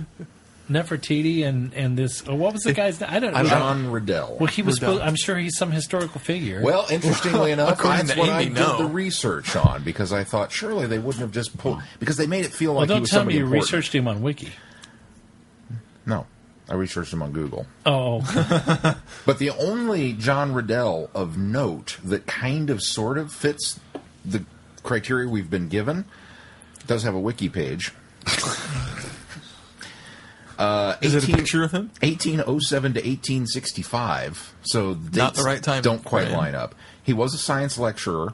Nefertiti and this? What was the guy's name? I don't know. John Riddell. Well, he was. I'm sure he's some historical figure. Well, interestingly enough, according that's to what Amy, I did the research on, because I thought surely they wouldn't have just pulled, because they made it feel like he don't was tell me somebody you important. researched him on Wiki. No. I researched him on Google. Oh. But the only John Riddell of note that kind of sort of fits the criteria we've been given does have a wiki page. Is it a picture of him? 1807 to 1865. So the dates Not the right time don't quite for him. line up. He was a science lecturer,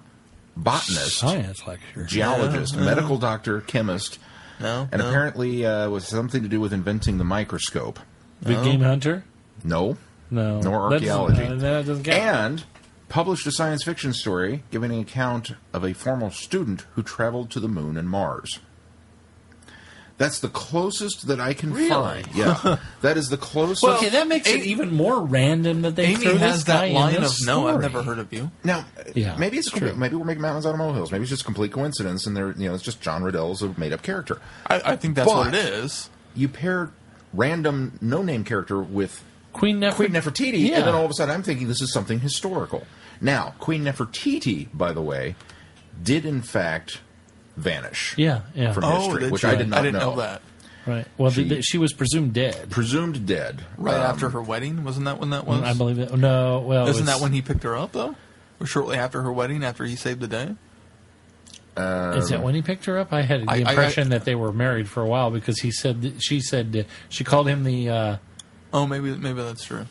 botanist, Science lecture. geologist, medical doctor, chemist, No. and apparently was something to do with inventing the microscope. Big game hunter? No. No. Nor That doesn't- archaeology. that doesn't count. And published a science fiction story giving an account of a former student who traveled to the moon and Mars. That's the closest that I can find. Yeah. That is the closest. Okay, that makes it even more random that they Amy threw has this guy that line in of, this no, I've story. never heard of you. Now, Yeah, maybe it's true. Maybe we're making mountains out of molehills. Maybe it's just complete coincidence, and it's just John Riddell's a made-up character. I think that's what But- it is. You pair random no-name character with Queen Nefertiti, Yeah. and then all of a sudden I'm thinking this is something historical. Now, Queen Nefertiti, by the way, did in fact vanish Yeah, yeah. from Oh, history, did which she? I did not I didn't know that. Right. Well, She- she was presumed dead. Presumed dead. Right after her wedding? Wasn't that when that was? I believe it. No, well, Isn't that when he picked her up, though? Or shortly after her wedding, after he saved the day? Is that when he picked her up? I had the impression that they were married for a while because she said she called him the Oh, maybe that's true.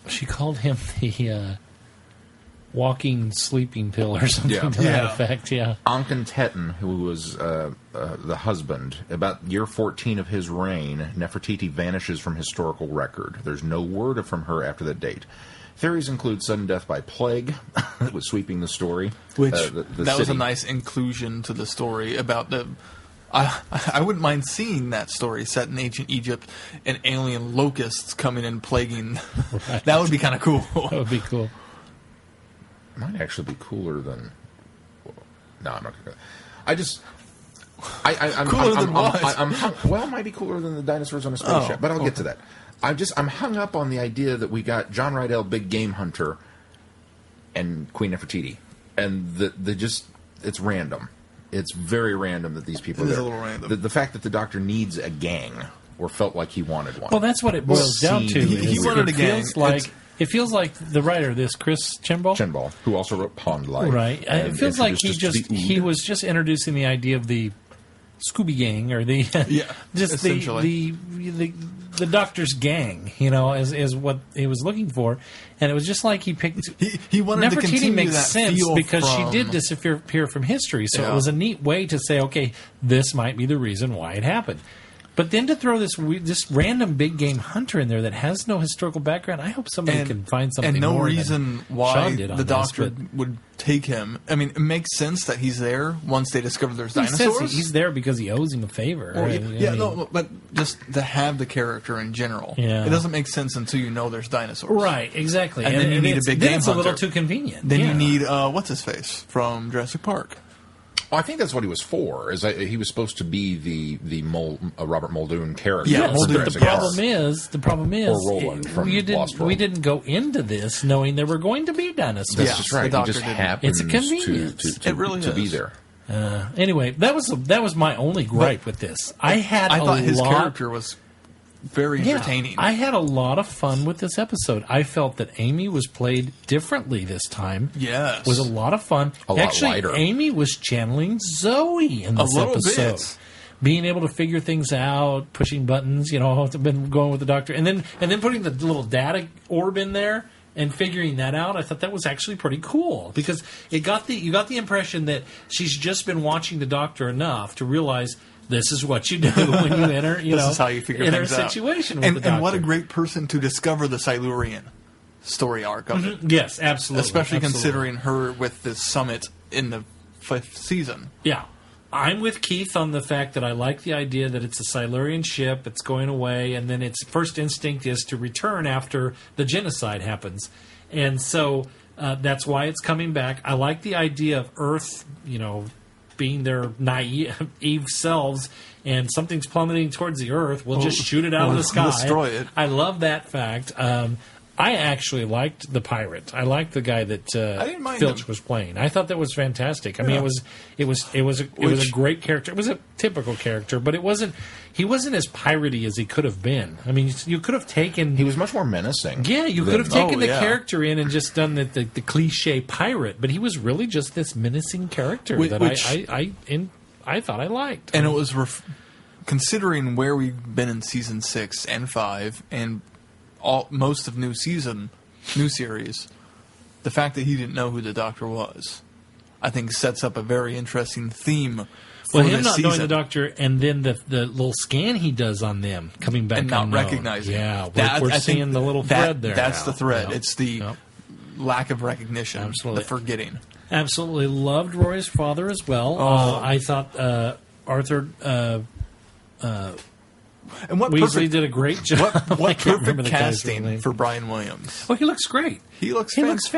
walking sleeping pill or something Yeah. to that Yeah. effect. Yeah. Ankhitetan, who was the husband, about year 14 of his reign, Nefertiti vanishes from historical record. There's no word from her after that date. Theories include sudden death by plague that was sweeping the story. Which, the that was a city. nice inclusion to the story about the... I wouldn't mind seeing that story set in ancient Egypt and alien locusts coming and plaguing. Right. That would be kind of cool. That would be cool. Might actually be cooler than... No, I'm not going to... I'm Cooler than what? Well, it might be cooler than the dinosaurs on a spaceship, but I'll get to that. I'm hung up on the idea that we got John Riddell, big game hunter, and Queen Nefertiti, and it's random. It's very random that these people It are is there. a little random. The fact that the Doctor needs a gang, or felt like he wanted one. Well, that's what it boils down to. He is wanted a gang. It feels like the writer of this, Chris Chibnall, Chenbal, who also wrote Pond Life. right? and It feels like introduced us to the he Ood. was just introducing the idea of the Scooby Gang or the just essentially. the Doctor's gang, is what he was looking for, and it was just like he picked. He wanted to Nefertiti continue makes that sense feel because she from- did disappear from history, so it Yeah. was a neat way to say, okay, this might be the reason why it happened. But then to throw this random big game hunter in there that has no historical background, I hope somebody can find something and no more reason than why Sean did on the this, Doctor but would take him. I mean, it makes sense that he's there once they discover there's he says dinosaurs. he's there because he owes him a favor. Well, right? yeah, I mean, no, but just to have the character in general, Yeah. it doesn't make sense until you know there's dinosaurs. right, exactly. And then you need a it's- big then game it's a little hunter. too convenient. Then yeah. you need what's his face from Jurassic Park. Well, I think that's what he was for. He was supposed to be the Robert Muldoon character. Yeah, Yes, Muldoon. but Jurassic the problem is, Or Roland from Lost World. we didn't go into this knowing there were going to be dinosaurs. That's Yeah, just right. the He Doctor just didn't. happens It's a convenience. to It really to be is. there. Anyway, that was my only gripe with this. I thought his character was very Yeah, entertaining. I had a lot of fun with this episode. I felt that Amy was played differently this time. Yes. It was a lot of fun. A lot Actually, lighter. Amy was channeling Zoe in A this little episode. bit. Being able to figure things out, pushing buttons, been going with the Doctor, and then putting the little data orb in there and figuring that out. I thought that was actually pretty cool because you got the impression that she's just been watching the Doctor enough to realize this is what you do when you enter. This is how you figure enter a things out. situation with the Doctor. And what a great person to discover the Silurian story arc of it. Yes, absolutely. Especially absolutely. considering her with this summit in the 5th season. Yeah. I'm with Keith on the fact that I like the idea that it's a Silurian ship, it's going away, and then its first instinct is to return after the genocide happens. And so that's why it's coming back. I like the idea of Earth, being their naive selves, and something's plummeting towards the Earth. We'll just shoot it out of the sky. destroy it. I love that fact. I actually liked the pirate. I liked the guy that I didn't mind Filch him. was playing. I thought that was fantastic. I mean, it was a great character. It was a typical character, but it wasn't. He wasn't as piratey as he could have been. I mean, you could have taken. He was much more menacing. Yeah, you could have taken the yeah. character in and just done the cliche pirate, but he was really just this menacing character Which- that I thought I liked. And it was considering where we've been in season 6 and 5 and most of new series, the fact that he didn't know who the Doctor was, I think sets up a very interesting theme. Well, for him this not season. knowing the Doctor, and then the little scan he does on them coming back And not unknown. recognizing. Yeah, That- we're I think seeing the little thread there. That's now. the thread. Yep. It's the Yep. lack of recognition, Absolutely. the forgetting. Absolutely loved Roy's father as well. I thought Arthur And what Weasley perfect, did a great job. I what can't remember perfect the guy's casting name. for Brian Williams. Oh, he looks great. He looks fantastic.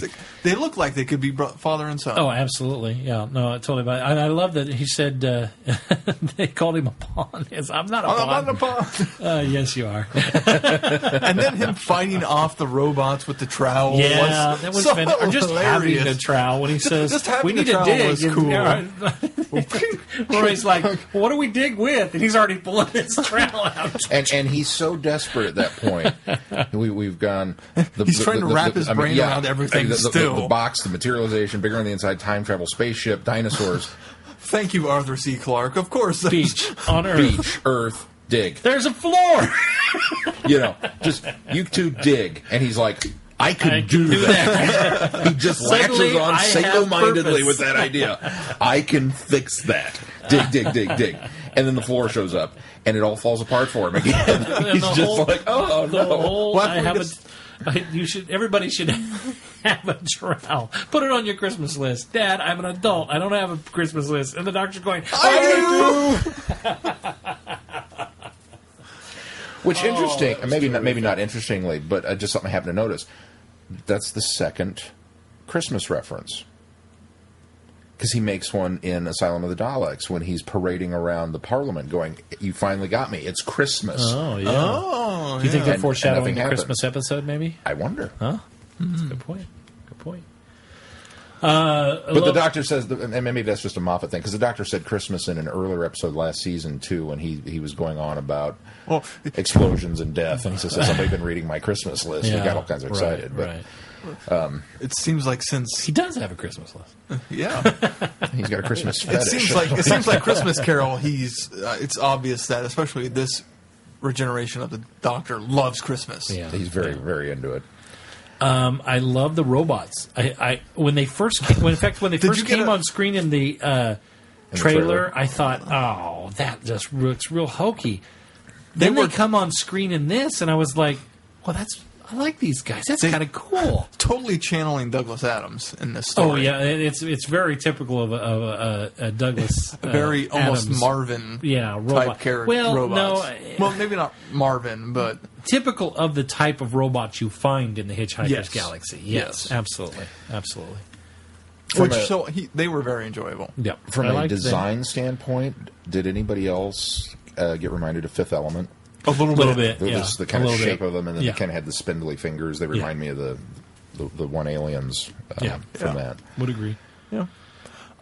fantastic. They look like they could be father and son. Oh, absolutely. Yeah, no, totally. But I love that he said they called him a pawn. Yes, I'm not a I'm pawn. on the pond. Yes, you are. And then him fighting off the robots with the trowel. Yeah, that was so fantastic. Or just having hilarious. a trowel when he says, just having we the need to trowel dig. was And- cool. yeah, right. Roy's like, well, what do we dig with? And he's already pulling his trowel out. And he's so desperate at that point. We've gone. He's trying to wrap his brain around everything still. The box, the materialization, bigger on the inside, time travel, spaceship, dinosaurs, Thank you, Arthur C. Clarke. Of course. Beach on Earth. beach, Earth, dig. There's a floor. Just you two dig. And he's like, I I can do that. He just Suddenly, latches on I have single-mindedly purpose. with that idea. I can fix that. Dig, dig, dig, dig. And then the floor shows up, and it all falls apart for him again. He's the just whole- like, oh, The no. whole, Well, I have everybody should have a trowel. Put it on your Christmas list. Dad, I'm an adult. I don't have a Christmas list. And the doctor's going, Which interesting, maybe not interestingly, but just something I happened to notice. That's the second Christmas reference. Because he makes one in Asylum of the Daleks when he's parading around the Parliament going, you finally got me. It's Christmas. Oh, yeah. Oh, Do you think they're And foreshadowing nothing the happened. Christmas episode, maybe? I wonder. Huh? That's a good point. Good point. But the doctor says, and maybe that's just a Moffat thing, because the doctor said Christmas in an earlier episode last season, too, when he was going on about explosions and death. And he says, somebody's been reading my Christmas list. We got all kinds of excited. Right. it seems like since He does have a Christmas list. yeah, But he's got a Christmas it fetish. seems like Christmas Carol. It's obvious that especially this regeneration of the Doctor loves Christmas. Yeah. He's very, very into it. I love the robots. When they first came, when they Did first you get came a- on screen in the trailer? trailer, I thought, oh, that just looks real hokey. Then they come on screen in this, and I was like, well, I like these guys. That's kind of cool. Totally channeling Douglas Adams in this story. Oh yeah, it's very typical of a Douglas, Very almost Adams, Marvin robot. type character. Well, robots. no, well, maybe not Marvin, but typical of the type of robots you find in the Hitchhiker's Yes. Galaxy. Yes. Absolutely. they were very enjoyable. Yep. From I a liked them. design standpoint, did anybody else get reminded of Fifth Element? A little bit. The, Yeah, the kind a of little shape bit. of them, and then Yeah. they kind of had the spindly fingers. They remind me of the one Aliens from that. Would agree. Yeah.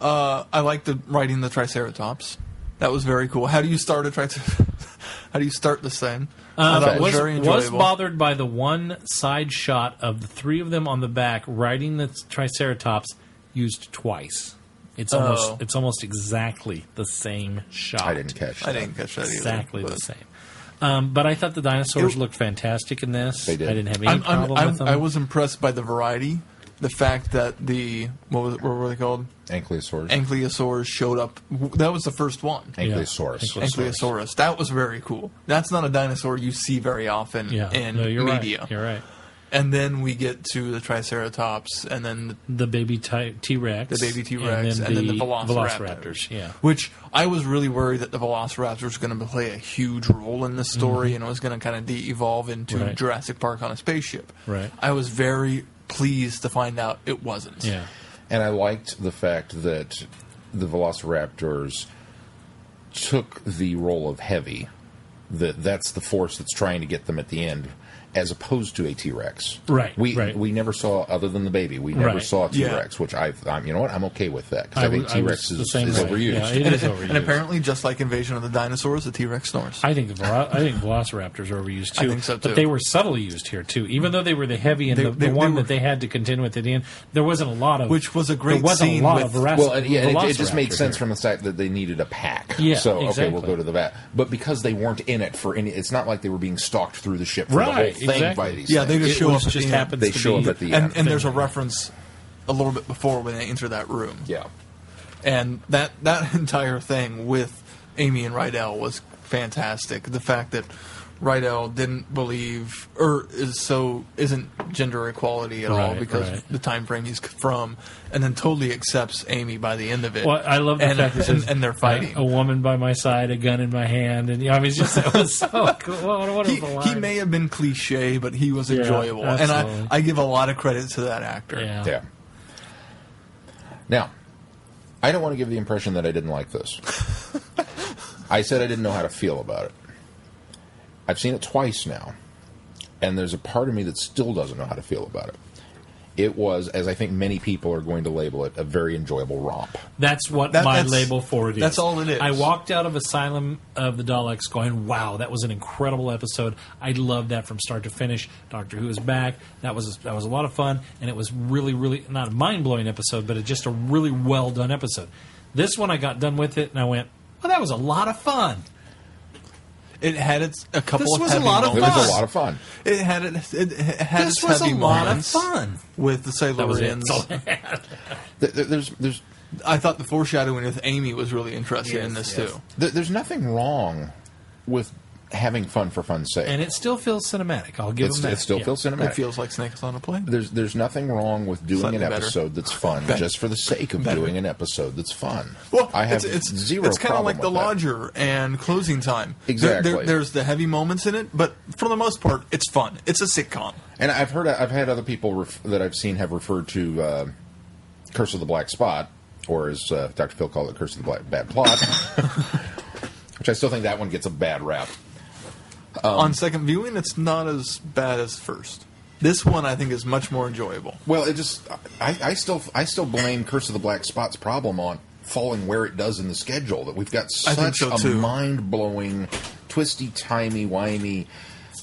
I like the riding the Triceratops. That was very cool. How do you start a Triceratops? How do you start this thing? That was very Was enjoyable. bothered by the one side shot of the three of them on the back riding the Triceratops used twice. It's almost exactly the same shot. I didn't catch that. I didn't catch that either. Exactly but- the same. But I thought the dinosaurs looked fantastic in this. They did. I didn't have any problem with them. I was impressed by the variety. The fact that what were they called? Ankylosaurus. Ankylosaurs showed up. That was the first one. Ankylosaurus. Ankylosaurus. That was very cool. That's not a dinosaur you see very often in you're media. Right. You're right. And then we get to the Triceratops, and then The baby T-Rex. the baby T-Rex, and then the Velociraptors. Yeah. Which I was really worried that the Velociraptors were going to play a huge role in this story, and it was going to kind of de-evolve into Right. Jurassic Park on a spaceship. Right. I was very pleased to find out it wasn't. Yeah. And I liked the fact that the Velociraptors took the role of heavy. That's the force that's trying to get them at the end. as opposed to a T-Rex. Right, We right. we never saw, other than the baby, we never Right. saw a T-Rex, which I'm you know what, I'm okay with that, because I think I T-Rex was the is same way. overused. Yeah, it is overused. And apparently, just like Invasion of the Dinosaurs, the T-Rex snores. I think Velociraptors are overused too. I think so, too. But they were subtly used here too. Even though they were the heavy and the one that they had to contend with at the end, there wasn't a lot of. Which was a great There wasn't scene a lot with- of it just made Velociraptor sense here. from the fact that they needed a pack. Yeah, so okay, exactly. we'll go to the vat. But because they weren't in it for any, it's not like they were being stalked through the ship for the whole Right, thing exactly. by these. Yeah, they things. just show up at just the end. happens They to show be up at the end. And there's a reference a little bit before when they enter that room. Yeah. And that entire thing with Amy and Rydell was fantastic. The fact that Rydell didn't believe, or isn't gender equality at all Right, because right. the time frame he's from, and then totally accepts Amy by the end of it. Well, I love the and, fact that and they're fighting. a woman by my side, a gun in my hand, and I mean, it's just it was so cool. What a wonderful He line. may have been cliche, but he was enjoyable, and absolutely. I give a lot of credit to that actor. Yeah. Yeah. Now, I don't want to give the impression that I didn't like this. I said I didn't know how to feel about it. I've seen it twice now, and there's a part of me that still doesn't know how to feel about it. It was, as I think many people are going to label it, a very enjoyable romp. That's what That's- label for it is. that's all it is. I walked out of Asylum of the Daleks going, wow, that was an incredible episode. I loved that from start to finish. Doctor Who is back. That was a lot of fun, and it was really, really, not a mind-blowing episode, but just a really well-done episode. This one, I got done with it, and I went, well, that was a lot of fun. It had a couple This of was a heavy lot of moments. It was a lot of fun. It had This its was a heavy lot of moments fun. with the That was it. Silurians. There's I thought the foreshadowing with Amy was really interesting in this too. there's nothing wrong with having fun for fun's sake. And it still feels cinematic. I'll give them that. It still Yeah. feels It cinematic. feels like Snakes on a Plane. There's nothing wrong with doing Slightly an better. episode that's fun Better. just for the sake of Better. doing an episode that's fun. Well, I have it's zero It's kind of problem like The with that. Lodger and Closing Time. Exactly. There's the heavy moments in it, but for the most part, it's fun. It's a sitcom. And I've had other people that I've seen have referred to Curse of the Black Spot, or as Dr. Phil called it, Curse of the Bad Plot, which I still think that one gets a bad rap. On second viewing, it's not as bad as first. This one, I think, is much more enjoyable. Well, it just I still blame Curse of the Black Spot's problem on falling where it does in the schedule. That we've got I think such so, a too. mind-blowing, twisty, timey-wimey,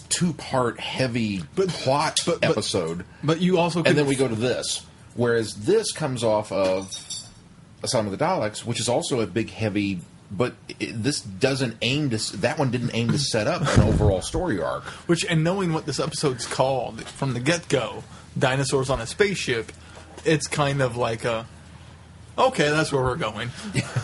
two-part heavy plot but- episode, But you also and then we go to this. Whereas this comes off of Asylum of the Daleks, which is also a big, heavy. But this doesn't aim to. That one didn't aim to set up an overall story arc. and knowing what this episode's called from the get-go, Dinosaurs on a Spaceship, it's kind of like okay, that's where we're going.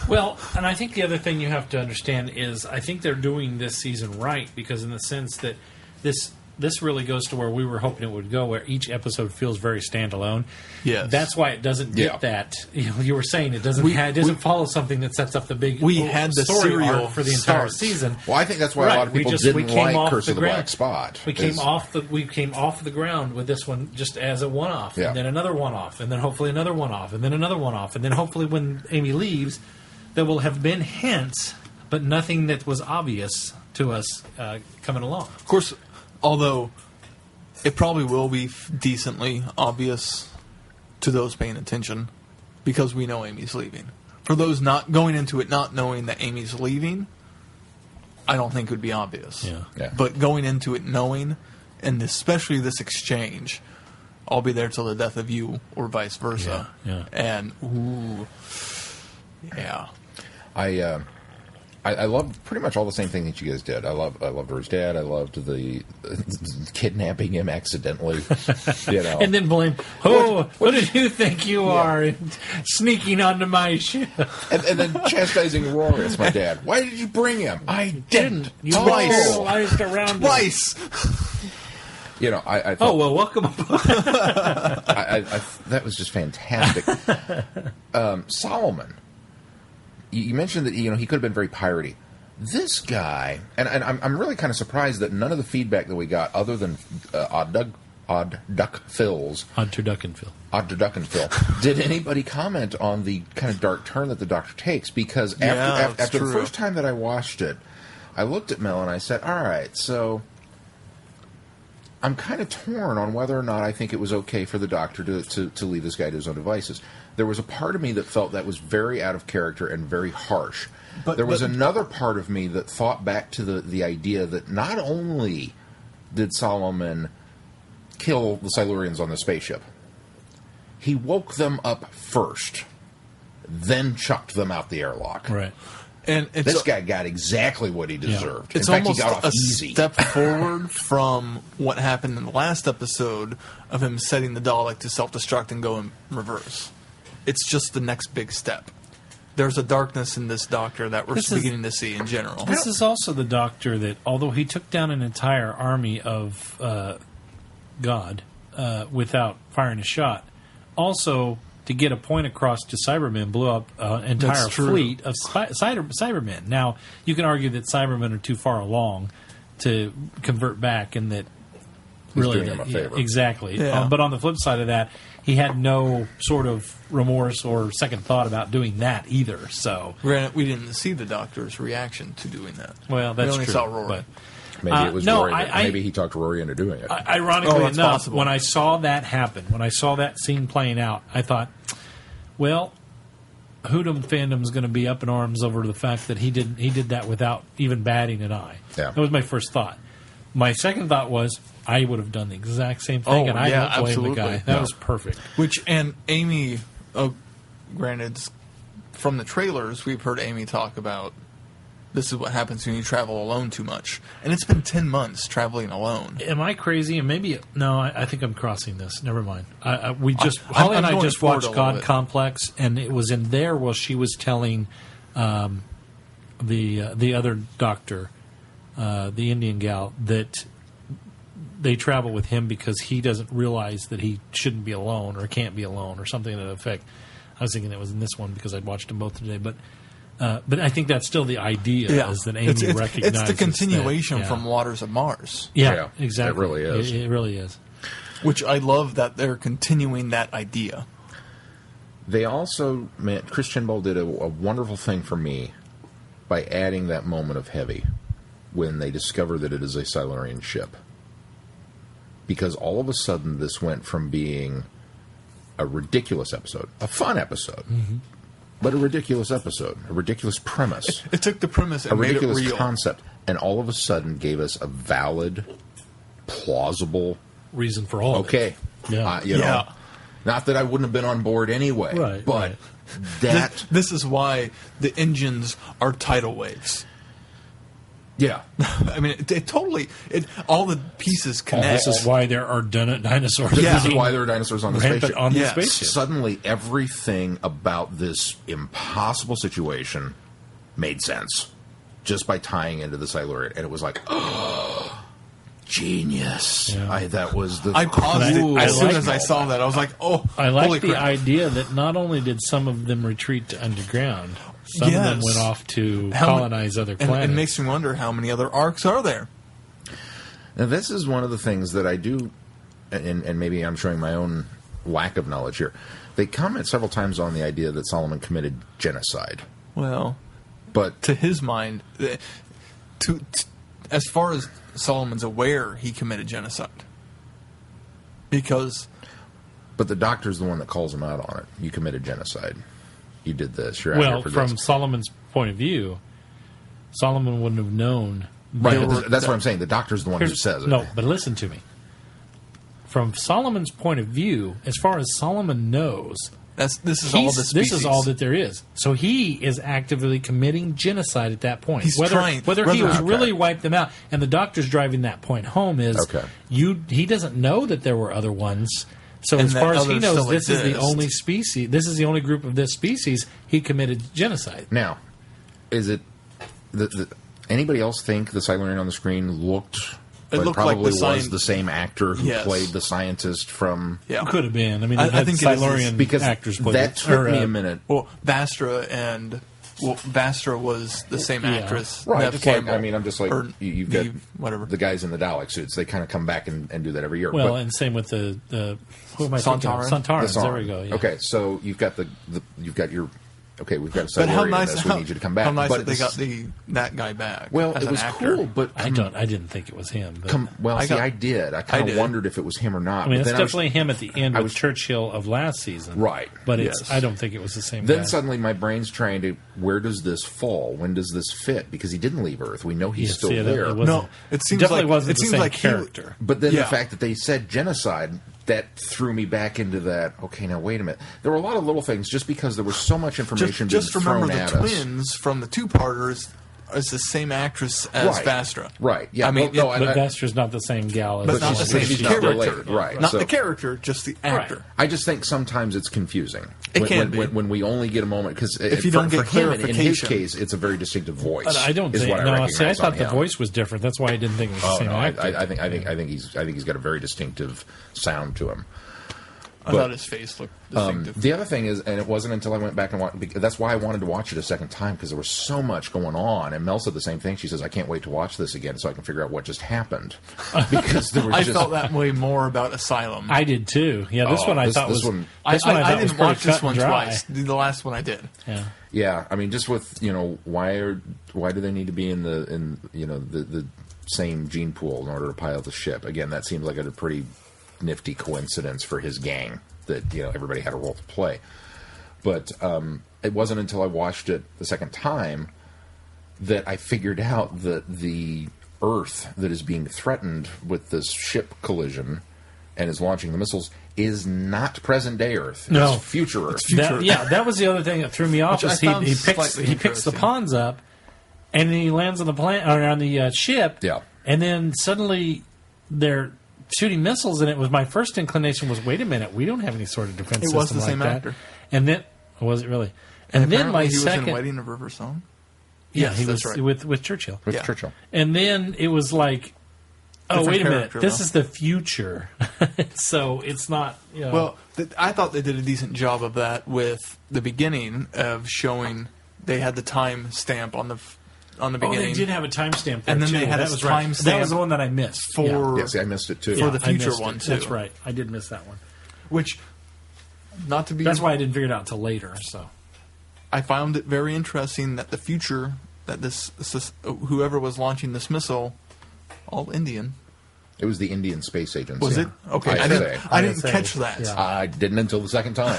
Well, and I think the other thing you have to understand is I think they're doing this season right because in the sense that this really goes to where we were hoping it would go, where each episode feels very standalone. Yes. That's why it doesn't get Yeah. that. You were saying it doesn't. It doesn't follow something that sets up the big. We had the story serial arc for the entire start. season. Well, I think that's why a lot of people didn't like Curse of the Black Spot. We came off the ground with this one just as a one-off, Yeah. and then another one-off, and then hopefully another one-off, and then another one-off, and then hopefully when Amy leaves, there will have been hints, but nothing that was obvious to us coming along. Of course, although it probably will be decently obvious to those paying attention because we know Amy's leaving. For those not going into it not knowing that Amy's leaving, I don't think it would be obvious. Yeah. But going into it knowing, and especially this exchange, I'll be there till the death of you, or vice versa. Yeah, And, ooh, yeah. I loved pretty much all the same thing that you guys did. I loved R's dad. I loved the kidnapping him accidentally. And then blame, what did you think you are sneaking onto my ship? and then chastising Rory. It's my dad. Why did you bring him? I didn't. You Twice. paralyzed around Twice! I thought, Oh, well, welcome aboard. that was just fantastic. Solomon. You mentioned that he could have been very piratey. This guy, and I'm really kind of surprised that none of the feedback that we got, other than Odd Duck Phil's, Odd Turducken Phil, did anybody comment on the kind of dark turn that the Doctor takes? Because after the first time that I watched it, I looked at Mel and I said, "All right, so I'm kind of torn on whether or not I think it was okay for the Doctor to leave this guy to his own devices. There was a part of me that felt that was very out of character and very harsh. But there was another part of me that thought back to the idea that not only did Solomon kill the Silurians on the spaceship, he woke them up first, then chucked them out the airlock. Right. And this guy got exactly what he deserved. It's in fact, almost he got off a easy. step forward from what happened in the last episode of him setting the Dalek to self-destruct and go in reverse. It's just the next big step. There's a darkness in this Doctor that we're beginning to see in general. This is also the Doctor that, although he took down an entire army of God without firing a shot, also, to get a point across to Cybermen, blew up an entire fleet of Cybermen. Now, you can argue that Cybermen are too far along to convert back, and that really doing him a favor. Exactly. Yeah. But on the flip side of that, he had no sort of remorse or second thought about doing that either. So, Granted, we didn't see the Doctor's reaction to doing that. well, that's we only true. saw Rory. But, Maybe it was no, Rory. Maybe he talked Rory into doing it. ironically that's enough, possible. when I saw that happen, when I saw that scene playing out, I thought, well, Hoodum fandom's going to be up in arms over the fact that he did that without even batting an eye. Yeah. That was my first thought. My second thought was I would have done the exact same thing, and I don't blame the guy. That was perfect. And Amy, granted, from the trailers, we've heard Amy talk about this is what happens when you travel alone too much. And it's been 10 months traveling alone. Am I crazy? And maybe no. I think I'm crossing this. Never mind. Holly and I going just forward watched a little God bit. Complex, and it was in there while she was telling the other doctor, the Indian gal, that they travel with him because he doesn't realize that he shouldn't be alone or can't be alone or something to that effect. I was thinking it was in this one because I'd watched them both today, but I think that's still the idea, is that Amy recognizes it's the continuation that, from Waters of Mars. Yeah, exactly. It really is. It really is. Which I love that they're continuing that idea. They also, Chris Chinball did a wonderful thing for me by adding that moment of heavy when they discover that it is a Silurian ship. Because all of a sudden this went from being a ridiculous episode, a fun episode, but a ridiculous episode, a ridiculous premise. It took the premise and a made it ridiculous real. concept, and all of a sudden gave us a valid, plausible Reason for all of it. okay. Yeah. You know, not that I wouldn't have been on board anyway, Right, but right. that This is why the engines are tidal waves. yeah. I mean, all the pieces connect. This is why there are dinosaurs. This is why there are dinosaurs on the rampant spaceship. on the Yes. spaceship. Suddenly, everything about this impossible situation made sense just by tying into the Silurian, and it was like, oh, genius! Yeah. That was the. I paused it as soon like as I saw that. I was like, oh, I like holy the crap. idea that not only did some of them retreat to underground, some of them Yes. went off to How colonize other And planets. it makes me wonder how many other arcs are there. Now, this is one of the things that I do, and maybe I'm showing my own lack of knowledge here. They comment several times on the idea that Solomon committed genocide, Well, but to his mind, as far as Solomon's aware, he committed genocide. Because the Doctor's the one that calls him out on it. You committed genocide. You did this. You're out well, here for from this. Solomon's point of view, Solomon wouldn't have known. Right, there but were- that's what I'm saying. The Doctor's the one who says it. No, but listen to me. From Solomon's point of view, as far as Solomon knows, this is all the species. this is all that there is. So he is actively committing genocide at that point. He's whether trying- whether he was Okay. really wiped them out, and the Doctor's driving that point home is Okay. he doesn't know that there were other ones. So And as far that as he others knows, still this is the exist. only species. This is the only group of this species he committed genocide. Now, is it anybody else think the Silurian on the screen looked? It but looked like probably the was the same actor who Yes. played the scientist from. Yeah. Could have been. I mean, I they had think it is Silurian Because actors play that it. took Or, me a minute. Well, Vastra was the same Yeah. actress. Right, Nev just like, Campbell. I'm just like Or you've got whatever. the guys in the Dalek suits. They kind of come back and do that every year. Well, But and same with the who am I thinking of? Sontarans. Sontarans. the song. There we go. Yeah. Okay, so you've got you've got your okay, we've got a But side how area in nice! this. We need you to come back. How nice But that they this- got that guy back. Well, as it an was actor. cool, but I didn't think it was him. But, I did. I kind of did. wondered if it was him or not. I mean, but it's then definitely him at the end I with was- Churchill of last season. Right. But it's Yes. I don't think it was the same Then guy. suddenly my brain's trying to, where does this fall? When does this fit? Because he didn't leave Earth. We know he's still there. No, it seems definitely like wasn't it the seems same like he- character. But then Yeah. the fact that they said genocide, that threw me back into that, okay, now wait a minute. There were a lot of little things just because there was so much information just being remember thrown the at us. twins from the two-parters is the same actress as Right. Vastra. Right, yeah. I mean, Well, no, But Vastra's not the same gal as but not the she's- same she's not character. related, right. Not So- the character, just the actor. I just think sometimes it's confusing. It when, can when, be. when we only get a moment, because If you don't get him, in his clarification. case, it's a very distinctive voice. But I don't is think. what I No, recognize see, I on thought the him. voice was different. That's why I didn't think it was the Oh same no, actor. I think he's got a very distinctive sound to him. I thought his face looked distinctive. The other thing is, and it wasn't until I went back and watched, that's why I wanted to watch it a second time, because there was so much going on. And Mel said the same thing. She says, I can't wait to watch this again so I can figure out what just happened. Because there was I just... felt that way more about Asylum. I did too. Yeah, this Oh, one I this- thought this was. one- This one I thought was didn't pretty watch this cut one and dry. twice. The last one I did. Yeah. Yeah, I mean, just with, why do they need to be in the same gene pool in order to pilot the ship? Again, that seems like a pretty nifty coincidence for his gang that everybody had a role to play. But it wasn't until I watched it the second time that I figured out that the Earth that is being threatened with this ship collision and is launching the missiles is not present day Earth. No. It's future Earth. That was the other thing that threw me off. Which Is I found he picks slightly the interesting. pawns up, and then he lands on the plane or on the ship. Yeah. And then suddenly they're shooting missiles, and it was my first inclination was, wait a minute, we don't have any sort of defense It system was the like same that. actor. And then was it really? And then Apparently my he was second, in Wedding of River Song. yeah, Yes, he that's was right. with Churchill. With Yeah. Churchill. And then it was like, oh, Different wait a minute, character, this though. is the future. So it's not. Well, I thought they did a decent job of that with the beginning of showing they had the time stamp on the oh, beginning. they did have a timestamp there And then too. they had that a was right. timestamp That was the one that I missed. for Yeah, see, I missed it too. For the I future missed one, it. too. That's right. I did miss that one. which, not to be. That's why I didn't figure it out until later. So I found it very interesting that the future that this whoever was launching this missile, all Indian. It was the Indian Space Agency. Was it? Okay, I I say. didn't ISA. catch that. Yeah. I didn't until the second time.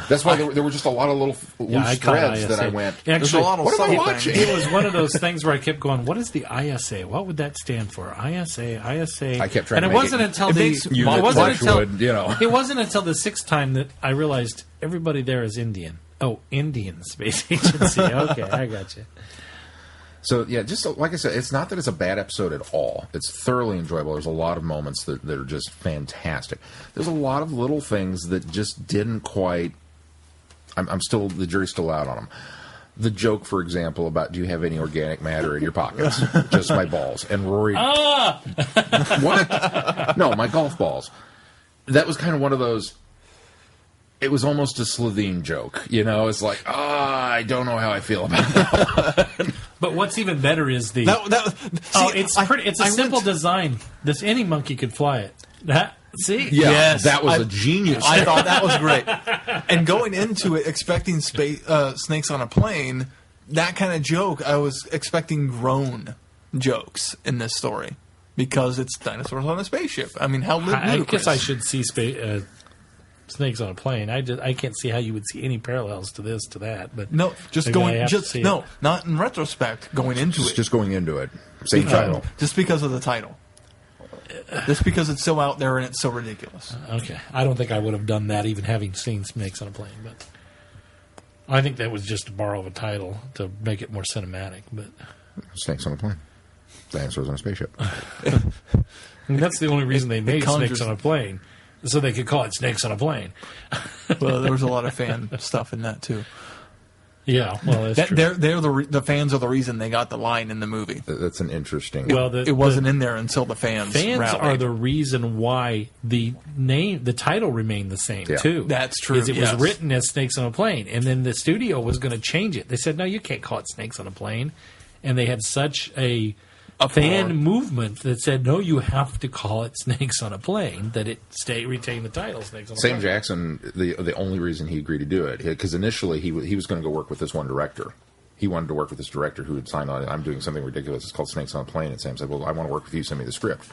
That's why there were just a lot of little loose I caught threads that ISA. I went, Actually, There's a lot of what am I subtle watching? things. it was one of those things where I kept going, what is the ISA? What would that stand for? ISA. I kept trying and to it make wasn't it- until it the makes it Unit wasn't Watchwood, until it wasn't until the sixth time that I realized everybody there is Indian. Oh, Indian Space Agency. Okay, I got you. So, yeah, just like I said, it's not that it's a bad episode at all. It's thoroughly enjoyable. There's a lot of moments that are just fantastic. There's a lot of little things that just didn't quite... the jury's still out on them. The joke, for example, about do you have any organic matter in your pockets? Just my balls. And Rory... What? No, my golf balls. That was kind of one of those... It was almost a Slovene joke, It's like, I don't know how I feel about that. But what's even better is the it's a simple design. This any monkey could fly it. See? Yeah, Yes, that was a genius. I thought that was great. And going into it expecting snakes on a plane, that kind of joke, I was expecting grown jokes in this story because it's dinosaurs on a spaceship. I mean, how I ludicrous. guess I should see snakes on a plane. I can't see how you would see any parallels to that. But No, just maybe I going, have to see it. not in retrospect. Going into it, Just going into it. Same title. just because of the title, just because it's so out there and it's so ridiculous. Okay, I don't think I would have done that even having seen snakes on a plane. But I think that was just to borrow a title to make it more cinematic. But Snakes on a plane. Dinosaurs on a spaceship. I mean, that's the only reason they made conjures- snakes on a plane, so they could call it Snakes on a Plane. Well, there was a lot of fan stuff in that too. Yeah, well, that's true. They're the fans are the reason they got the line in the movie. That's an interesting... Well, It wasn't in there until the fans rallied. are the reason why the title remained the same Yeah. too. That's true, Is it yes. was written as Snakes on a Plane, and then the studio was going to change it. They said, "No, you can't call it Snakes on a Plane," and they had such a fan movement that said, no, you have to call it Snakes on a Plane, that it retain the title Snakes on a Plane. Sam Jackson, the only reason he agreed to do it, because initially he was going to go work with this one director. He wanted to work with this director who had signed on it. I'm doing something ridiculous. It's called Snakes on a Plane. And Sam said, well, I want to work with you. Send me the script.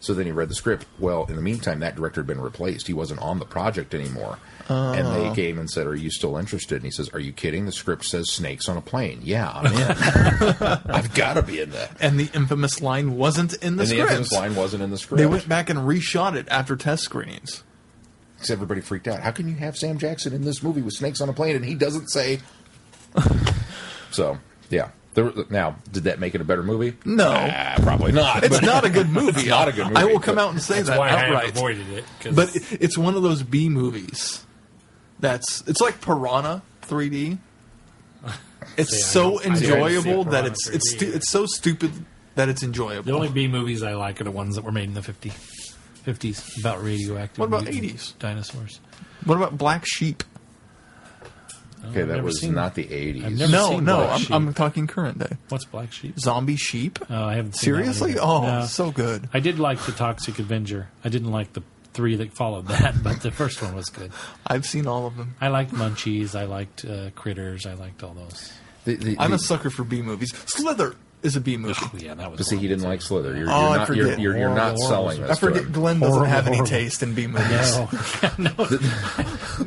So then he read the script. Well, in the meantime, that director had been replaced. He wasn't on the project anymore. And they came and said, are you still interested? And he says, are you kidding? The script says Snakes on a Plane. Yeah, I'm in. I've got to be in that. And the infamous line wasn't in the script. The infamous line wasn't in the script. They went back and reshot it after test screenings. Because everybody freaked out. How can you have Sam Jackson in this movie with Snakes on a Plane and he doesn't say... So, yeah. Now, did that make it a better movie? No. Probably not. It's not a good movie. It's not a good movie. I will come out and say that why outright. I avoided it. But it's one of those B movies. It's like Piranha 3D. It's so enjoyable that it's so stupid that it's enjoyable. The only B movies I like are the ones that were made in the 50s about radioactive. What about mutants, 80s? Dinosaurs. What about Black Sheep? Okay, that was not the 80s. I've never seen Black Sheep. I'm talking current day. What's Black Sheep? Zombie Sheep? Oh, I haven't seen Seriously? that one either. Oh, No. so good. I did like The Toxic Avenger. I didn't like the 3 that followed that, but the first one was good. I've seen all of them. I liked Munchies. I liked Critters. I liked all those. I'm a sucker for B movies. Slither is a B movie. Oh, yeah, that was. But see, he didn't like Slither. You're I not, forget. you're not selling this. I forget to him. Glenn doesn't have any Horrible. taste in B movies.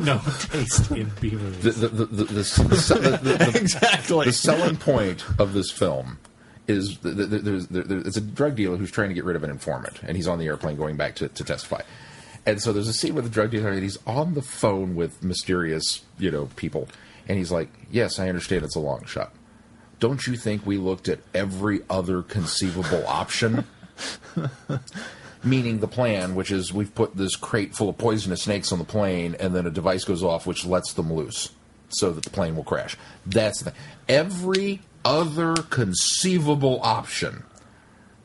No taste in B movies. Exactly. The selling point of this film is it's a drug dealer who's trying to get rid of an informant, and he's on the airplane going back to testify. And so there's a scene with the drug dealer, and he's on the phone with mysterious, people, and he's like, "Yes, I understand it's a long shot. Don't you think we looked at every other conceivable option?" Meaning the plan, which is we've put this crate full of poisonous snakes on the plane, and then a device goes off which lets them loose so that the plane will crash. That's the every other conceivable option,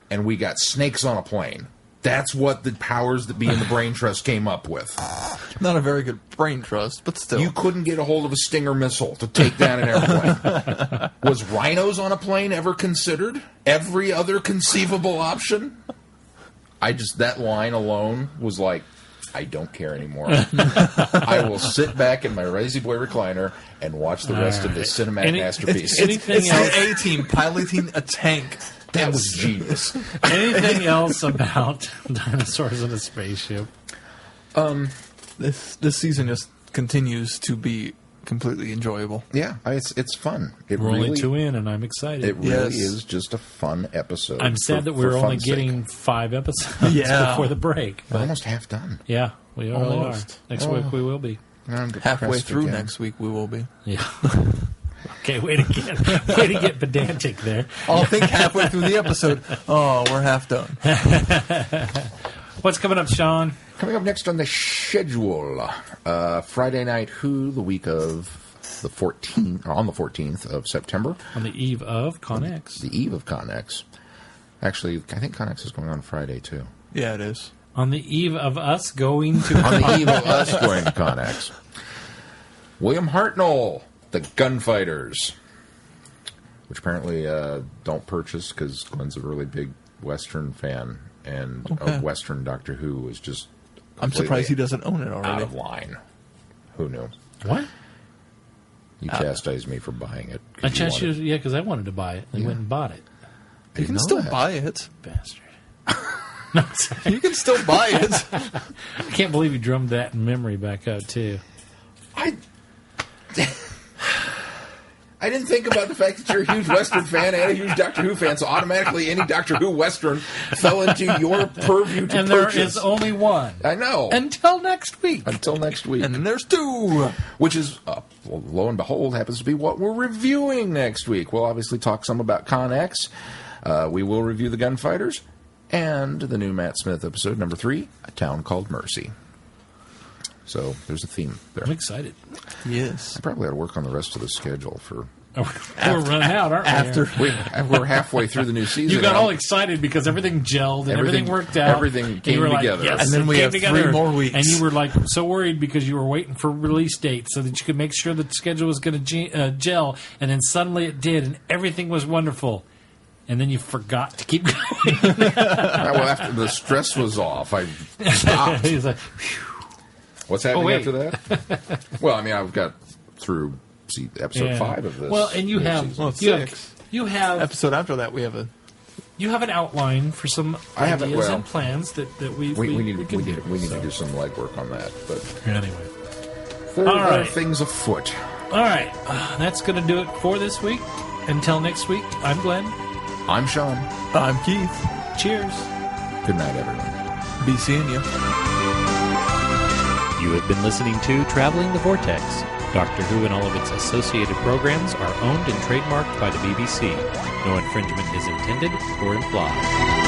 and we got snakes on a plane. That's what the powers that be in the brain trust came up with. Not a very good brain trust, but still. You couldn't get a hold of a Stinger missile to take down an airplane. Was rhinos on a plane ever considered? Every other conceivable option? That line alone was like, I don't care anymore. I will sit back in my Lazy Boy recliner and watch the rest of this cinematic masterpiece. It's the A-Team piloting a tank. That was genius. Anything else about dinosaurs in a spaceship? This season just continues to be completely enjoyable. Yeah, it's fun. We're only 2 in, and I'm excited. It really is just a fun episode. I'm sad that we're only getting 5 episodes before the break. We're almost half done. Yeah, we really are. Almost. Next week we will be. Halfway through next week we will be. Yeah. Okay, way to get pedantic there. I'll think halfway through the episode, we're half done. What's coming up, Sean? Coming up next on the schedule, Friday Night Who, the week of the 14th, or on the 14th of September. On the eve of ConX. The eve of ConX. Actually, I think ConX is going on Friday, too. Yeah, it is. On the eve of us going to On the eve of us going to ConX. William Hartnell, The Gunfighters, which apparently don't purchase because Glenn's a really big Western fan, and a Western Doctor Who was just I'm surprised he doesn't own it already. out of line. Who knew? What? You chastised me for buying it. I chastised you, yeah, because I wanted to buy it. I went and bought it. You can still buy it. Bastard. No, sorry. You can still buy it. I can't believe you drummed that in memory back up, too. I didn't think about the fact that you're a huge Western fan and a huge Doctor Who fan, so automatically any Doctor Who Western fell into your purview to And purchase. there is only one. I know. Until next week. Until next week. And then there's 2. Which is, well, lo and behold, happens to be what we're reviewing next week. We'll obviously talk some about ConX. We will review The Gunfighters and the new Matt Smith episode, number 3, A Town Called Mercy. So there's a theme there. I'm excited. Yes. I probably ought to work on the rest of the schedule for... We're running out, aren't we? We're halfway through the new season. You got now. all excited because everything gelled and everything worked out. Everything came together. Yes, and then we have 3 more weeks. And you were like so worried because you were waiting for release dates so that you could make sure the schedule was going to gel. And then suddenly it did, and everything was wonderful. and then you forgot to keep going. Well, after the stress was off, I stopped. He's like, What's happening wait. after that? Well, I mean, I've got through episode 5 of this. Well, and you new have season. Well, it's you 6. have you have Episode after that, we have a. you have an outline for some I have it, ideas well, and plans that we we need can to do. do some legwork on that. But Anyway. there All are right. things afoot. All right, that's going to do it for this week. Until next week, I'm Glenn. I'm Sean. I'm Keith. Cheers. Good night, everyone. Be seeing you. You have been listening to Traveling the Vortex. Doctor Who and all of its associated programs are owned and trademarked by the BBC. No infringement is intended or implied.